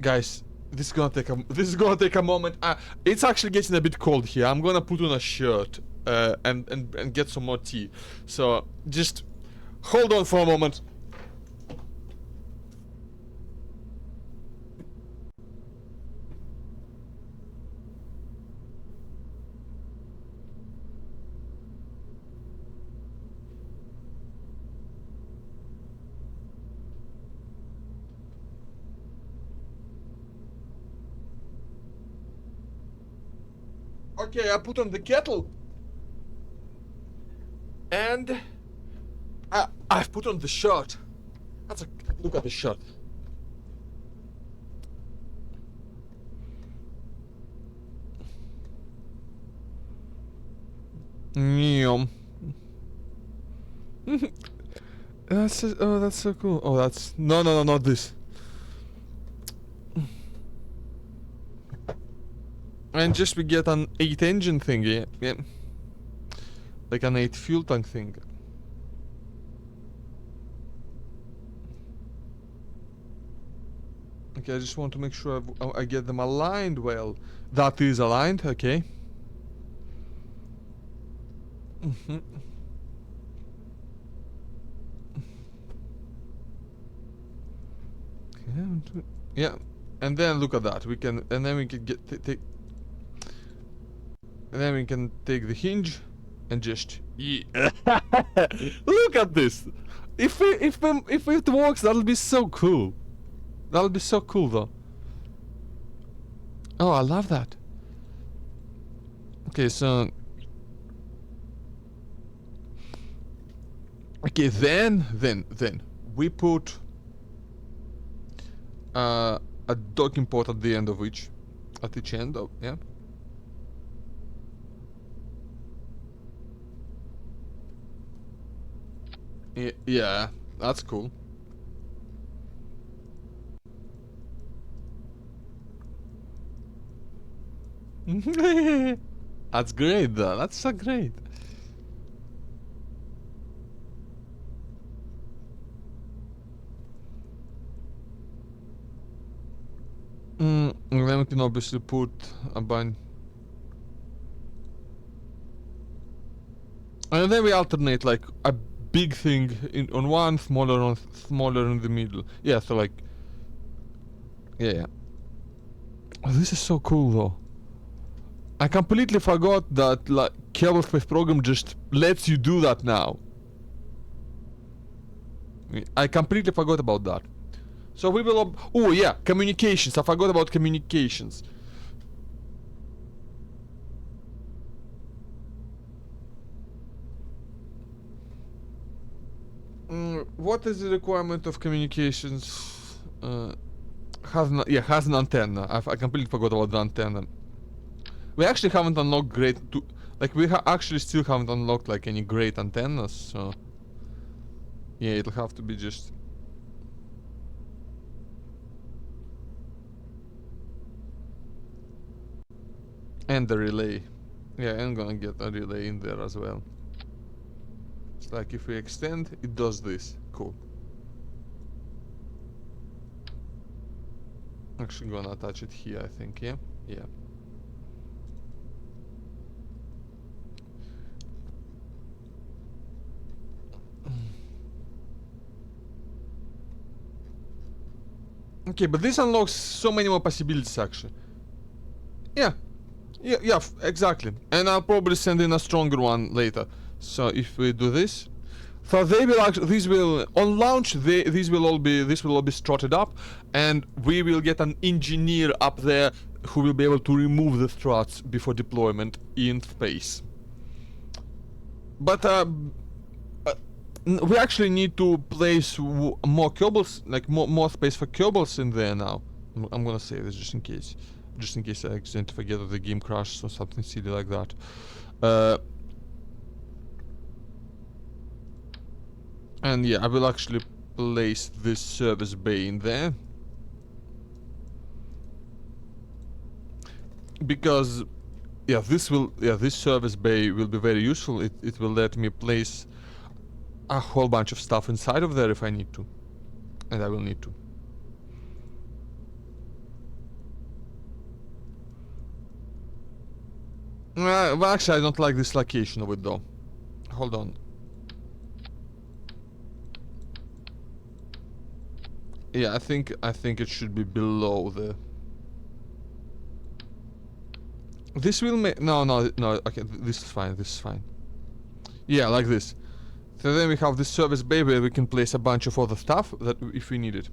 Guys, this is gonna take a moment. It's actually getting a bit cold here. I'm gonna put on a shirt. And get some more tea. So, just... Hold on for a moment. Okay, I put on the kettle. And I've put on the shirt. Look at the shirt. Yum. That's so cool. Oh, that's no, not this. And just we get an 8 engine thingy, yeah. Like an 8 fuel tank thing. Okay, I just want to make sure I get them aligned well. That is aligned, okay. Yeah, and then look at that. And then we can take. And then we can take the hinge and just... Yeah. Look at this! If it works, that'll be so cool. That'll be so cool though. Oh, I love that. Okay, so... Okay, then we put a docking port at the end of each end of, yeah. Yeah, that's cool. That's great though, that's so great. And then we can obviously put a bunch. And then we alternate like a big thing on one, smaller in the middle. Yeah, so like... Yeah. Oh, this is so cool though. I completely forgot that like Kerbal Space Program just lets you do that now. I completely forgot about that. So we will... Oh yeah, communications. I forgot about communications. What is the requirement of communications? Has an antenna. I completely forgot about the antenna. We actually haven't unlocked we actually still haven't unlocked like any great antennas, so... Yeah, it'll have to be just... And the relay. Yeah, I'm gonna get a relay in there as well. Like if we extend, it does this. Cool. Actually gonna attach it here, I think, yeah? Yeah. Okay, but this unlocks so many more possibilities actually. Yeah. Yeah, exactly. And I'll probably send in a stronger one later. So if we do this, so they will actually, these will on launch. These will all be strutted up, and we will get an engineer up there who will be able to remove the struts before deployment in space. But we actually need to place more Kerbals, like more space for Kerbals in there now. I'm gonna save this just in case I accidentally forget that the game crashes or something silly like that. And yeah, I will actually place this service bay in there. Because yeah, this service bay will be very useful. It will let me place a whole bunch of stuff inside of there if I need to. And I will need to. Well, actually, I don't like this location of it though. Hold on. Yeah, I think it should be below the. This will make no. Okay, this is fine. This is fine. Yeah, like this. So then we have this service bay where we can place a bunch of other stuff that if we need it.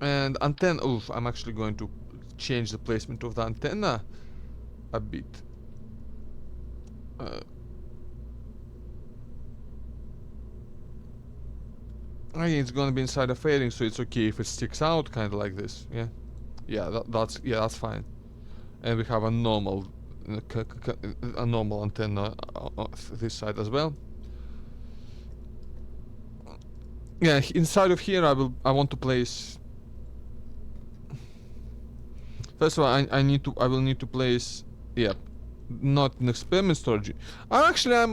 And antenna. Oof, I'm actually going to change the placement of the antenna a bit. I think it's gonna be inside a fairing, so it's okay if it sticks out, kind of like this. Yeah, yeah, that's fine. And we have a normal, antenna this side as well. Yeah, inside of here, I want to place. First of all, I will need to place. Yeah, not an experiment storage. Actually,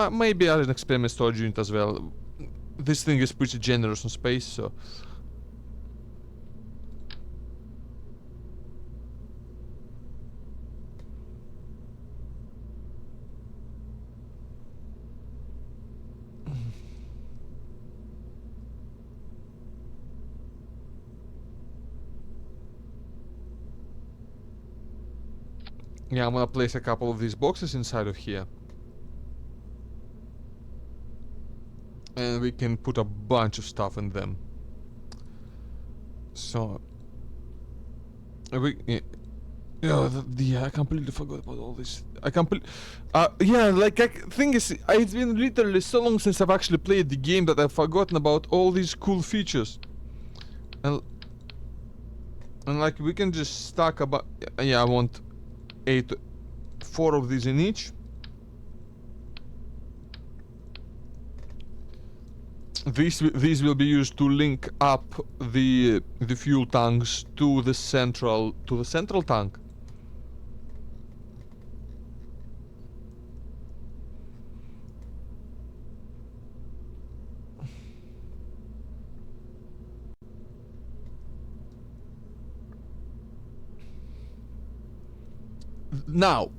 maybe an experiment storage unit as well. This thing is pretty generous on space, so. Yeah, I'm gonna place a couple of these boxes inside of here. And we can put a bunch of stuff in them. So yeah, I completely forgot about all this. Yeah, like thing is, it's been literally so long since I've actually played the game that I've forgotten about all these cool features. And like we can just stack about. Yeah, I want 4 of these in each. These will be used to link up the fuel tanks to the central tank. Now,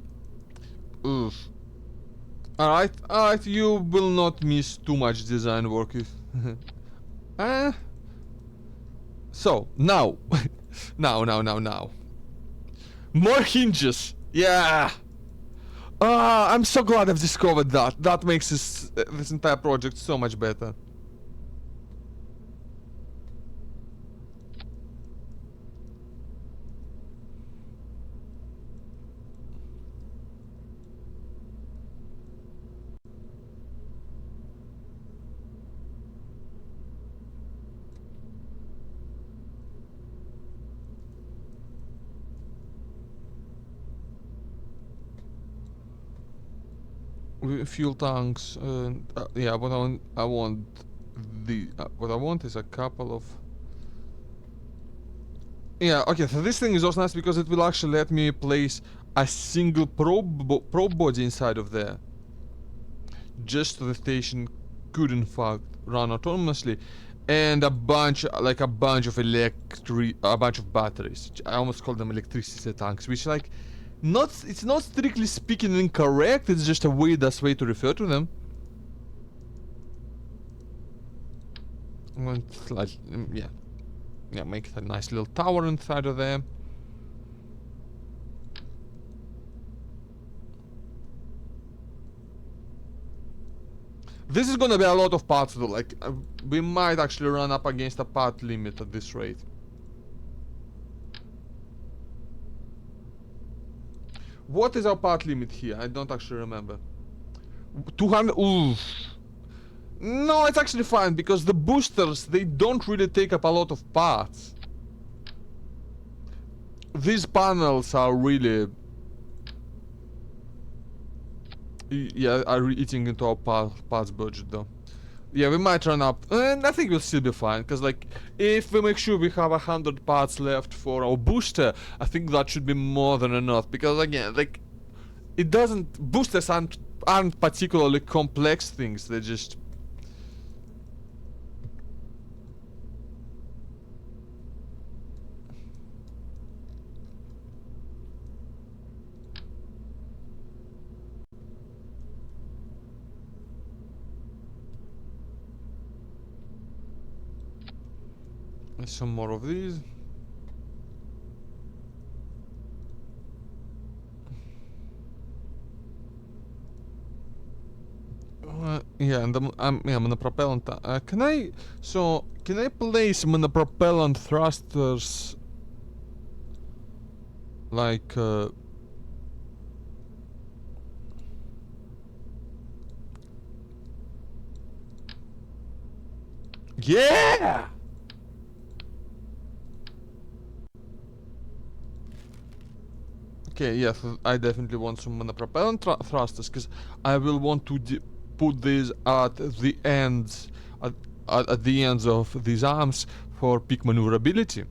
alright, you will not miss too much design work if. So, now. now. More hinges! Yeah! I'm so glad I've discovered that. That makes this entire project so much better. Fuel tanks, yeah, what I want what I want is a couple of. Yeah, okay, so this thing is also nice because it will actually let me place a single probe body inside of there. just so the station could in fact run autonomously, and a bunch of batteries. I almost call them electricity tanks, which like not it's not strictly speaking incorrect. It's just a weirdest way to refer to them. Yeah, make a nice little tower inside of there. This is gonna be a lot of parts though, like, we might actually run up against a part limit at this rate. What is our part limit here? I don't actually remember. 200, oof. No, it's actually fine, because the boosters, they don't really take up a lot of parts. These panels are really... yeah, are eating into our parts budget though. Yeah, we might run up, and I think we'll still be fine, because like, if we make sure we have 100 parts left for our booster, I think that should be more than enough, because again, like, it doesn't, boosters aren't particularly complex things, they're just... some more of these. Yeah, and I'm monopropellant. Can I place monopropellant thrusters like yeah! Okay, yes, I definitely want some monopropellant thrusters, because I will want to put these at the ends, at the ends of these arms for peak maneuverability.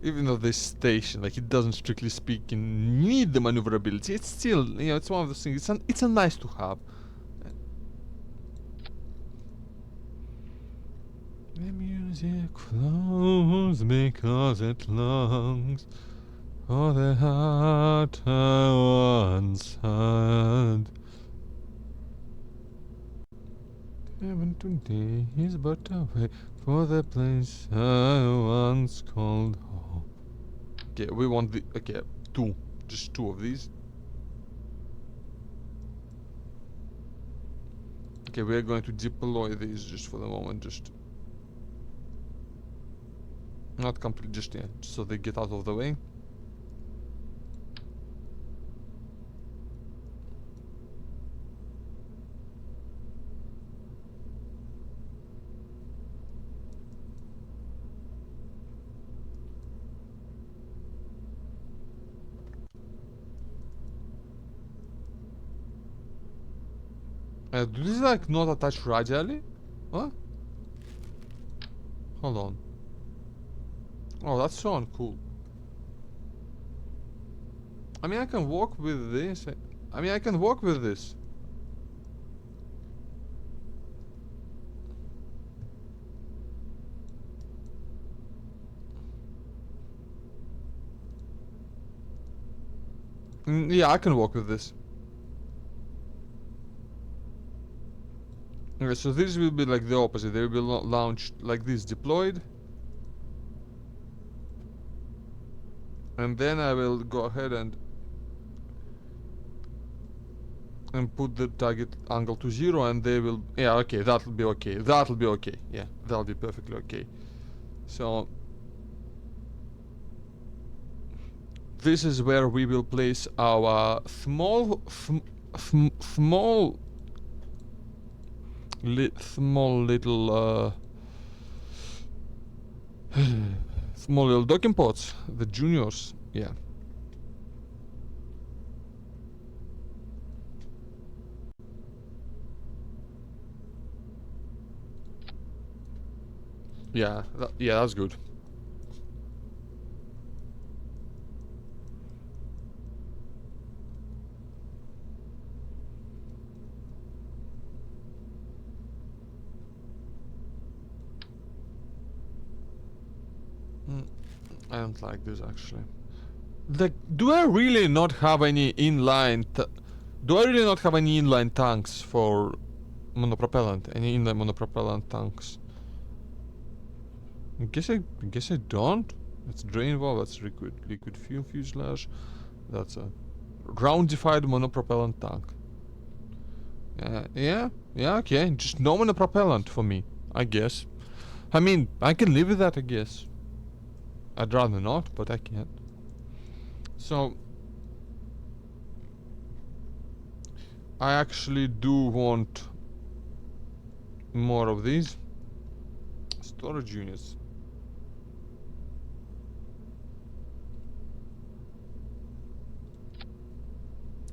Even though this station, like, it doesn't strictly speaking need the maneuverability, it's still, you know, it's one of those things. It's a nice to have. The music flows because it longs for the heart I once had. Heaven today is but a way for the place I once called home. Okay, we want the... okay, just two of these. Okay, we are going to deploy these just for the moment, just... not completely, just, yeah, just so they get out of the way. Do these like not attach radially? What? Hold on. Oh, that's so uncool. I mean, I can walk with this. I mean, I can walk with this. Yeah, I can walk with this. Okay, so this will be like the opposite. They will be launched like this, deployed. And then I will go ahead and put the target angle to 0, and they will... yeah, okay, that'll be okay. That'll be okay. Yeah, that'll be perfectly okay. So... this is where we will place our small little small little docking ports, the juniors. Yeah. Yeah, yeah, that's good. I don't like this actually. Like, do I really not have any inline? Do I really not have any inline tanks for monopropellant? Any inline monopropellant tanks? I guess I don't. That's drain valve. That's liquid fuel fuselage. That's a groundified monopropellant tank. Yeah, okay. Just no monopropellant for me, I guess. I mean, I can live with that, I guess. I'd rather not, but I can't. So, I actually do want more of these storage units.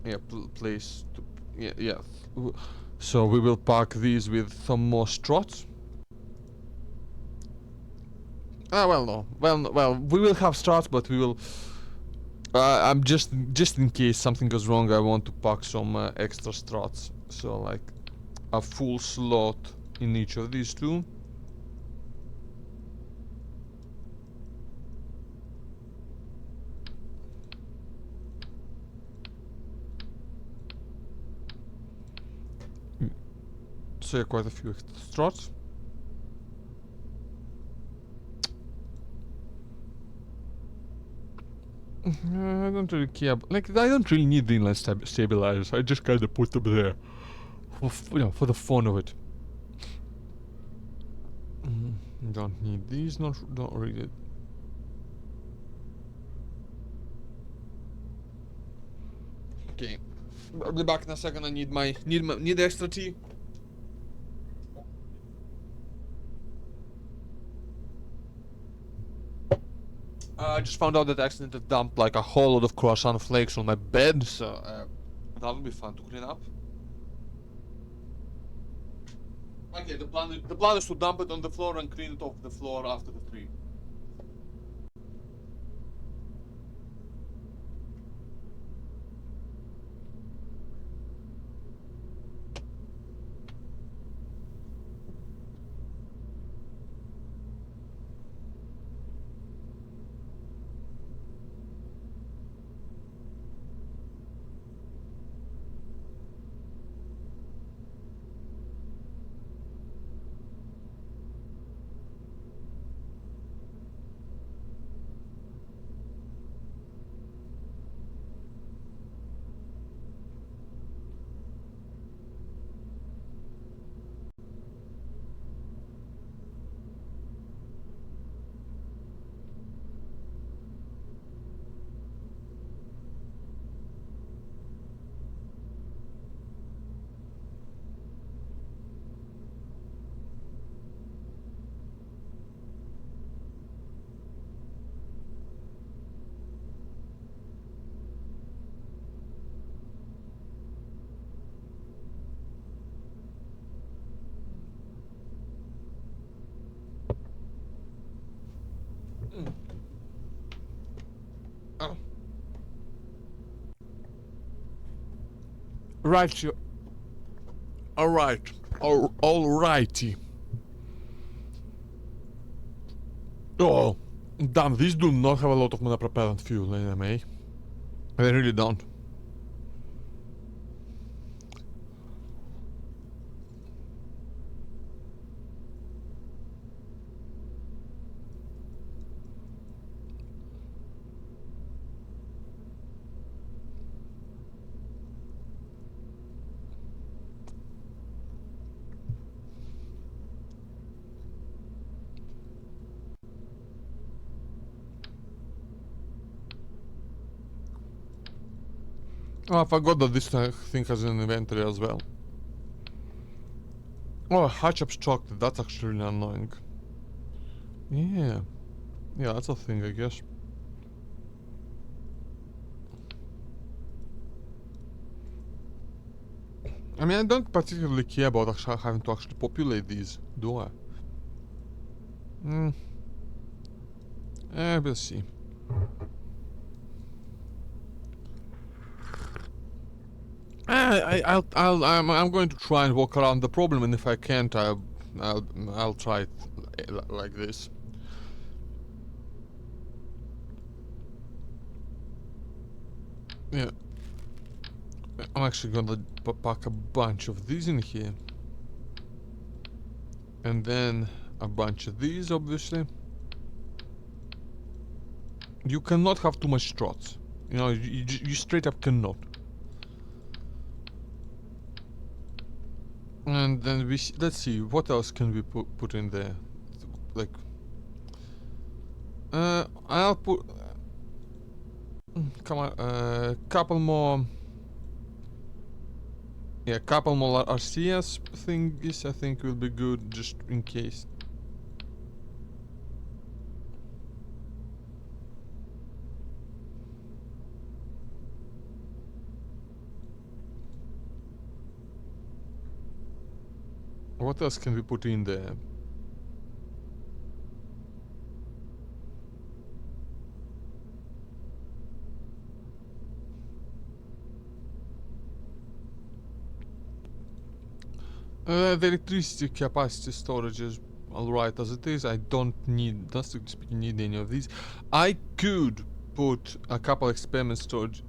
Yeah, place to, yeah. So we will pack these with some more struts. Ah, well, no. Well, we will have struts, but we will. I'm just in case something goes wrong. I want to pack some extra struts. So like a full slot in each of these two. So yeah, quite a few extra struts. I don't really care. Like, I don't really need the inline stabilizers. I just kind of put them there, for the fun of it. Don't need these. Don't really. Okay, I'll be back in a second. I need extra tea. I just found out that I accidentally dumped like a whole lot of croissant flakes on my bed, so that'll be fun to clean up. Okay, the plan is to dump it on the floor and clean it off the floor after the tree. Oh. Right, you. Alright. Alrighty. Oh, damn, these do not have a lot of monopropellant fuel in them, eh? They really don't. Oh, I forgot that this thing has an inventory as well. Oh, hatch obstructed. That's actually really annoying. Yeah. Yeah, that's a thing, I guess. I mean, I don't particularly care about having to actually populate these, do I? We'll see. I'm going to try and walk around the problem, and if I can't, I'll try it like this. Yeah, I'm actually gonna pack a bunch of these in here. And then a bunch of these, obviously. You cannot have too much struts. You know, you straight up cannot. And then let's see, what else can we put in there? Like, I'll put, come on, couple more, yeah, couple more RCS thingies I think will be good, just in case. What else can we put in there? The electricity capacity storage is alright as it is. I don't need, drastically speaking, need any of these. I could put a couple experiment storage.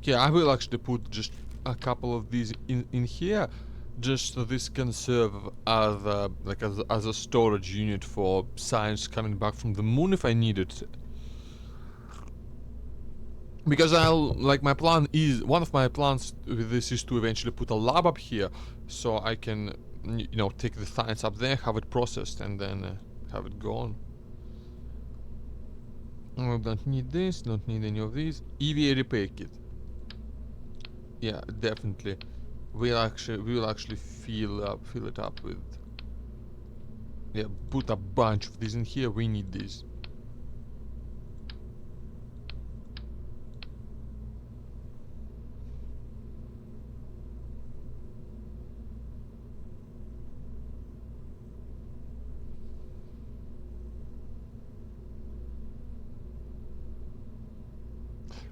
Yeah, I will actually put just a couple of these in here, just so this can serve as a, like as a storage unit for science coming back from the moon if I need it. Because I'll, like, my plan is, one of my plans with this is to eventually put a lab up here, so I can, you know, take the science up there, have it processed, and then have it gone. I don't need this, don't need any of these. EVA repair kit. Yeah, definitely. We will actually fill it up with. Yeah, put a bunch of these in here. We need these.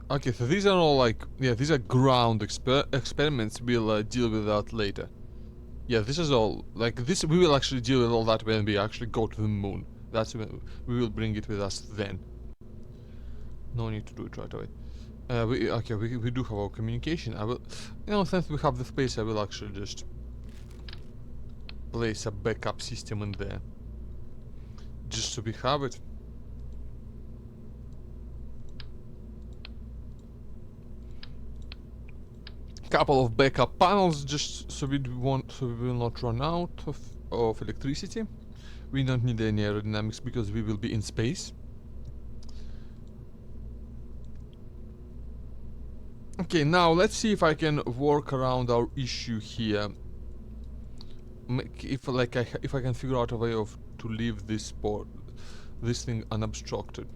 Okay, so these are all like, yeah, these are ground experiments. We'll deal with that later. Yeah, this is all, like, this, we will actually deal with all that when we actually go to the moon. That's when we will bring it with us then. No need to do it right away. We do have our communication. I will, you know, since we have the space, I will actually just place a backup system in there. Just so we have it. Couple of backup panels just so we will not run out of electricity. We don't need any aerodynamics because we will be in space. Okay, now let's see if I can work around our issue here. If I can figure out a way of to leave this thing unobstructed.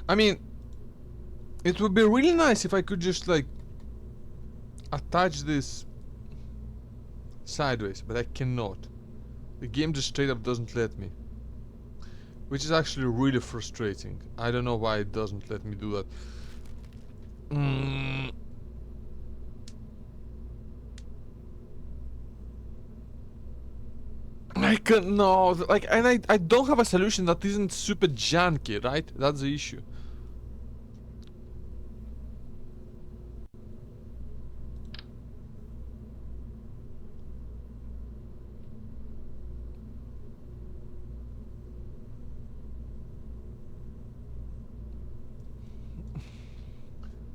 I mean, it would be really nice if I could just like attach this sideways, but I cannot. The game just straight up doesn't let me. Which is actually really frustrating. I don't know why it doesn't let me do that. I can't, no, like, and I don't have a solution that isn't super janky, right? That's the issue.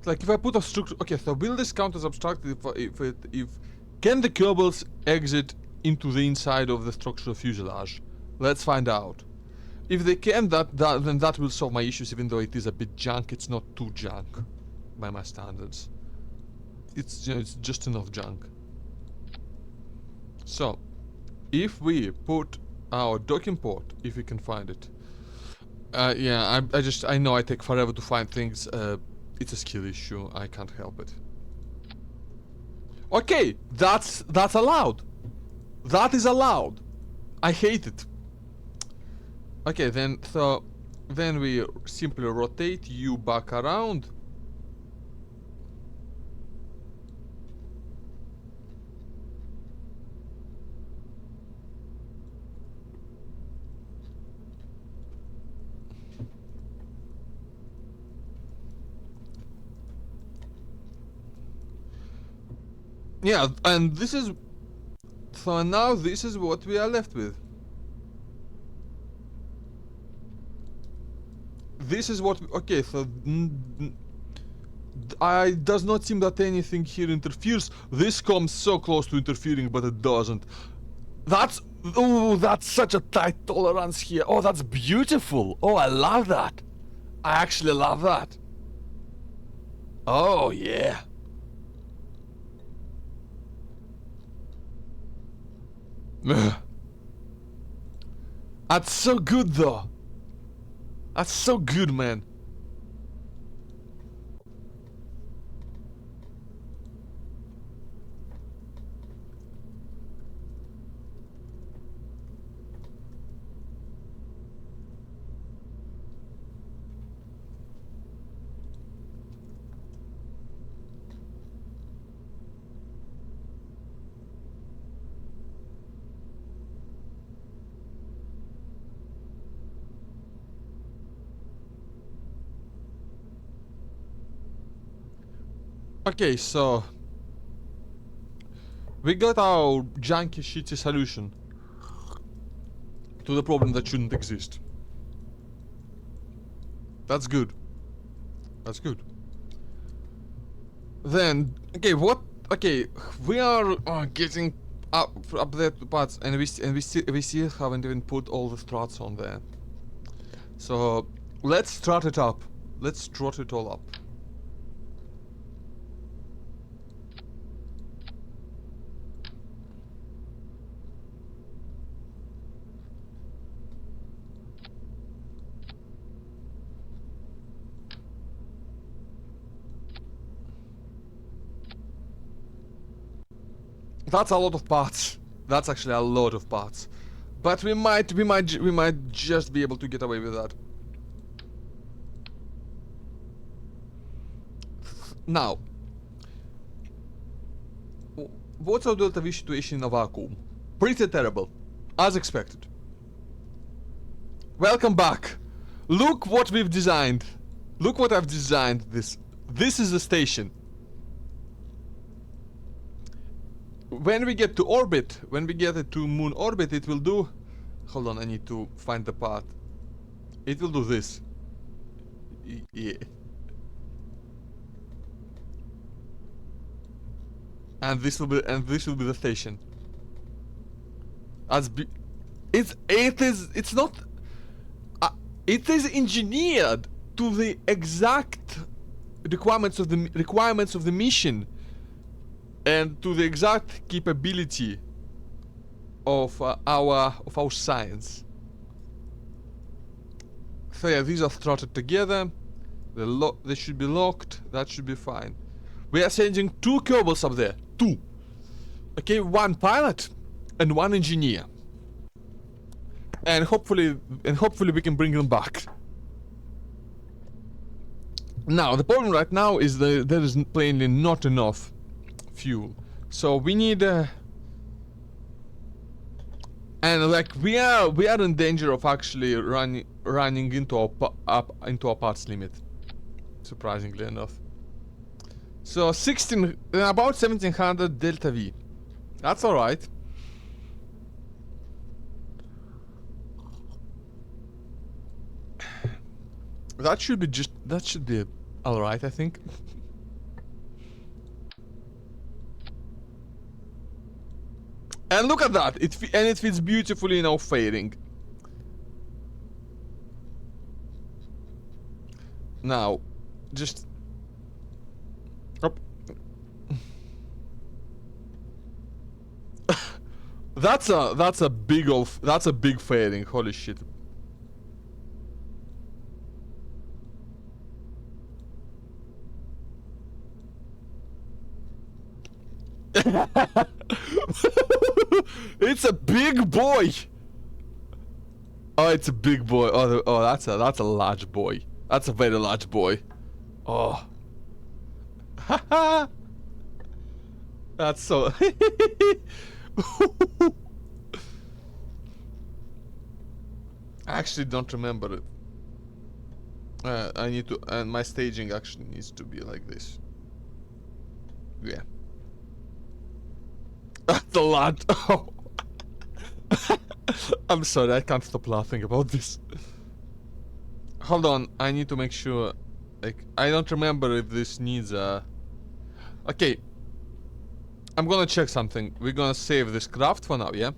Like, if I put a structure, okay, so will this count as obstructed if can the Kerbals exit into the inside of the structural fuselage? Let's find out. If they can, then that will solve my issues, even though it is a bit junk. It's not too junk by my standards. It's, you know, it's just enough junk. So, if we put our docking port, if we can find it. Yeah, I know I take forever to find things. It's a skill issue. I can't help it. Okay, that's allowed. That is allowed. I hate it. Okay, then we simply rotate you back around. Yeah, and this is... So now this is what we are left with. This is what... Okay, so... I does not seem that anything here interferes. This comes so close to interfering, but it doesn't. That's... Oh, that's such a tight tolerance here. Oh, that's beautiful. Oh, I love that. I actually love that. Oh, yeah. That's so good, though. That's so good, man. Okay, so... we got our janky shitty solution to the problem that shouldn't exist. That's good. That's good. Then, okay, what? Okay, we are getting up there to parts, and we still haven't even put all the struts on there. So let's strut it up. Let's strut it all up. That's a lot of parts. That's actually a lot of parts. But we might just be able to get away with that. Now, what's our delta V situation in a vacuum? Pretty terrible, as expected. Welcome back. Look what we've designed. Look what I've designed. This is the station. When we get to orbit, when we get it to moon orbit, it will do... Hold on, I need to find the part. It will do this. Yeah. And this will be the station. It's not... it is engineered to the exact requirements of the mission. And to the exact capability of our science. So yeah, these are strutted together. They should be locked. That should be fine. We are sending 2 Kerbals up there. 2. Okay, 1 pilot and 1 engineer. And hopefully we can bring them back. Now the problem right now is that there is plainly not enough fuel, so we need and like we are in danger of actually running into our parts limit, surprisingly enough. So about 1700 delta V. That's all right. That should be all right, I think. And look at that! It fits beautifully in our fairing. Now, just... Up. That's a big fairing, holy shit. It's a big boy. Oh, it's a big boy. Oh, that's a large boy. That's a very large boy. Oh. Haha. That's so. I actually don't remember it. I need to, and my staging actually needs to be like this. Yeah. a lot. I'm sorry, I can't stop laughing about this. Hold on, I need to make sure. Like, I don't remember if this needs a... Okay. I'm gonna check something. We're gonna save this craft for now, yeah?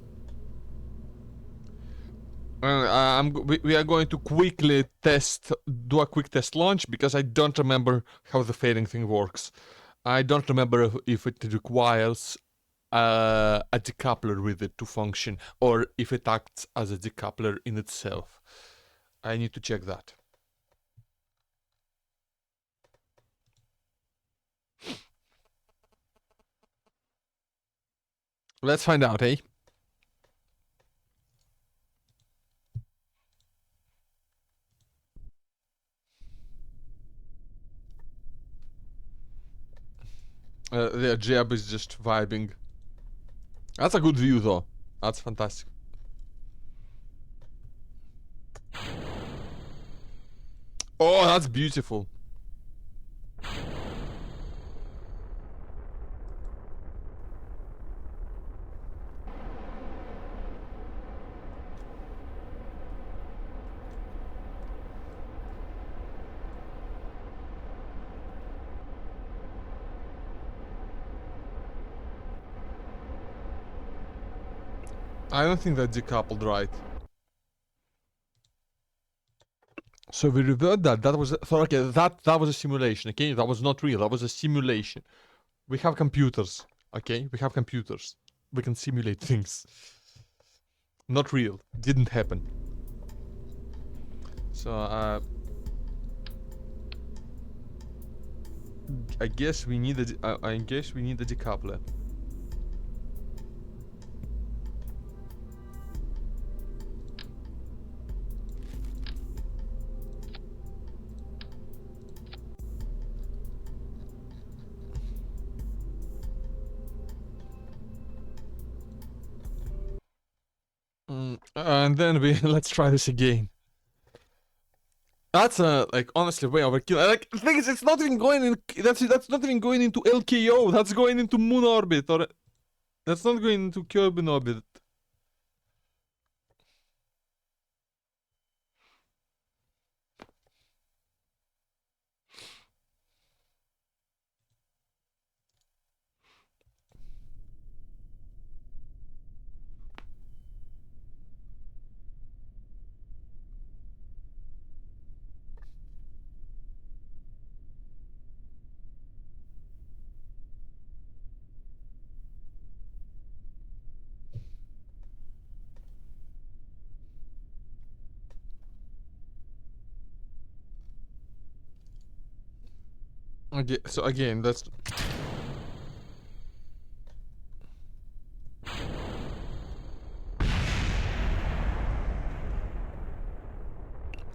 We are going to quickly do a quick test launch because I don't remember how the fading thing works. I don't remember if it requires a decoupler with it to function or if it acts as a decoupler in itself. I need to check that. Let's find out, eh? The Jeb is just vibing. That's a good view, though. That's fantastic. Oh, that's beautiful. I don't think that decoupled right. So we revert that. That was okay. That was a simulation. Okay, that was not real. That was a simulation. We have computers. Okay, we have computers. We can simulate things. Not real. Didn't happen. So I guess we need a. I guess we need a decoupler. And then we let's try this again. That's like honestly way overkill. Like the thing is, it's not even going in. That's not even going into LKO. That's going into moon orbit, or that's not going into Kerbin orbit. Okay, so again, that's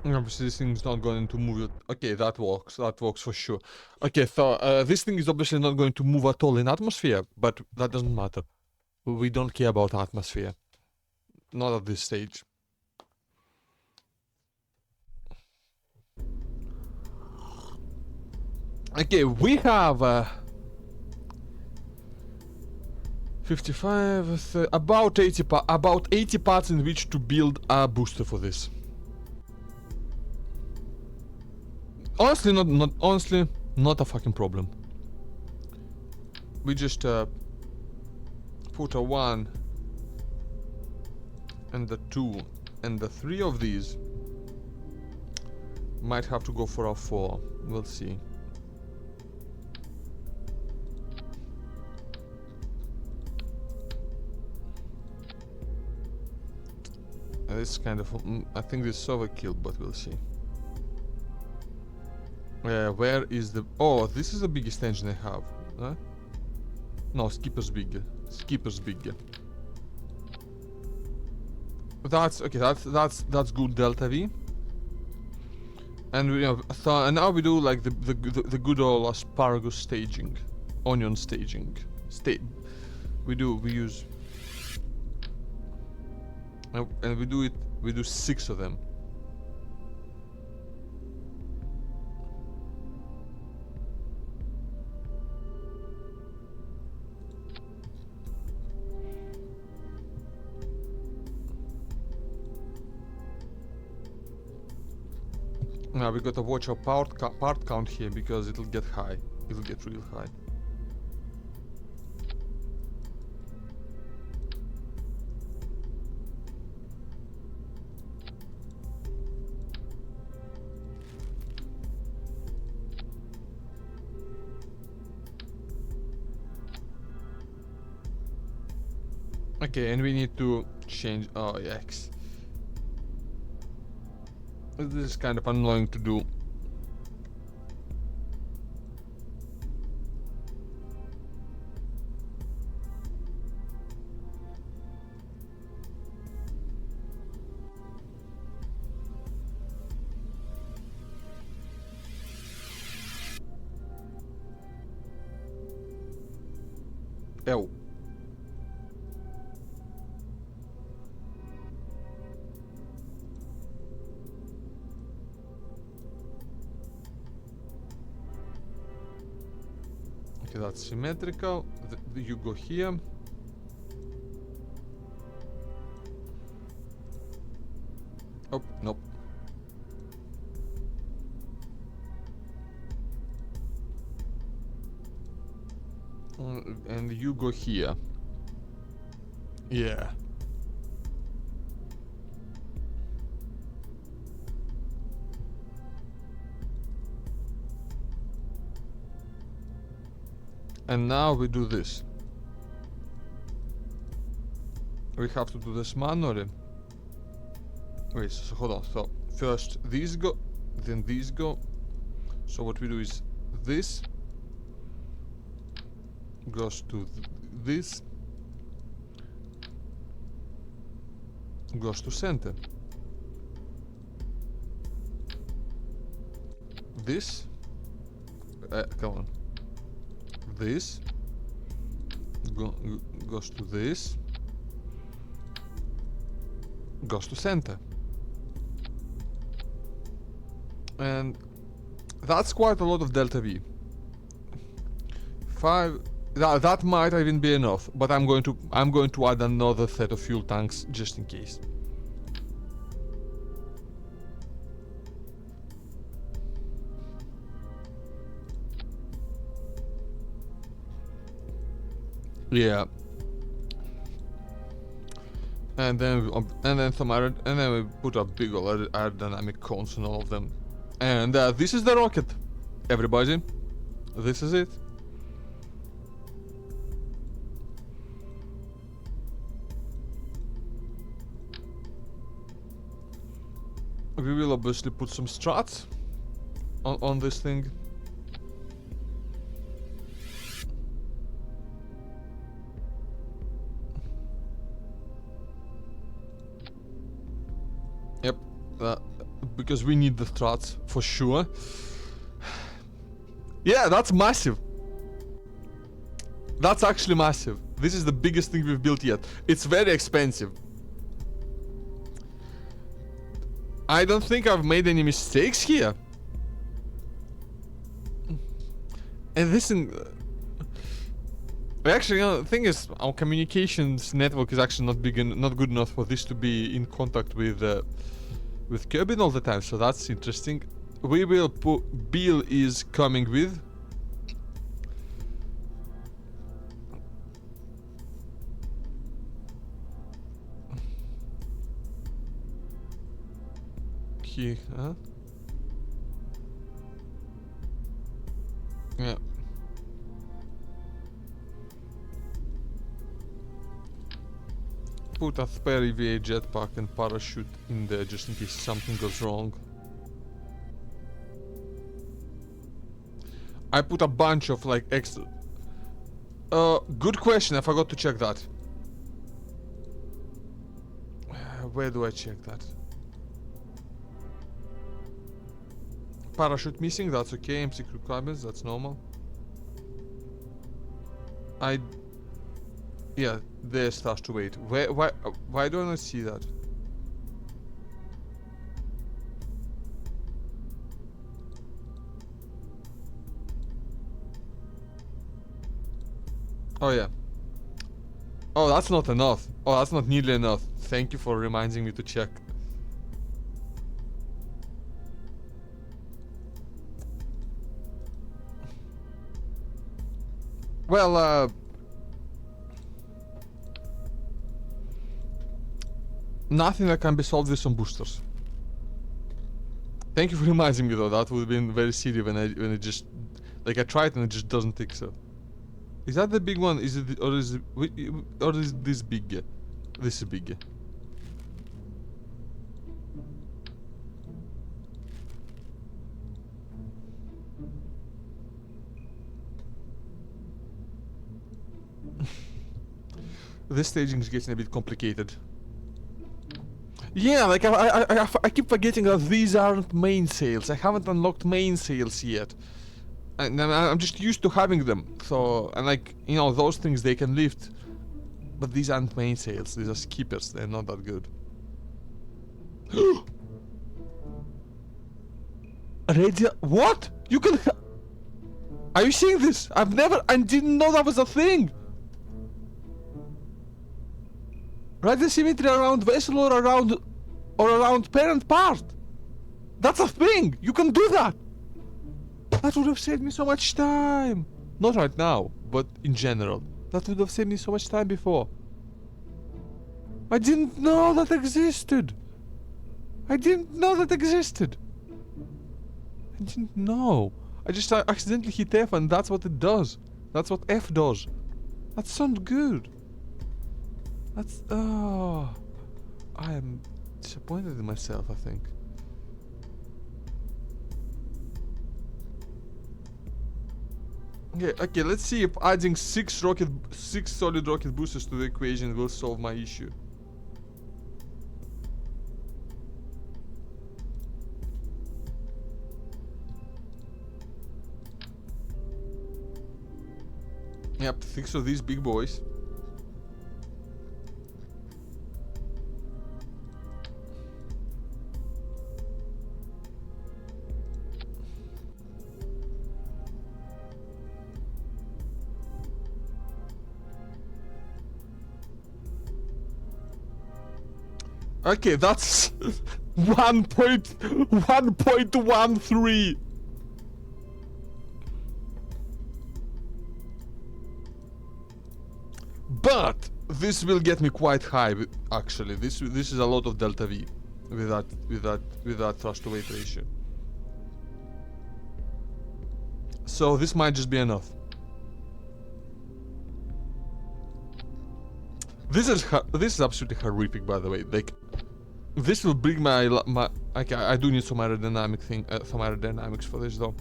obviously this thing's not going to move it. Okay, that works. That works for sure. Okay, so this thing is obviously not going to move at all in atmosphere, but that doesn't matter. We don't care about atmosphere. Not at this stage. Okay, we have 55, about 80 parts in which to build a booster for this. Honestly, not a fucking problem. We just put a 1 and the 2 and the 3 of these. Might have to go for a 4. We'll see. This kind of... I think this is overkill, but we'll see. Where is the... Oh, this is the biggest engine I have. Huh? No, Skipper's big. Skipper's big. That's... Okay, that's good Delta V. And we have... and now we do like the good old asparagus staging. Onion staging. We use... And we do 6 of them. Now we gotta watch our part count here because it'll get high. It'll get real high. Okay, and we need to change. Oh, yikes. This is kind of annoying to do. Ew. Okay, that's symmetrical. You go here. Oh, nope. And you go here. Yeah. And now we do this. We have to do this manually. Wait, so hold on. So first these go, then these go. So what we do is this goes to this, goes to center. This, come on. This goes to this, goes to center. And that's quite a lot of delta V. 5. That might even be enough, but I'm going to add another set of fuel tanks just in case. Yeah. And then we put a big old aerodynamic cones on all of them. And this is the rocket, everybody. This is it. We will obviously put some struts on this thing. Yep, because we need the struts for sure. Yeah, that's massive. That's actually massive. This is the biggest thing we've built yet. It's very expensive. I don't think I've made any mistakes here. And this thing... Actually, the thing is, our communications network is actually not good enough for this to be in contact with Kerbin all the time, so that's interesting. We will put... Bill is coming with. Huh? Yeah. Put a spare EVA jetpack and parachute in there just in case something goes wrong. I put a bunch of like extra... good question, I forgot to check that. Where do I check that? Parachute missing, that's okay. MC requirements, that's normal. Yeah, there starts to wait. Why don't I see that? Oh yeah. Oh, that's not enough. Oh, that's not nearly enough. Thank you for reminding me to check. Well, nothing that can be solved with some boosters. Thank you for reminding me though, that would have been very silly when it just... Like I tried and it just doesn't think so. Is that the big one? Is it... Or is this big? This is big. This staging is getting a bit complicated. Yeah, like I keep forgetting that these aren't main sails. I haven't unlocked main sails yet. And I'm just used to having them. So, and like, you know, those things they can lift. But these aren't main sails, these are skippers, they're not that good. Radio... What? You can... Are you seeing this? I didn't know that was a thing! Radio symmetry around vessel or around parent part. That's a thing! You can do that! That would have saved me so much time! Not right now, but in general. That would have saved me so much time before. I didn't know that existed! I didn't know that existed! I didn't know. I just accidentally hit F and that's what it does. That's what F does. That sounds good. That's... Oh... I am disappointed in myself, I think. Okay, let's see if adding 6 solid rocket boosters to the equation will solve my issue. Yep, 6 of these big boys. Okay, that's 1.13. But this will get me quite high. Actually, this is a lot of delta V with that thrust to weight ratio. So this might just be enough. This is absolutely horrific, by the way. Like, this will bring my okay, I do need some aerodynamics for this though.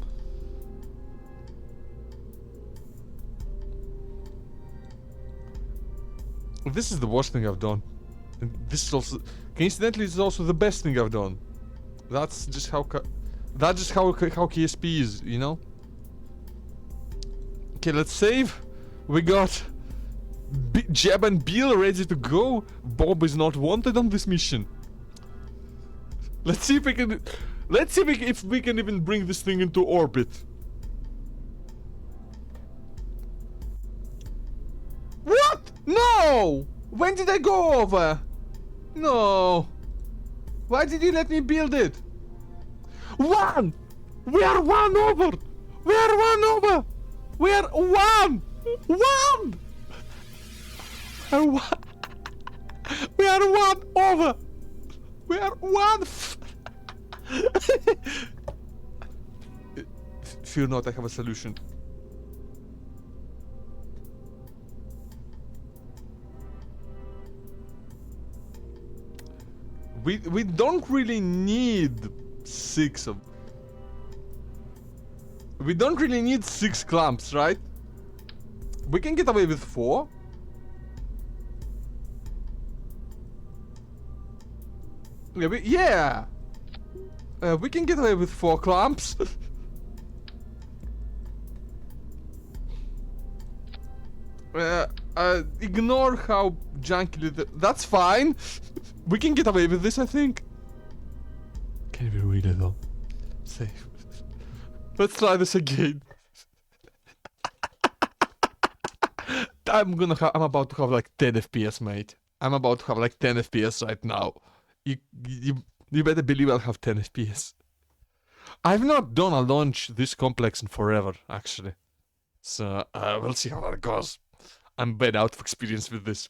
This is the worst thing I've done. And this is also, coincidentally, this is also the best thing I've done. That's just how KSP is, you know. Okay, let's save. We got Jeb and Bill ready to go. Bob is not wanted on this mission. Let's see if we can. Let's see if we can even bring this thing into orbit. What? No! When did I go over? No. Why did you let me build it? One! We are one over! We are one over! We are one! One! We are one over! We are one! Fear not, I have a solution. We don't really need 6 of... We don't really need 6 clamps, right? We can get away with 4. Yeah! We can get away with 4 clamps. Ignore how junky that's fine. We can get away with this, I think. Can we really though? Safe. Let's try this again. I'm about to have like 10 FPS, mate. I'm about to have like 10 FPS right now. You better believe I'll have 10 FPS. I've not done a launch this complex in forever, actually. So we'll see how that goes. I'm bad out of experience with this.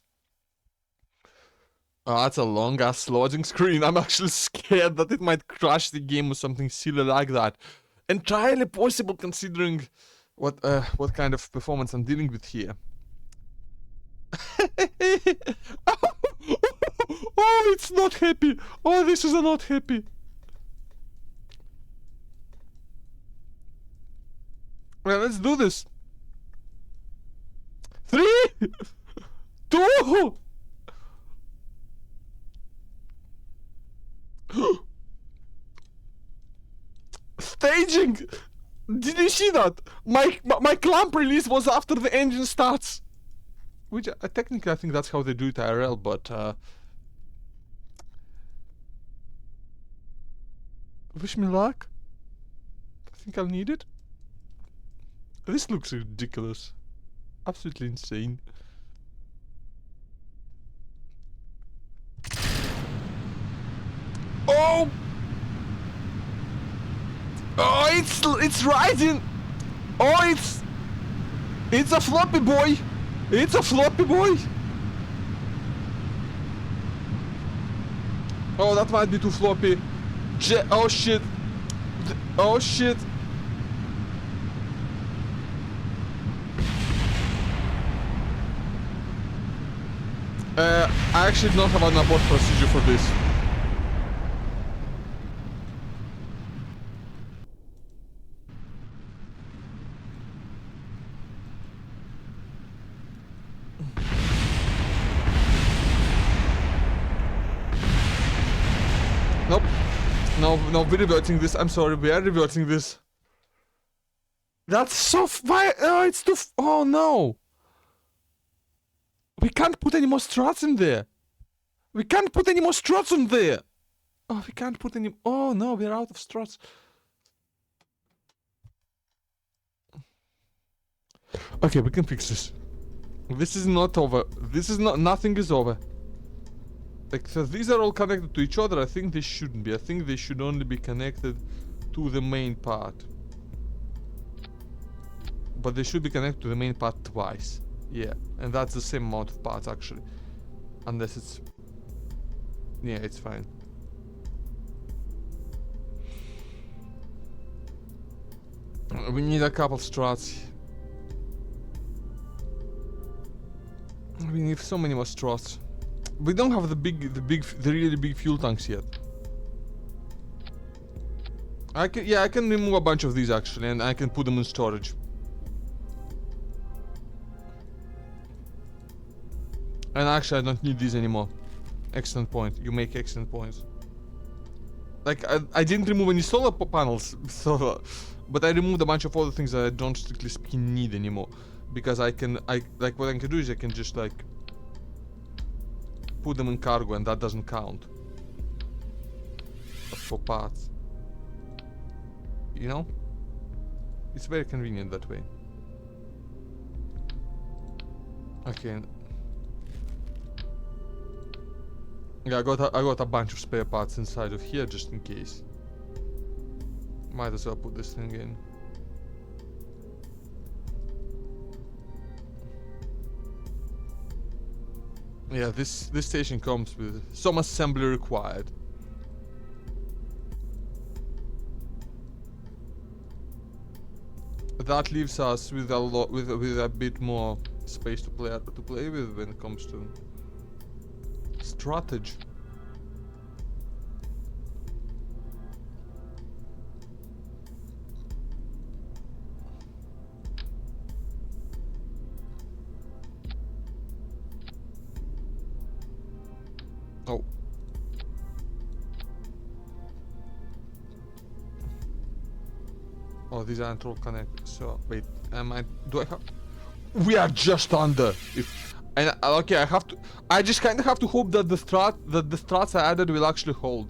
Oh, that's a long ass loading screen. I'm actually scared that it might crash the game or something silly like that. Entirely possible considering what kind of performance I'm dealing with here. Oh, it's not happy. Oh, this is not happy. Well, let's do this. 3, 2. Staging. Did you see that? My clamp release was after the engine starts. Which technically I think that's how they do it IRL, but wish me luck. I think I'll need it. This looks ridiculous. Absolutely insane. Oh! Oh, it's rising! Oh, it's a floppy boy! It's a floppy boy! Oh, that might be too floppy. Oh shit! Oh shit! I actually don't have an abort procedure for this. Nope. No, we're reverting this. I'm sorry, we are reverting this. That's so why? It's too. Oh no! We can't put any more struts in there. We can't put any more struts in there. Oh, we can't put any. Oh no, we're out of struts. Okay, we can fix this. This is not over. This is not. Nothing is over. Like, so these are all connected to each other. I think they shouldn't be. I think they should only be connected to the main part. But they should be connected to the main part twice. Yeah, and that's the same amount of parts actually. Unless it's... Yeah, it's fine. We need a couple struts. We need so many more struts. We don't have the really big fuel tanks yet. I can remove a bunch of these actually, and I can put them in storage. And actually, I don't need these anymore. Excellent point. You make excellent points. Like, I didn't remove any solar panels, so, but I removed a bunch of other things that I don't strictly speaking need anymore. Because what I can do is I can just, like, put them in cargo and that doesn't count. For parts. You know? It's very convenient that way. Okay. Yeah, I got a bunch of spare parts inside of here just in case. Might as well put this thing in. Yeah, this station comes with some assembly required. That leaves us with a bit more space to play with when it comes to strategy. Oh. Oh, these aren't all connected. So wait, do I have? We are just under. Okay, I have to. I just kind of have to hope that the strats I added will actually hold.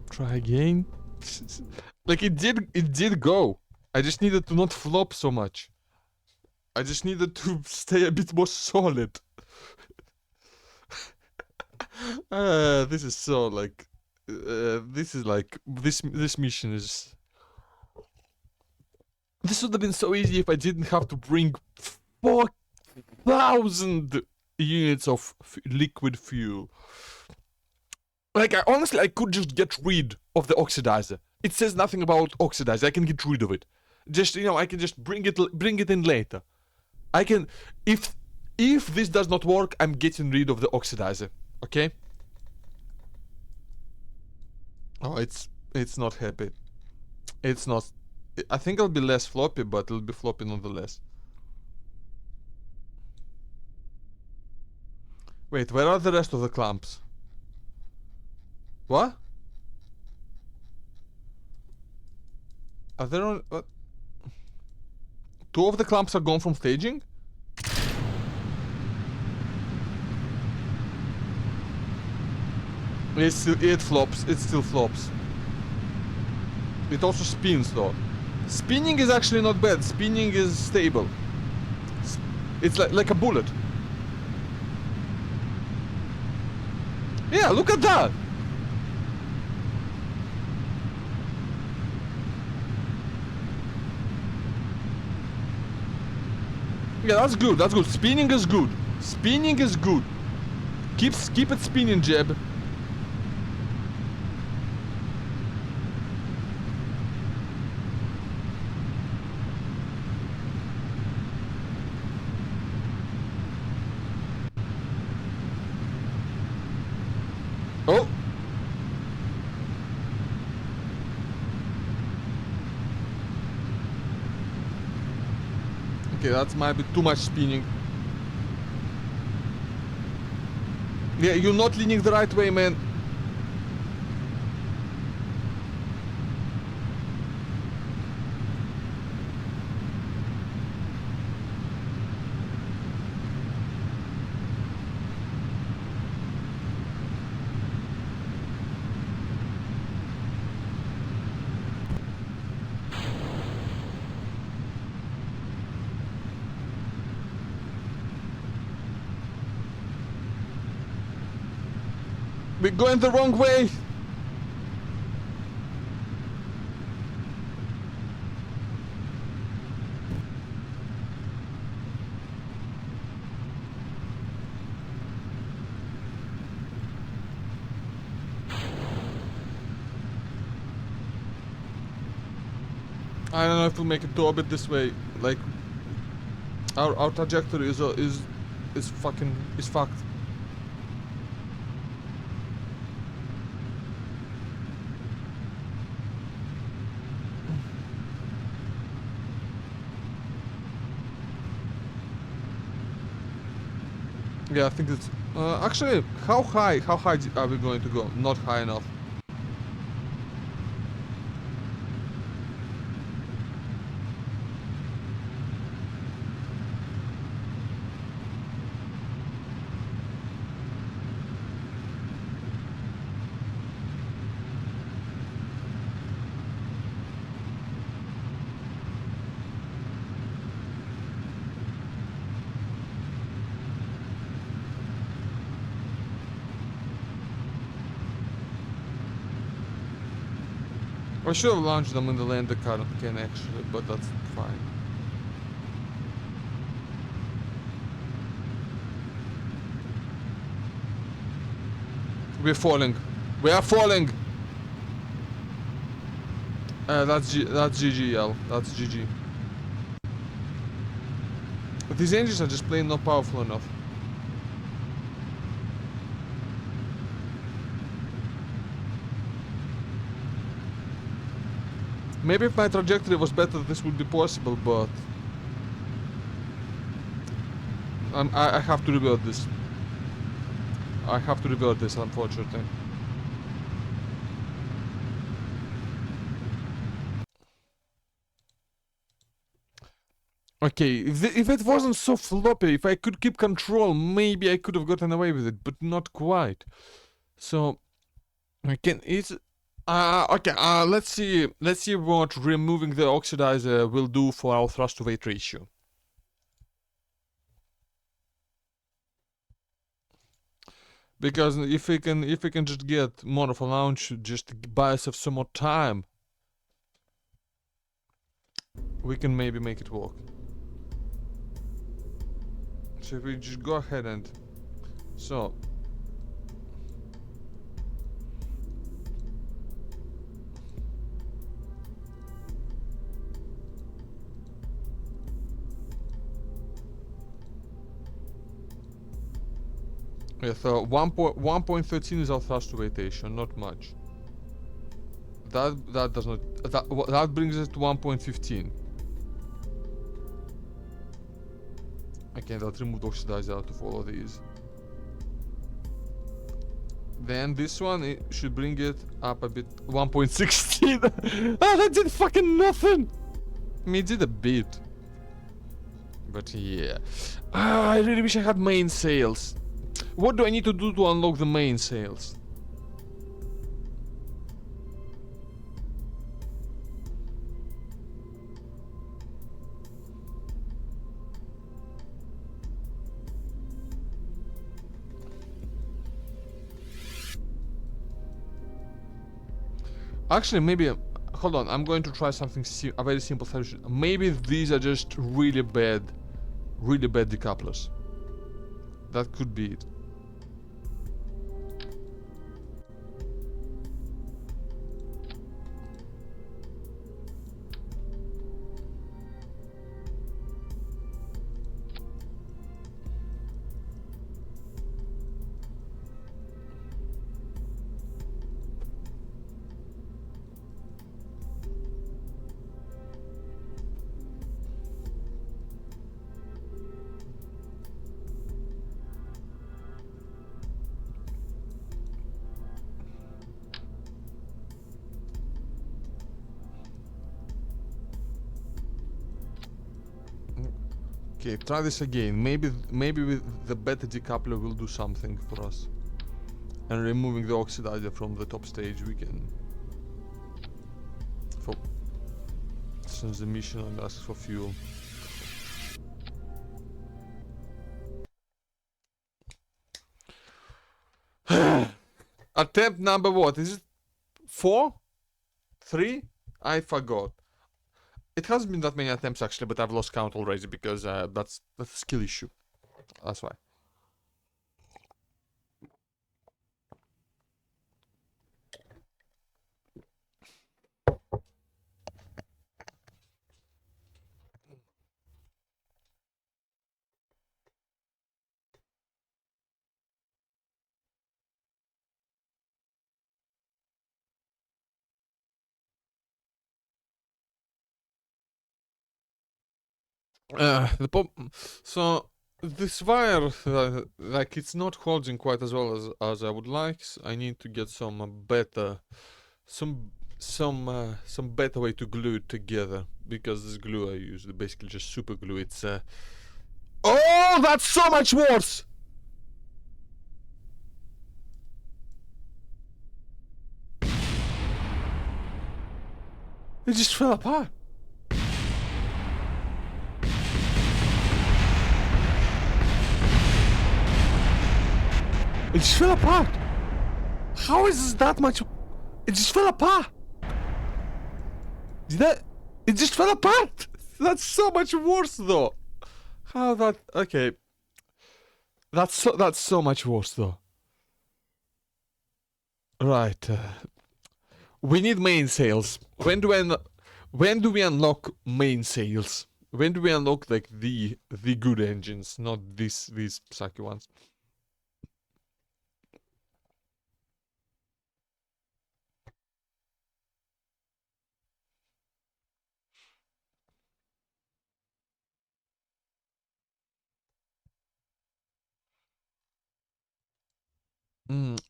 Try again. Like it did go. I just needed to not flop so much. I just needed to stay a bit more solid. This is so like, this is like, this mission is. This would have been so easy if I didn't have to bring 4,000 units of liquid fuel. Like, honestly, I could just get rid of the oxidizer. It says nothing about oxidizer. I can get rid of it. Just, you know, I can just bring it in later. I can, if this does not work, I'm getting rid of the oxidizer. Okay? Oh, it's not happy. It's not. I think it'll be less floppy, but it'll be floppy nonetheless. Wait, where are the rest of the clamps? What? Are there on... What? 2 of the clamps are gone from staging? It flops. It still flops. It also spins though. Spinning is actually not bad. Spinning is stable. It's like a bullet. Yeah, look at that. Yeah, that's good. That's good. Spinning is good. Spinning is good. Keep it spinning, Jeb. Oh. Okay, that might be too much spinning. Yeah, you're not leaning the right way, man. We're going the wrong way. I don't know if we'll make it to orbit this way. Like, our trajectory is fucked. Yeah, I think it's actually how high are we going to go? Not high enough. I should have launched them in the lander can actually, but that's fine. We're falling. We are falling. That's GGL. That's GG. But these engines are just plain not powerful enough. Maybe if my trajectory was better, this would be possible, but I have to revert this. I have to revert this, unfortunately. Okay, if it wasn't so floppy, if I could keep control, maybe I could have gotten away with it, but not quite. So, Okay, let's see what removing the oxidizer will do for our thrust to weight ratio. Because if we can just get more of a launch, just buy ourselves some more time, we can maybe make it work. So if we just go ahead and so yeah, so 1.13 is our thrust to weight ratio, not much. That does not that brings us to 1.15. Okay, that removed oxidizer out of all of these. Then this one it should bring it up a bit. 1.16. Ah, that did fucking nothing. I mean, it did a bit. But yeah. I really wish I had mainsails. What do I need to do to unlock the mainsails? Actually, maybe. Hold on, I'm going to try something a very simple solution. Maybe these are just really bad decouplers. That could be it. Okay, try this again. Maybe with the better decoupler will do something for us. And removing the oxidizer from the top stage, we can. Since the mission asks for fuel. Attempt number what? Is it 4? 3? I forgot. It hasn't been that many attempts actually, but I've lost count already because that's a skill issue. That's why. So this wire, like it's not holding quite as well as I would like. So I need to get some better, some better way to glue it together because this glue I use is basically just super glue. It's oh, that's so much worse. It just fell apart. It just fell apart. How is this that much? It just fell apart. It just fell apart. That's so much worse though. How that? Okay. That's so much worse though. Right. We need mainsails. When do we unlock mainsails? When do we unlock like the good engines, not these sucky ones?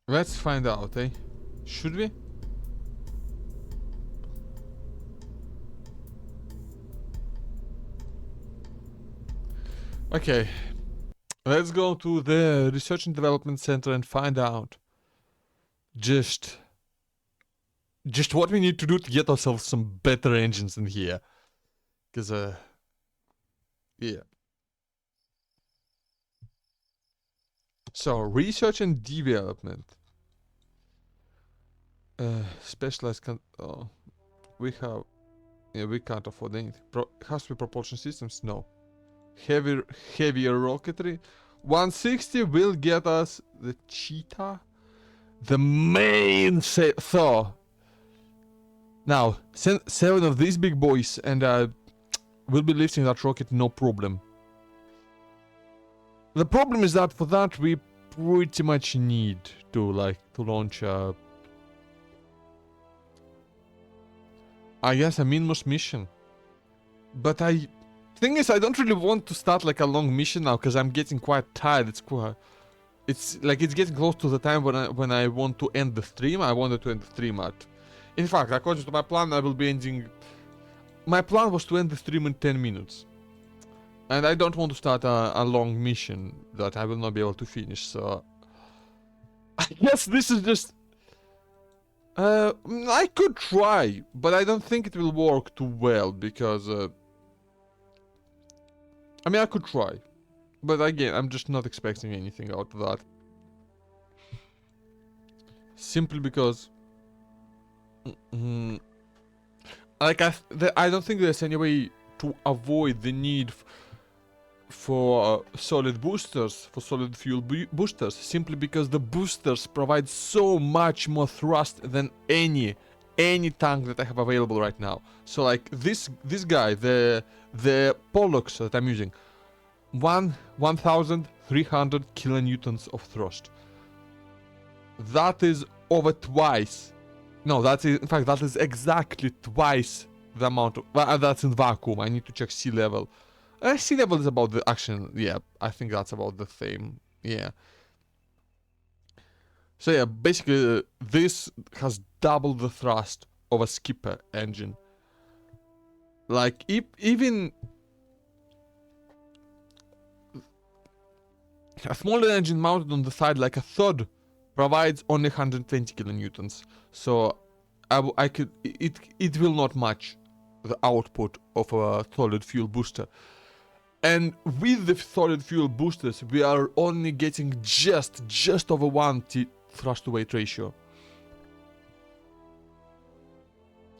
Let's find out, eh? Should we? Okay. Let's go to the Research and Development Center and find out. Just just what we need to do to get ourselves some better engines in here. Because, yeah. So, research and development. Specialized we have... Yeah, we can't afford anything. Has to be propulsion systems? No. Heavier rocketry? 160 will get us the Cheetah. The main Thor. Now, 7 of these big boys and we'll be lifting that rocket no problem. The problem is that for that we pretty much need to launch I guess a Minmus mission. But thing is, I don't really want to start like a long mission now because I'm getting quite tired. It's getting close to the time when I want to end the stream. I wanted to end the stream at. In fact, according to my plan, I will be ending. My plan was to end the stream in 10 minutes, and I don't want to start a long mission that I will not be able to finish. So I guess this is just. I could try, but I don't think it will work too well because. I mean, I could try. But again, I'm just not expecting anything out of that. Simply because... I don't think there's any way to avoid the need for solid boosters, for solid fuel boosters, simply because the boosters provide so much more thrust than any tank that I have available right now. So like this guy, the Pollux that I'm using, 1,300 kilonewtons of thrust. That is over twice. No, that is, in fact, that is exactly twice the amount of... that's in vacuum. I need to check sea level. Sea level is about the action. Yeah, I think that's about the same. Yeah. So yeah, basically, this has double the thrust of a Skipper engine. Like, even... a smaller engine mounted on the side like a third provides only 120 kilonewtons. So it will not match the output of a solid fuel booster. And with the solid fuel boosters, we are only getting just over 1 thrust to weight ratio.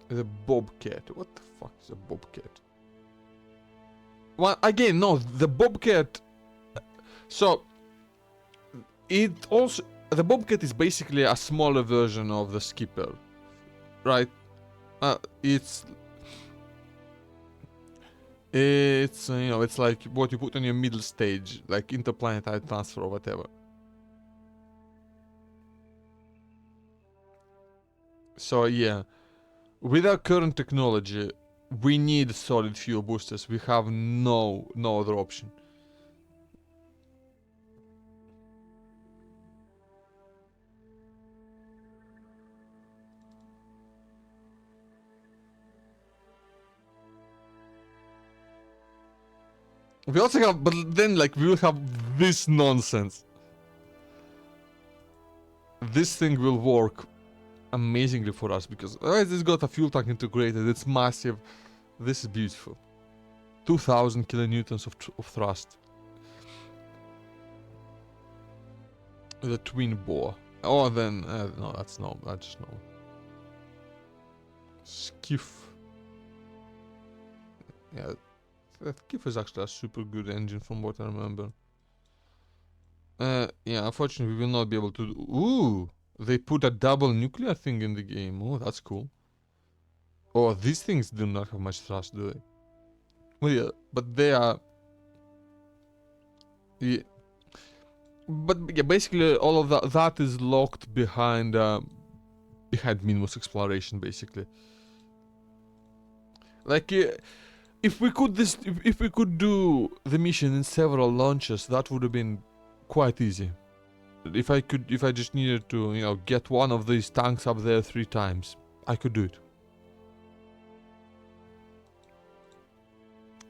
The Bobcat. What the fuck is a Bobcat? Well, again, no, the Bobcat. So the Bobcat is basically a smaller version of the Skipper, right? It's it's like what you put on your middle stage, like interplanetary transfer or whatever. So yeah, with our current technology, we need solid fuel boosters. We have no other option. We also have, but then like we will have this nonsense. This thing will work amazingly for us because it's got a fuel tank integrated. It's massive. This is beautiful. 2,000 kilonewtons of thrust. The twin bore. Oh, then no, that's no. That's no. Skiff. Yeah. That Skiff is actually a super good engine from what I remember. Yeah, unfortunately we will not be able to do... Ooh! They put a double nuclear thing in the game. Oh, that's cool. Oh, these things do not have much thrust, do they? Well, yeah, but they are... Yeah. But yeah, basically all of that is locked behind Minmus exploration, basically. Like... If we could do the mission in several launches, that would have been quite easy. If I just needed to, you know, get one of these tanks up there 3 times, I could do it.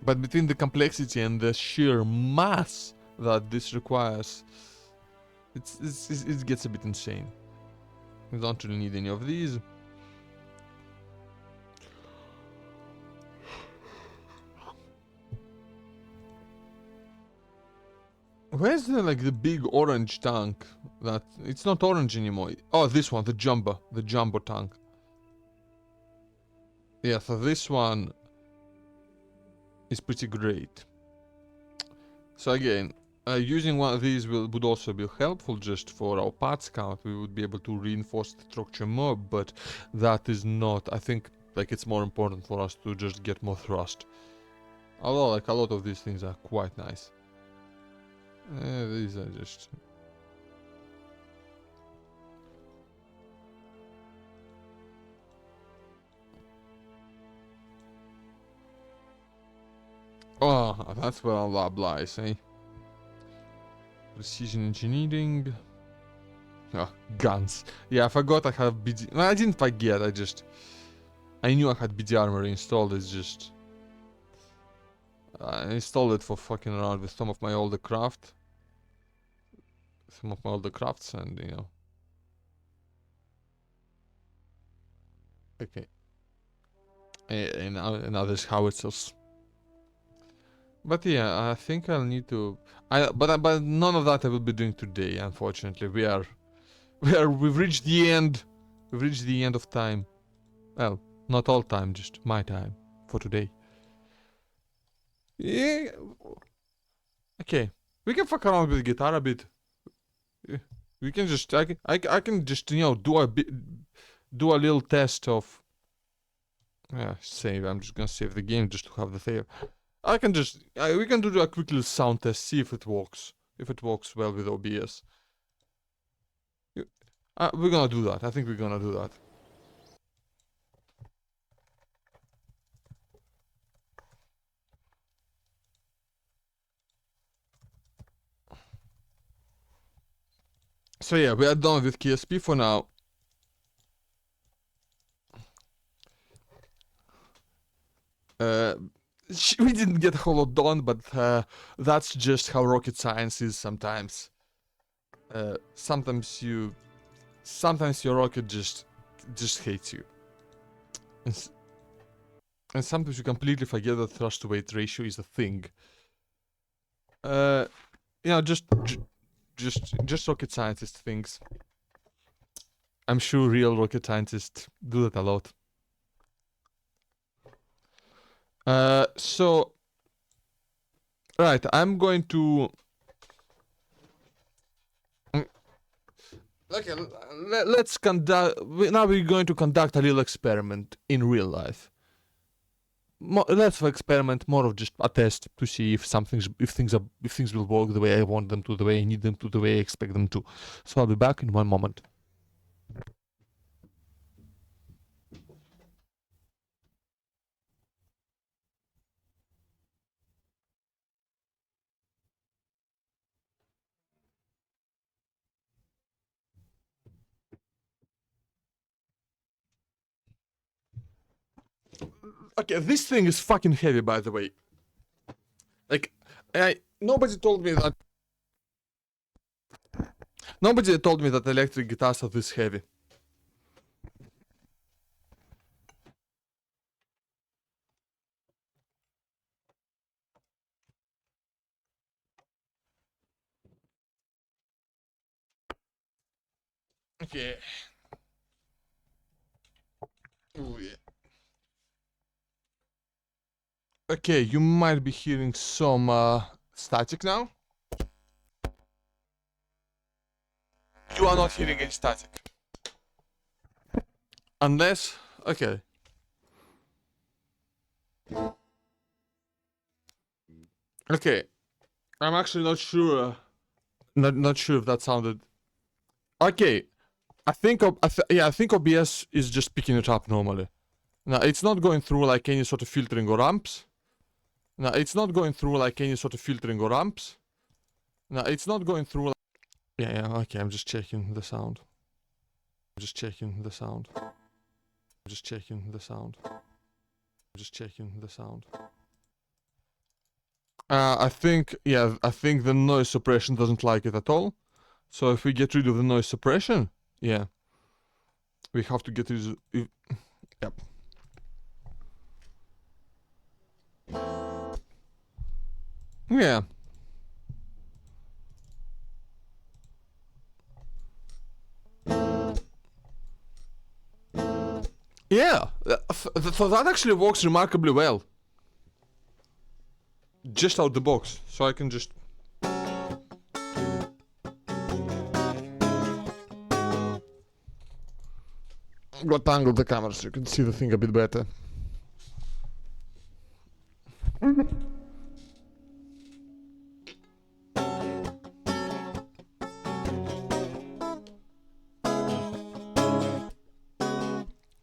But between the complexity and the sheer mass that this requires, it gets a bit insane. We don't really need any of these. Where's the, like, the big orange tank? That it's not orange anymore. Oh, this one, the jumbo tank. Yeah, so this one is pretty great. So again, using one of these would also be helpful just for our parts count. We would be able to reinforce the structure more, but that is not, I think, like, it's more important for us to just get more thrust. Although, like, a lot of these things are quite nice. These are just... Oh, that's where our lab lies, eh? Precision engineering. Oh, guns. Yeah, I forgot I have BD... Well, I didn't forget, I knew I had BD armor installed, it's just... I installed it for fucking around with some of my older craft. Some of my older crafts and, you know... Okay. And other howitzers. But yeah, I think I'll need to... But none of that I will be doing today, unfortunately. We've reached the end. We've reached the end of time. Well, not all time, just my time for today. Yeah. Okay. We can fuck around with the guitar a bit. We can just... I can just, you know, do a little test of... Yeah, save. I'm just gonna save the game just to have the save. I can just... we can do a quick little sound test, see if it works. If it works well with OBS. We're gonna do that. I think we're gonna do that. So yeah, we are done with KSP for now. We didn't get a whole lot done, but that's just how rocket science is sometimes. Sometimes your rocket just hates you. And sometimes you completely forget that thrust to weight ratio is a thing. You know, just rocket scientist things. I'm sure real rocket scientists do that a lot. So... Right, I'm going to... Okay, let's conduct... Now we're going to conduct a little experiment in real life. Less of an experiment, more of just a test to see if things will work the way I want them to, the way I need them to, the way I expect them to. So I'll be back in one moment. Okay, this thing is fucking heavy, by the way. Like, nobody told me that... Nobody told me that electric guitars are this heavy. Okay. Oh yeah. Okay, you might be hearing some static now. You are not hearing any static. Unless... Okay. Okay. I'm actually not sure. Not sure if that sounded... Okay. I think OBS is just picking it up normally. Now, it's not going through like any sort of filtering or amps. Now, it's not going through like any sort of filtering or amps. Now, it's not going through like... Yeah, okay, I'm just checking the sound. Just checking the sound. Just checking the sound. Just checking the sound. I think the noise suppression doesn't like it at all. So if we get rid of the noise suppression, yeah. We have to get rid of... Yep. Yeah. Yeah, so that actually works remarkably well. Just out the box, so I can just... Got to angle the camera so you can see the thing a bit better.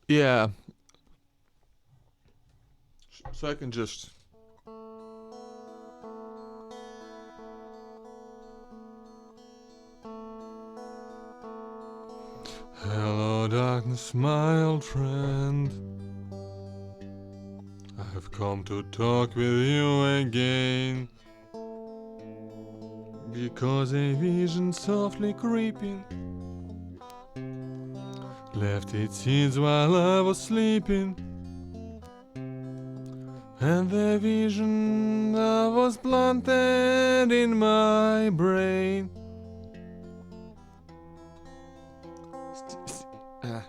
Yeah. So I can just... Hello darkness, my old friend. I've come to talk with you again. Because a vision softly creeping left its seeds while I was sleeping. And the vision that was planted in my brain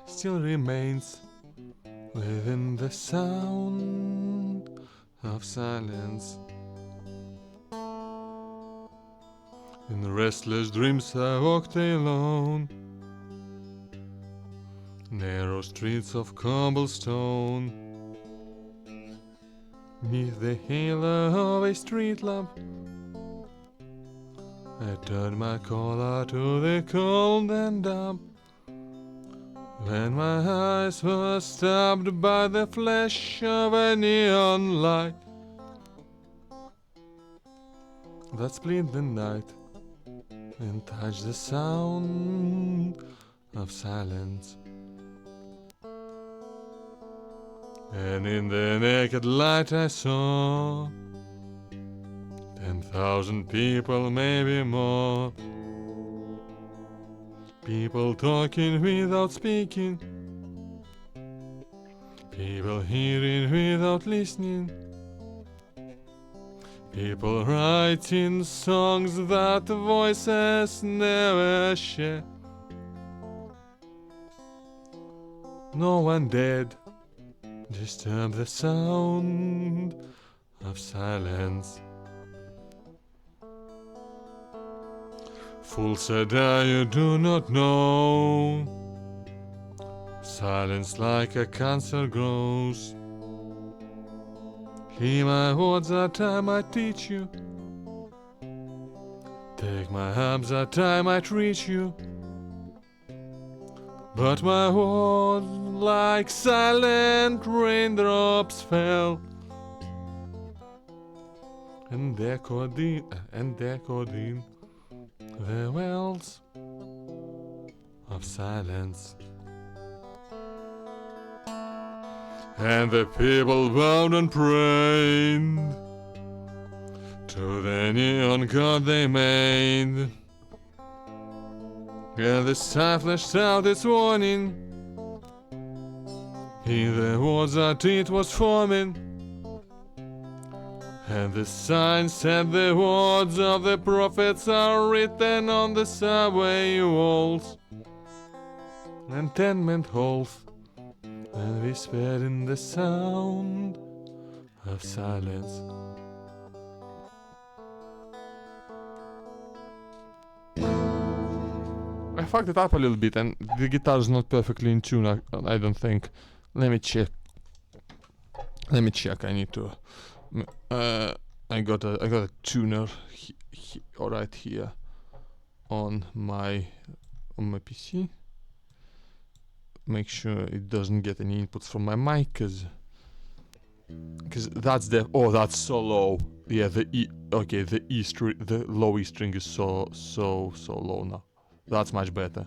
still remains within the sound of silence. In restless dreams I walked alone, narrow streets of cobblestone, 'neath the halo of a street lamp. I turned my collar to the cold and damp, when my eyes were stabbed by the flash of a neon light that split the night and touched the sound of silence. And in the naked light I saw 10,000 people, maybe more. People talking without speaking, people hearing without listening, people writing songs that voices never share. No one dared disturb the sound of silence. Fool said I, you do not know, silence like a cancer grows. Hear my words that I might teach you, take my arms that I might reach you. But my words like silent raindrops fell, and echoed in the wells of silence. And the people bowed and prayed to the neon god they made, and the sign flashed out its warning in the words that it was forming. And the sign said the words of the prophets are written on the subway walls and tenement halls, and whispered in the sound of silence. I fucked it up a little bit and the guitar is not perfectly in tune, I don't think. Let me check. I need to... I got a tuner right here on my PC. Make sure it doesn't get any inputs from my mic, cause that's that's so low. Yeah, the E string, the low E string is so low now. That's much better.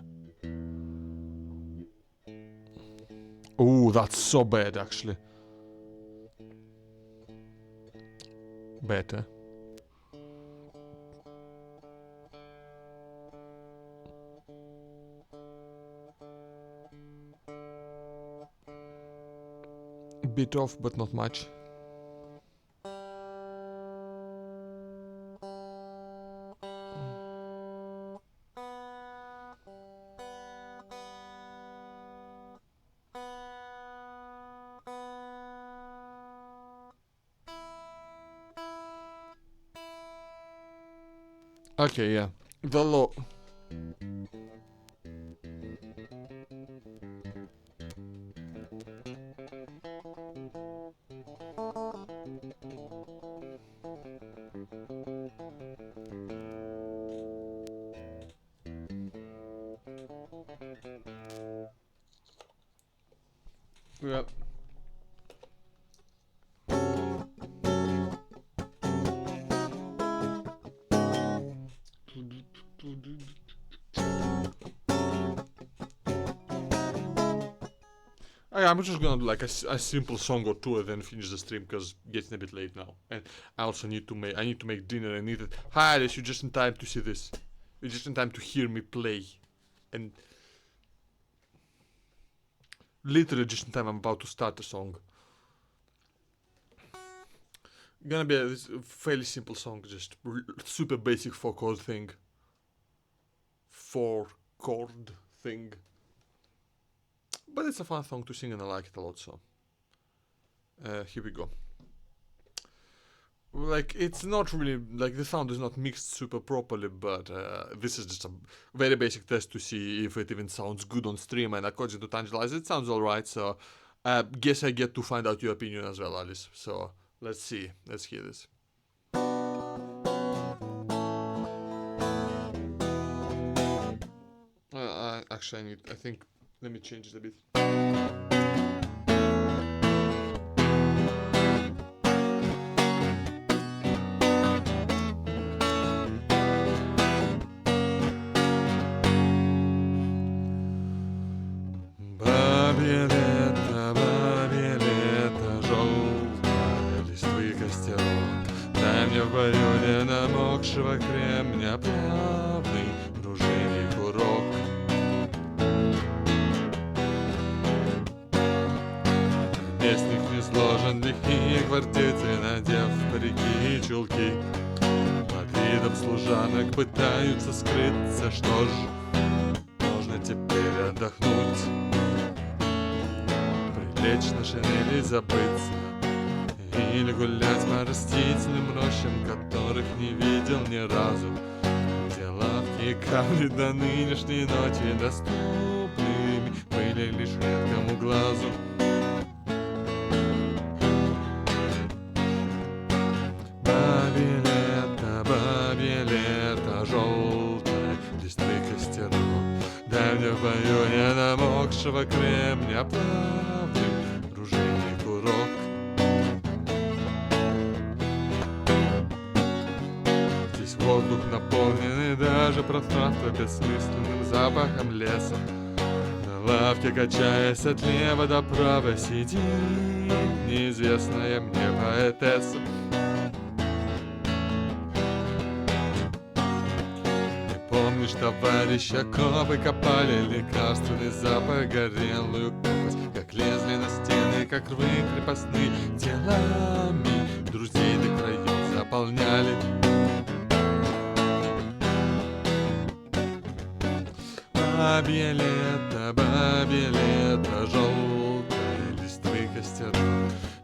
Oh, that's so bad actually. Better. A bit off, but not much. Okay, yeah. The law. Yep. I'm just gonna do like a simple song or two and then finish the stream because it's getting a bit late now. And I also need to make dinner. I need it. Hi Alice, you're just in time to see this. You're just in time to hear me play. And literally just in time I'm about to start the song. Gonna be a fairly simple song, just super basic 4-chord thing. 4-chord thing. But it's a fun song to sing and I like it a lot, so here we go. Like, it's not really, like, the sound is not mixed super properly, but this is just a very basic test to see if it even sounds good on stream, and according to Tangelize, it sounds alright, so guess I get to find out your opinion as well, Alice. So, let's see, let's hear this. Actually, I think, let me change it a bit. Бабье лето, желтое, листвы костерок. Дай мне в бою не намокшего кремня плавный пружинный курок. Песник не сложен, лихие квартеты, надев парики и чулки. Под видом служанок пытаются скрыться, что ж, можно теперь отдохнуть, прилечь на шинели и забыться, или гулять по растительным рощам, которых не видел ни разу, где лавки и камни до нынешней ночи доступными были лишь редкому глазу. Бабье лето, желтое, листвы костерок. Дай мне в бою не намокшего кремня плавный пружинный курок. Здесь воздух наполненный даже пространство бессмысленным запахом леса. На лавке, качаясь от лева до права, сидит неизвестная мне поэтесса. Помнишь, товарища, копы копали лекарственный запах, горелую копоть, как лезли на стены, как рвы крепостные, телами друзей до краев заполняли. Бабье лето, желтое, листвы костерок.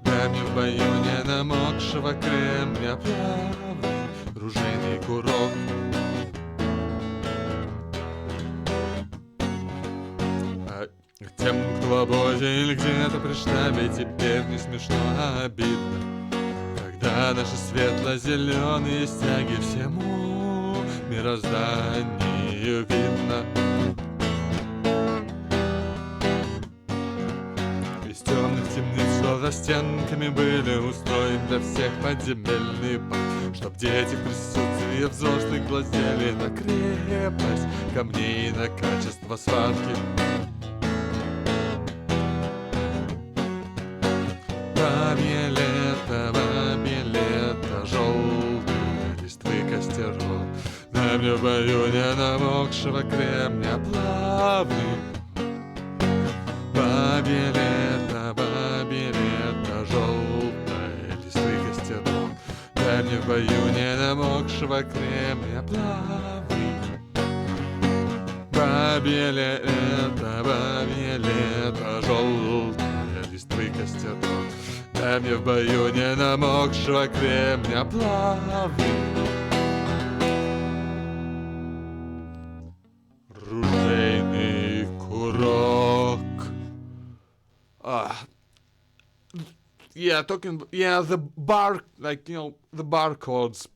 Дай мне в бою не намокшего кремня плавный ружейный курок. Тем, кто в обозе или где-то при штабе, теперь не смешно, а обидно, когда наши светло-зеленые стяги всему мирозданию видно. Из темных темниц, что за стенками были устроены для всех подземельный бак, чтоб дети в присутствии взрослых глазели на крепость камней и на качество сварки. Бабье лето, желтое, листвы костерок. Дай мне в бою не намокшего кремня плавный. Бабье лето, желтое, листвы костерок. Дай мне в бою не намокшего кремня плавный. Бабье лето, желтое, листвы костерок. Дай мне в бою не намокшего кремня плавный. Yeah, the bar, like, the barcodes,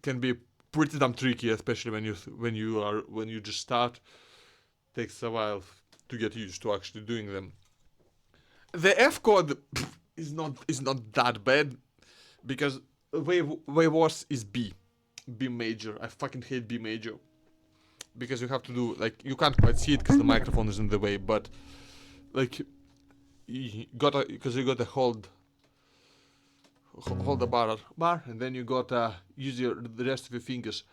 can be pretty damn tricky, especially when you just start. Takes a while to get used to actually doing them. The F chord is not that bad, because way worse is B major. I fucking hate B major, because you have to do, like, you can't quite see it because the microphone is in the way, but like you gotta hold the bar, and then you gotta use the rest of your fingers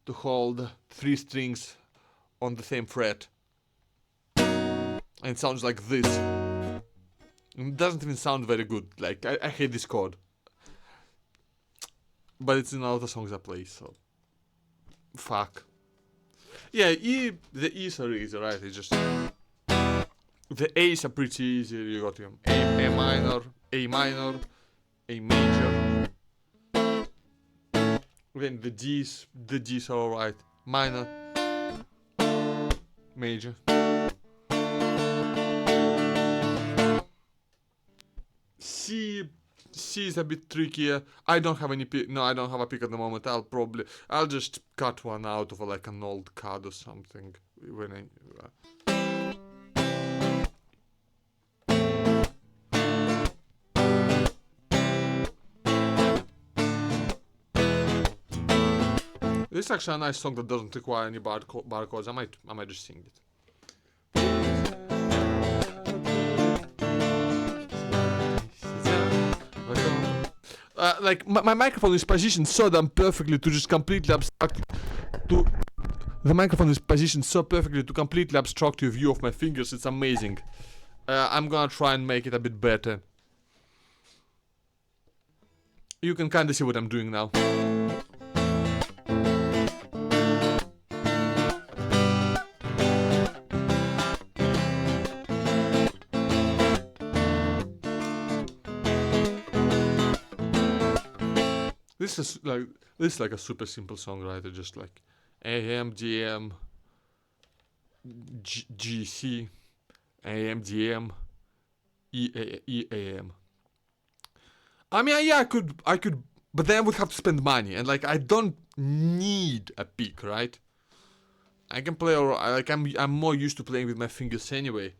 to hold 3 strings on the same fret, and it sounds like this. It doesn't even sound very good. Like, I hate this chord, but it's in all the songs I play, so fuck. Yeah, the E's are easy, right? It's just the A's are pretty easy. You got A minor, A minor, A major. Then the D's are alright. Minor, major. C is a bit trickier. I don't have any pick. No, I don't have a pick at the moment. I'll just cut one out of like an old card or something when I. This is actually a nice song that doesn't require any barcodes. I might just sing it. Like, my microphone is positioned so damn perfectly to just completely obstruct. The microphone is positioned so perfectly to completely obstruct your view of my fingers. It's amazing. I'm gonna try and make it a bit better. You can kinda see what I'm doing now. This is like a super simple songwriter, just like AM, DM, GC, AM, DM, EAM. I mean, yeah, I could, but then I would have to spend money, and like, I don't need a pick, right? I can play, or like, I'm more used to playing with my fingers anyway.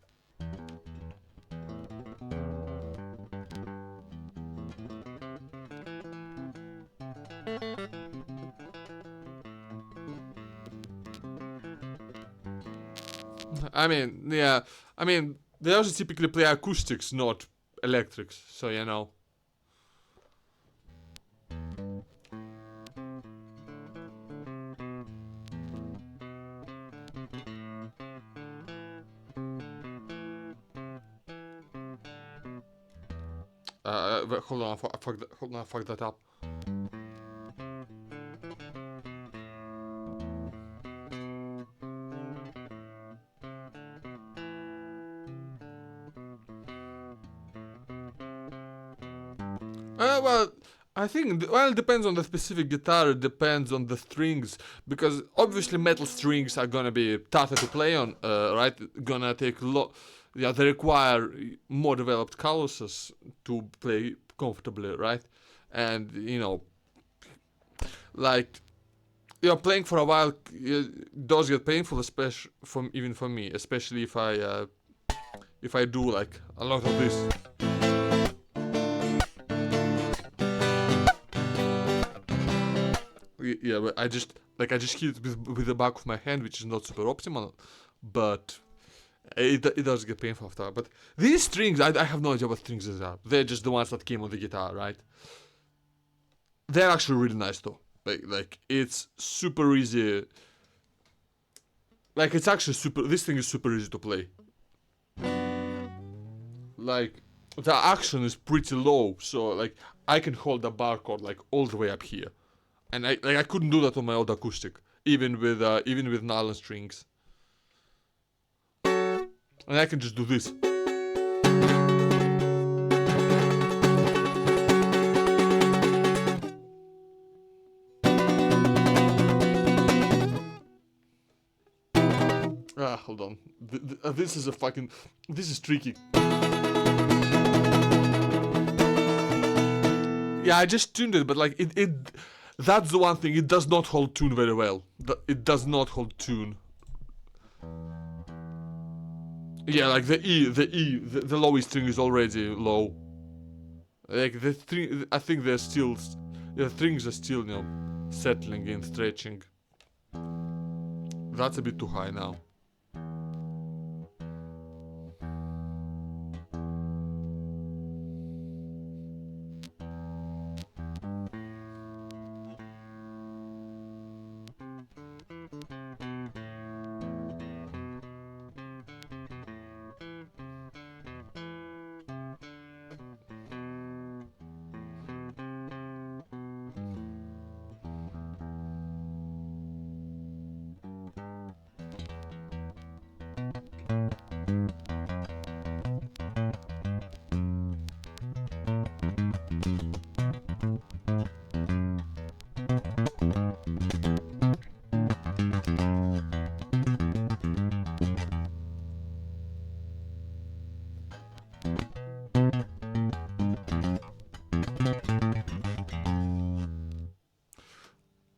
I mean, yeah. I mean, they also typically play acoustics, not electrics, so you know. Hold on, I fucked that up. Well, I think, it depends on the specific guitar, it depends on the strings, because obviously metal strings are gonna be tougher to play on, right? Gonna take yeah, they require more developed calluses to play comfortably, right? And, like, playing for a while does get painful, especially even for me, especially if I do like a lot of this. Yeah, but I just hit it with the back of my hand, which is not super optimal, but it does get painful after. But these strings, I have no idea what strings these are. They're just the ones that came on the guitar, right? They're actually really nice though. Like it's super easy. Like, it's actually this thing is super easy to play. Like, the action is pretty low, so like I can hold the bar chord like all the way up here. And I couldn't do that on my old acoustic, even with nylon strings. And I can just do this. Hold on. This is tricky. Yeah, I just tuned it, but like that's the one thing, it does not hold tune very well. It does not hold tune. Yeah, like the lowest string is already low. Like the string, I think they're still, the strings are still, you know, settling and stretching. That's a bit too high now.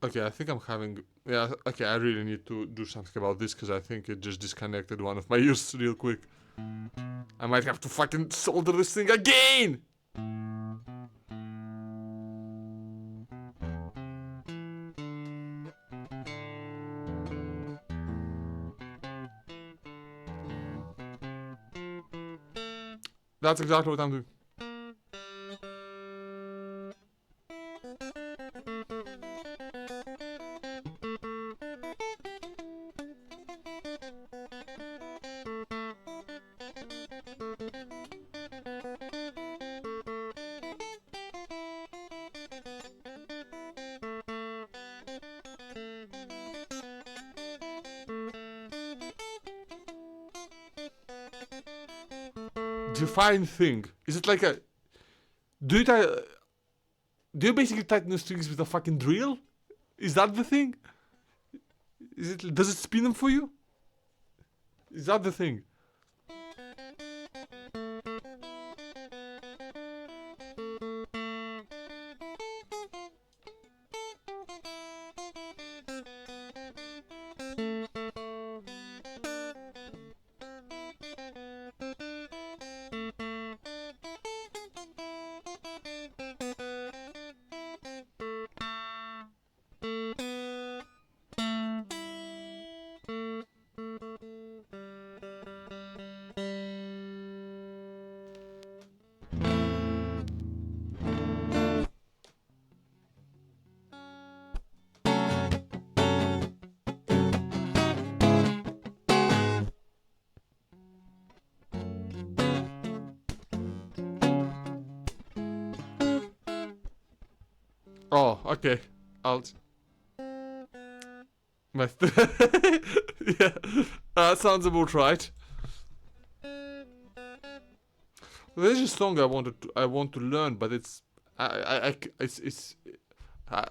Okay, I think I'm having... Yeah, okay, I really need to do something about this, because I think it just disconnected one of my ears real quick. I might have to fucking solder this thing again! That's exactly what I'm doing. Define thing. Is it like a... Do you do you basically tighten the strings with a fucking drill? Is that the thing? Does it spin them for you? Is that the thing? Oh, okay. Alt. Yeah, sounds about right. There's a song I want to learn, but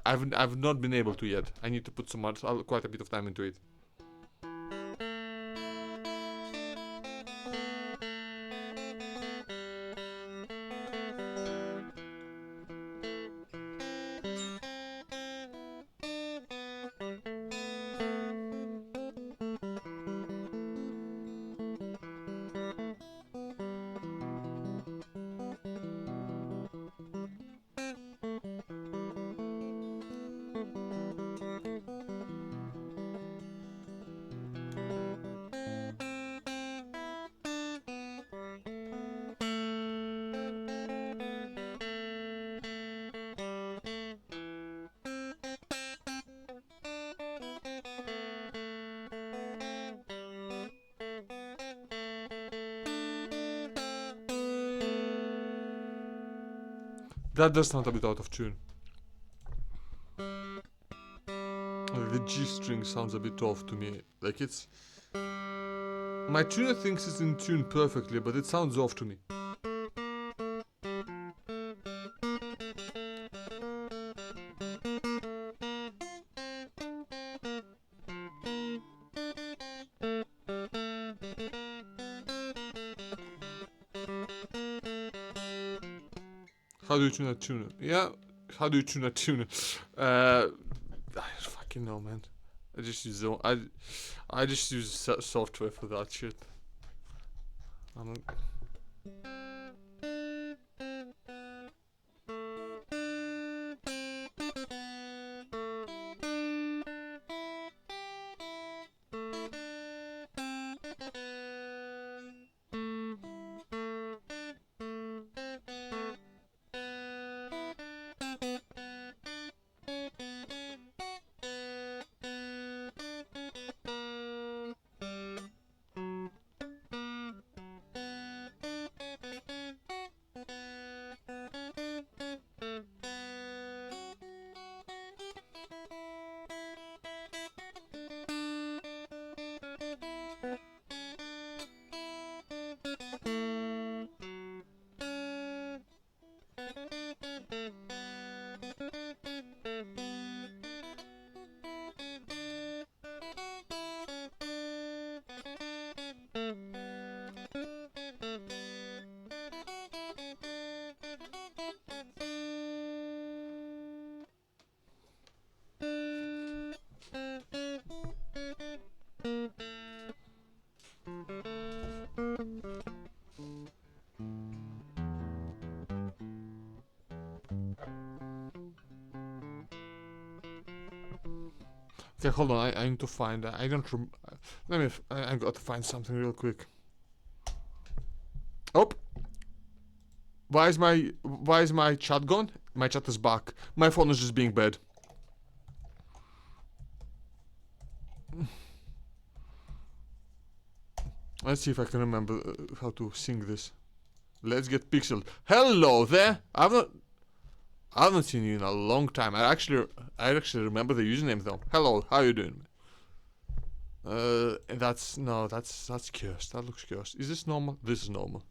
I've not been able to yet. I need to put quite a bit of time into it. That does sound a bit out of tune. The G string sounds a bit off to me. Like it's... My tuner thinks it's in tune perfectly, but it sounds off to me. How do you tune a tuner? Yeah, How do you tune a tune? I don't fucking know, man. I just use I just use software for that shit. I don't... Okay, hold on. I need to find. I don't. Let me. I got to find something real quick. Oh. Why is my chat gone? My chat is back. My phone is just being bad. Let's see if I can remember how to sing this. Let's get pixeled. Hello there. I haven't seen you in a long time. I actually remember the username though. Hello, how you doing? That's cursed. That looks cursed. Is this normal? This is normal.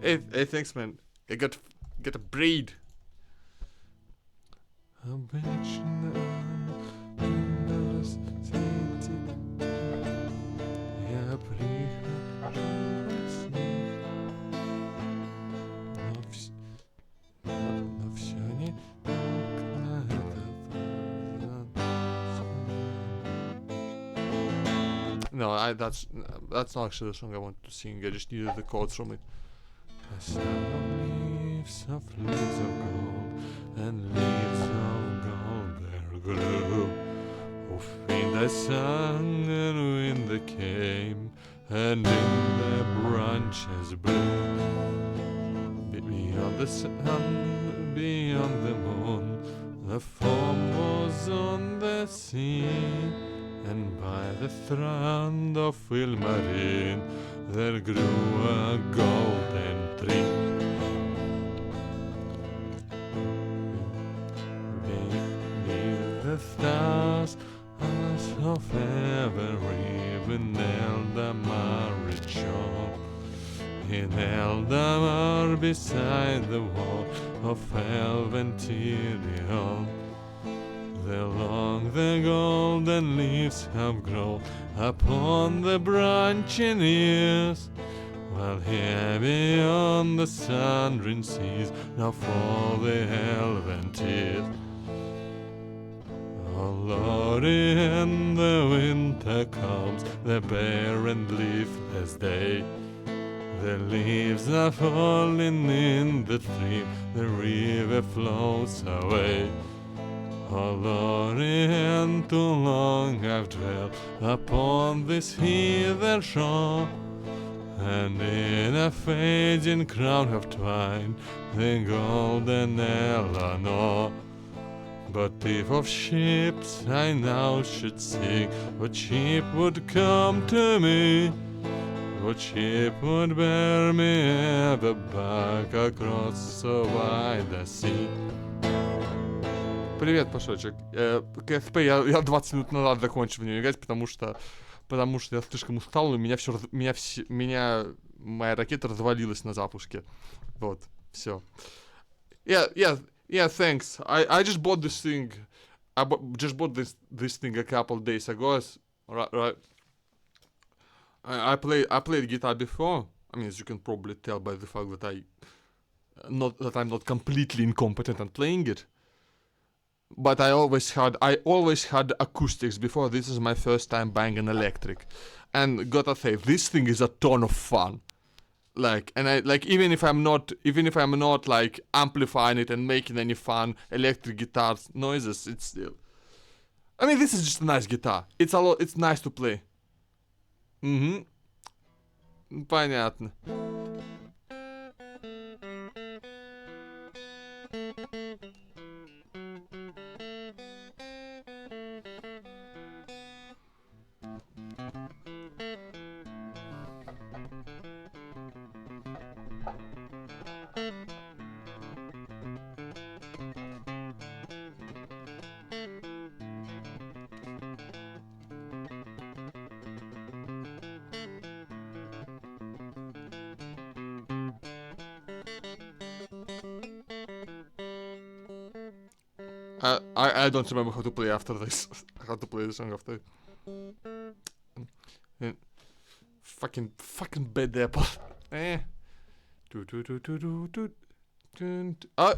Hey, thanks, man. I got a braid. No, that's not actually the song I wanted to sing. I just needed the chords from it. Leaves of gold, and leaves of gold there grew. Of in the sun and wind came, and in the branches blew. Beyond the sun, beyond the moon, the foam was on the sea, and by the strand of Ilmarinen there grew a golden tree. Beneath the stars, as of ever even Eldamar shone. In Eldamar, beside the wall of Elventirion, the golden leaves have grown upon the branching ears, while here beyond the sundering seas now fall the elven tears. Oh Lordy, and the winter comes, the barren leafless day. The leaves are falling in the stream, the river flows away. Oh Lordy, and too long I've dwelt upon this hither shore, and in a fading crown have twined the golden Eleanor. But if of ships I now should sing, what ship would come to me? What ship would bear me ever back across so wide a sea? Привет, Пашочек. КСП я 20 минут назад закончил в нее играть, потому что я слишком устал, и меня моя ракета развалилась на запуске. Вот, все. Yeah, thanks. I just bought this thing. Just bought this thing a couple days ago. Right. I played guitar before. I mean, as you can probably tell by the fact that I'm not completely incompetent at playing it. But I always had acoustics before. This is my first time buying an electric, and gotta say, this thing is a ton of fun. And I even if I'm not like amplifying it and making any fun electric guitar noises, it's still. I mean, this is just a nice guitar. It's nice to play. Понятно. I don't remember how to play after this. How to play the song after. Fucking bad apple. Oh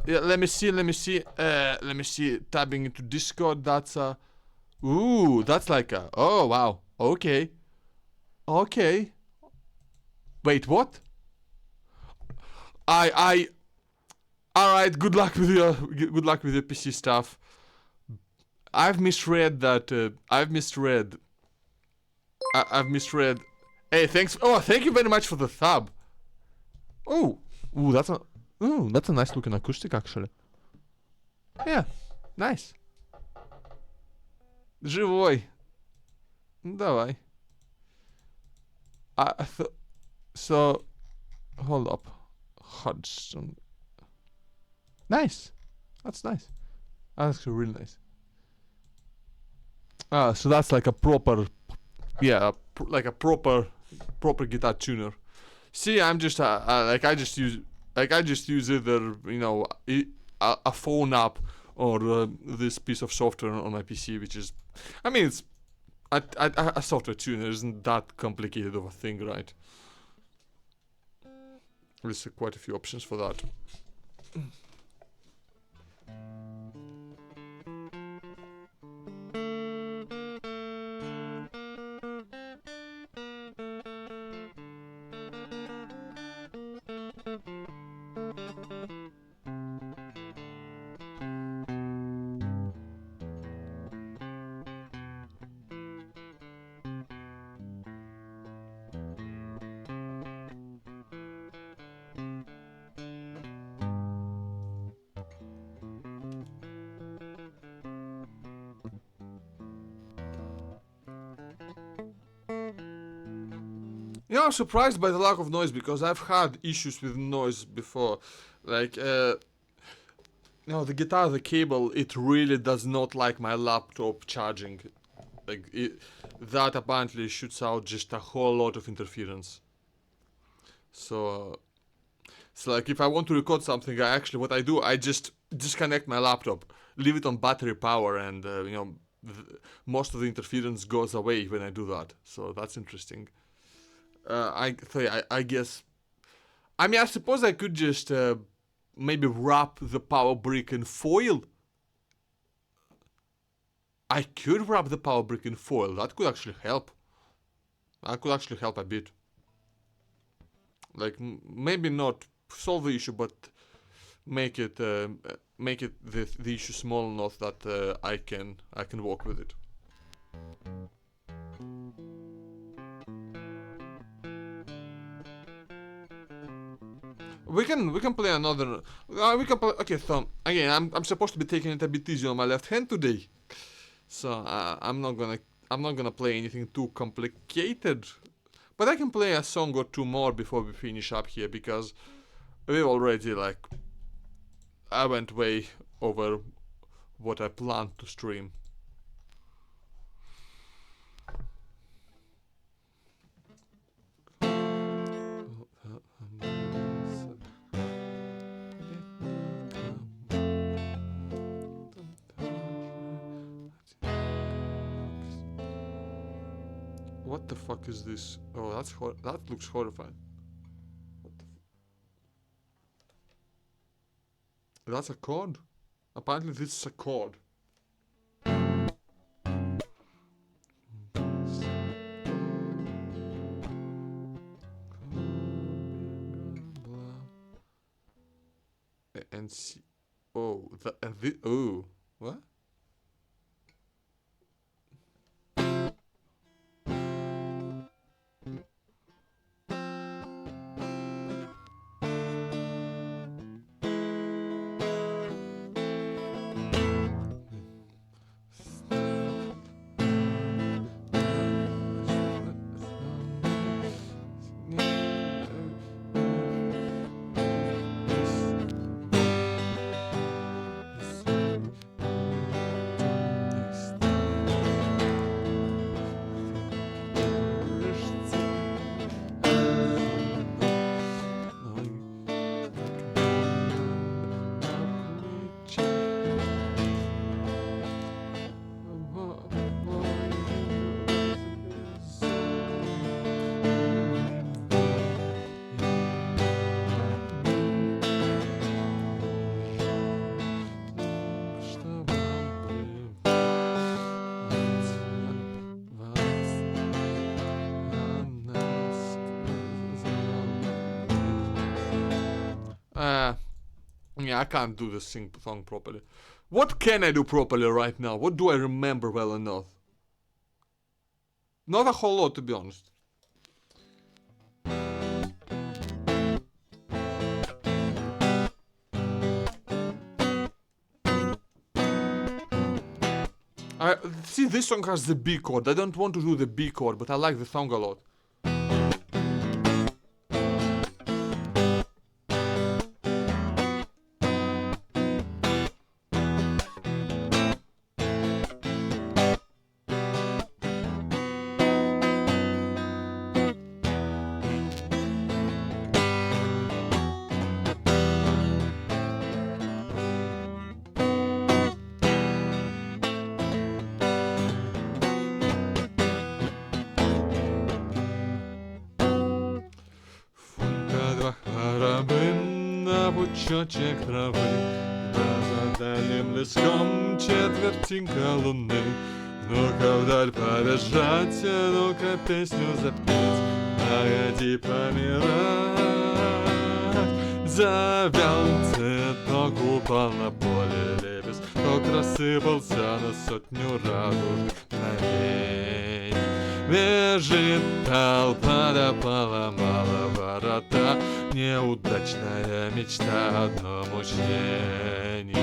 yeah, let me see. Tabbing into Discord. That's that's like a. Oh wow. Okay. Wait, what? Alright, good luck with your PC stuff. I've misread. Hey, thanks. Oh, thank you very much for the sub. That's a nice looking acoustic actually. Yeah, nice. Живой. Давай. So, hold up. Hudson. Nice. That's nice. That's actually really nice. So that's like a proper, like a proper guitar tuner. See, I'm just I just use either a phone app or this piece of software on my PC, which is, I mean, it's a software tuner isn't that complicated of a thing, right? There's quite a few options for that. I'm surprised by the lack of noise because I've had issues with noise before. The guitar, the cable, it really does not like my laptop charging. That apparently shoots out just a whole lot of interference. So like if I want to record something, what I do, I just disconnect my laptop, leave it on battery power, and most of the interference goes away when I do that. So that's interesting. I guess. I mean, I suppose I could just maybe wrap the power brick in foil. I could wrap the power brick in foil. That could actually help. That could actually help a bit. Like maybe not solve the issue, but make it the issue small enough that I can work with it. We can play another. We can play. Okay, so again, I'm supposed to be taking it a bit easy on my left hand today, so I'm not gonna play anything too complicated, but I can play a song or two more before we finish up here because we already I went way over what I planned to stream. What the fuck is this? Oh, that looks horrifying. What the That's a chord? Apparently this is a chord. And see, oh, oh, what? Yeah, I can't do the song properly. What can I do properly right now? What do I remember well enough? Not a whole lot, to be honest. See, this song has the B chord. I don't want to do the B chord, but I like the song a lot. Пучочек травы, да за дальним леском четвертинка луны. Ну-ка вдаль побежать, ну-ка песню запеть, погоди помирать. Завял цветок, упал на поле лепесток, рассыпался на сотню радужных мгновений. Бежит толпа, да поломала ворота, неудачная мечта, одно мучение.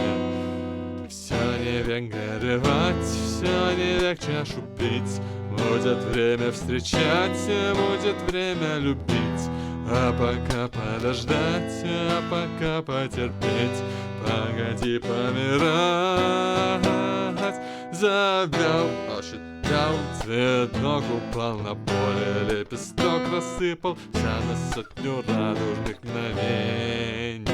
Все не век горевать, все не век чашу пить. Будет время встречать, будет время любить. А пока подождать, а пока потерпеть, погоди помирать. Завял, взял цветок, упал на поле лепесток, рассыпался на сотню радужных мгновений.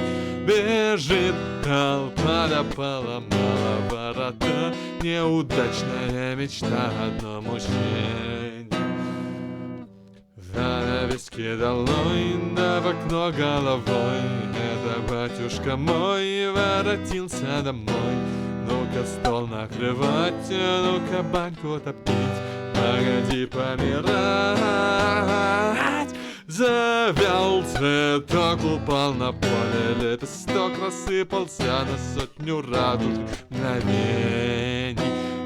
Бежит толпа, да поломала ворота, неудачная мечта, одно мучение. Занавески долой, да в окно головой, это батюшка мой воротился домой. Ну-ка стол накрывать, ну-ка баньку топить, погоди помирать. Завял цветок, упал на поле лепесток, рассыпался на сотню радужных мгновений.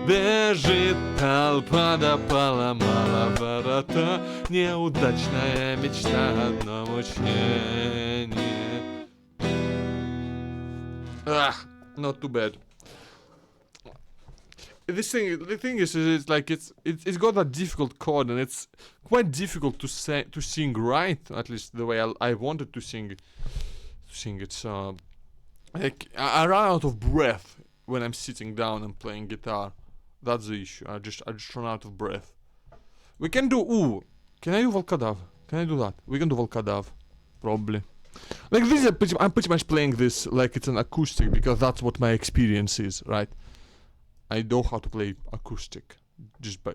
Бежит толпа, да поломала ворота, неудачная мечта, одно мучение. Not too bad. The thing is, it's like it's got a difficult chord, and it's quite difficult to sing right. At least the way I wanted to sing it. So, like, I run out of breath when I'm sitting down and playing guitar. That's the issue. I just run out of breath. We can do. Can I do Volkadav? Can I do that? We can do Volkadav, probably. Like this, I'm pretty much playing this like it's an acoustic because that's what my experience is, right? I know how to play acoustic just by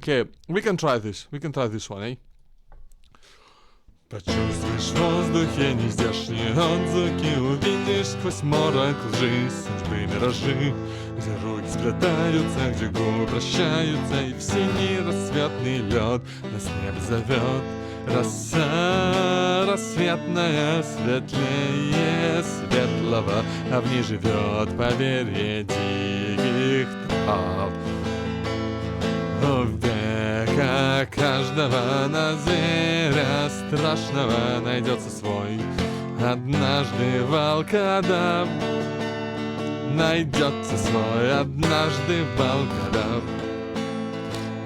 Okay, we can try this. We can try this one, eh? Почувствуешь в воздухе нездешние отзвуки, увидишь сквозь морок лжи судьбы миражи, где руки сплетаются, где губы прощаются, и в синий рассветный лед нас небо зовет. Роса рассветная, светлее светлого, а в ней живет поверье диких трав. Века каждого на зверя страшного найдется свой. Однажды волкодав найдется свой, однажды волкодав.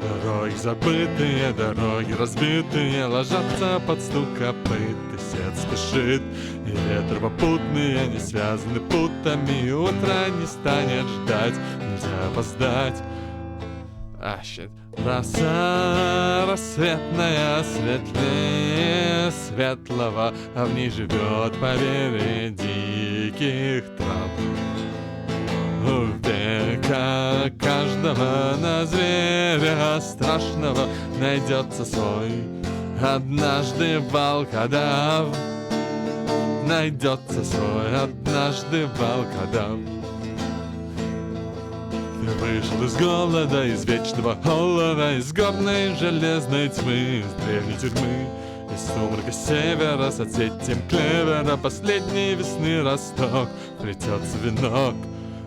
Дороги забытые, дороги разбитые ложатся под стук копыт, и свет спешит, и ветер попутные не связаны путами, утро не станет ждать, нельзя опоздать. Щит. Роса рассветная, светлее светлого, а в ней живет поверье диких трав. Века каждого на зверя страшного найдется свой. Однажды волкодав найдется свой, однажды волкодав. Ты вышел из голода, из вечного холода, из горной железной тьмы, из древней тюрьмы, из сумрака севера, соцветием клевера, последней весны росток, плетется венок.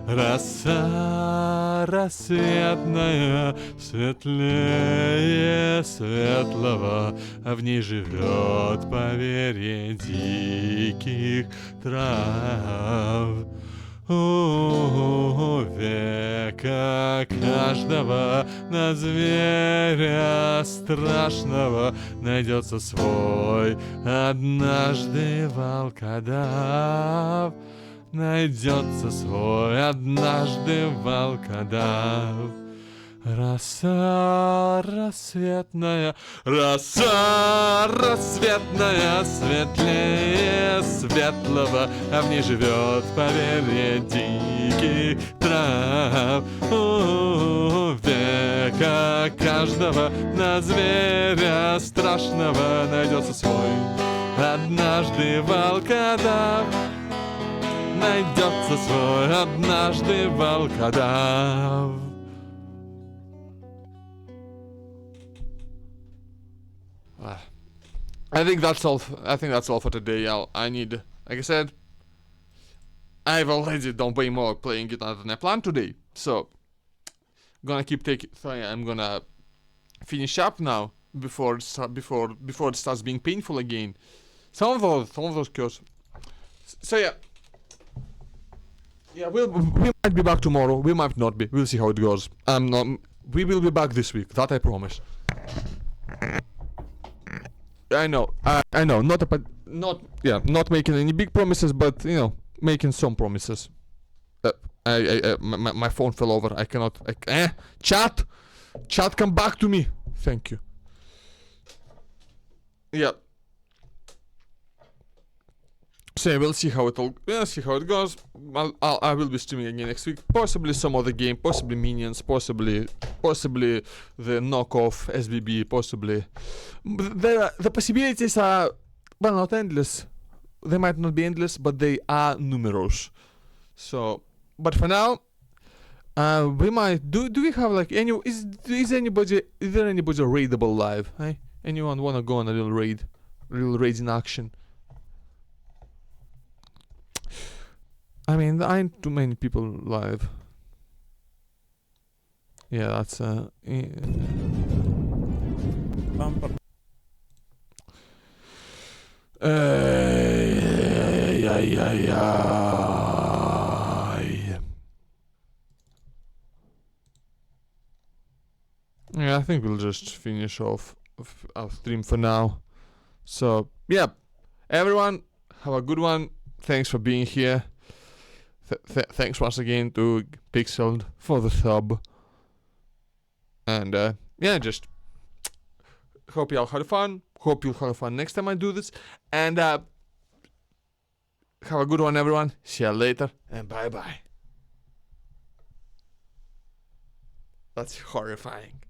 Роса рассветная, светлее светлого, а в ней живет поверье диких трав. Века каждого на зверя страшного найдется свой. Однажды волкодав найдется свой, однажды волкодав. Роса рассветная, роса рассветная, светлее светлого, а в ней живет поверье диких трав. Века каждого на зверя страшного найдется свой. Однажды волкодав найдется свой, однажды волкодав. I think that's all. I think that's all for today. I need, like I said, I've already done way more playing guitar than I planned today. So, gonna keep taking. So yeah, I'm gonna finish up now before it starts being painful again. Some of those curves. So yeah. Yeah, we might be back tomorrow. We might not be. We'll see how it goes. We will be back this week. That I promise. I know. Not making any big promises, but making some promises. My phone fell over. I cannot. Chat, come back to me. Thank you. Yeah. So we'll see how it goes. I will be streaming again next week. Possibly some other game. Possibly Minions. Possibly the knockoff SBB. Possibly. The possibilities are, well, not endless. They might not be endless, but they are numerous. So, but for now, we might do we have like is there anybody raidable live? Hey, anyone wanna go on a little raid in action? I mean, there aren't too many people live. Yeah, that's Yeah, I think we'll just finish off our stream for now. So, yeah, everyone, have a good one. Thanks for being here. Thanks once again to Pixeled for the sub. And just hope y'all had fun. Hope you'll have fun next time I do this. And have a good one, everyone. See ya later, and bye bye. That's horrifying.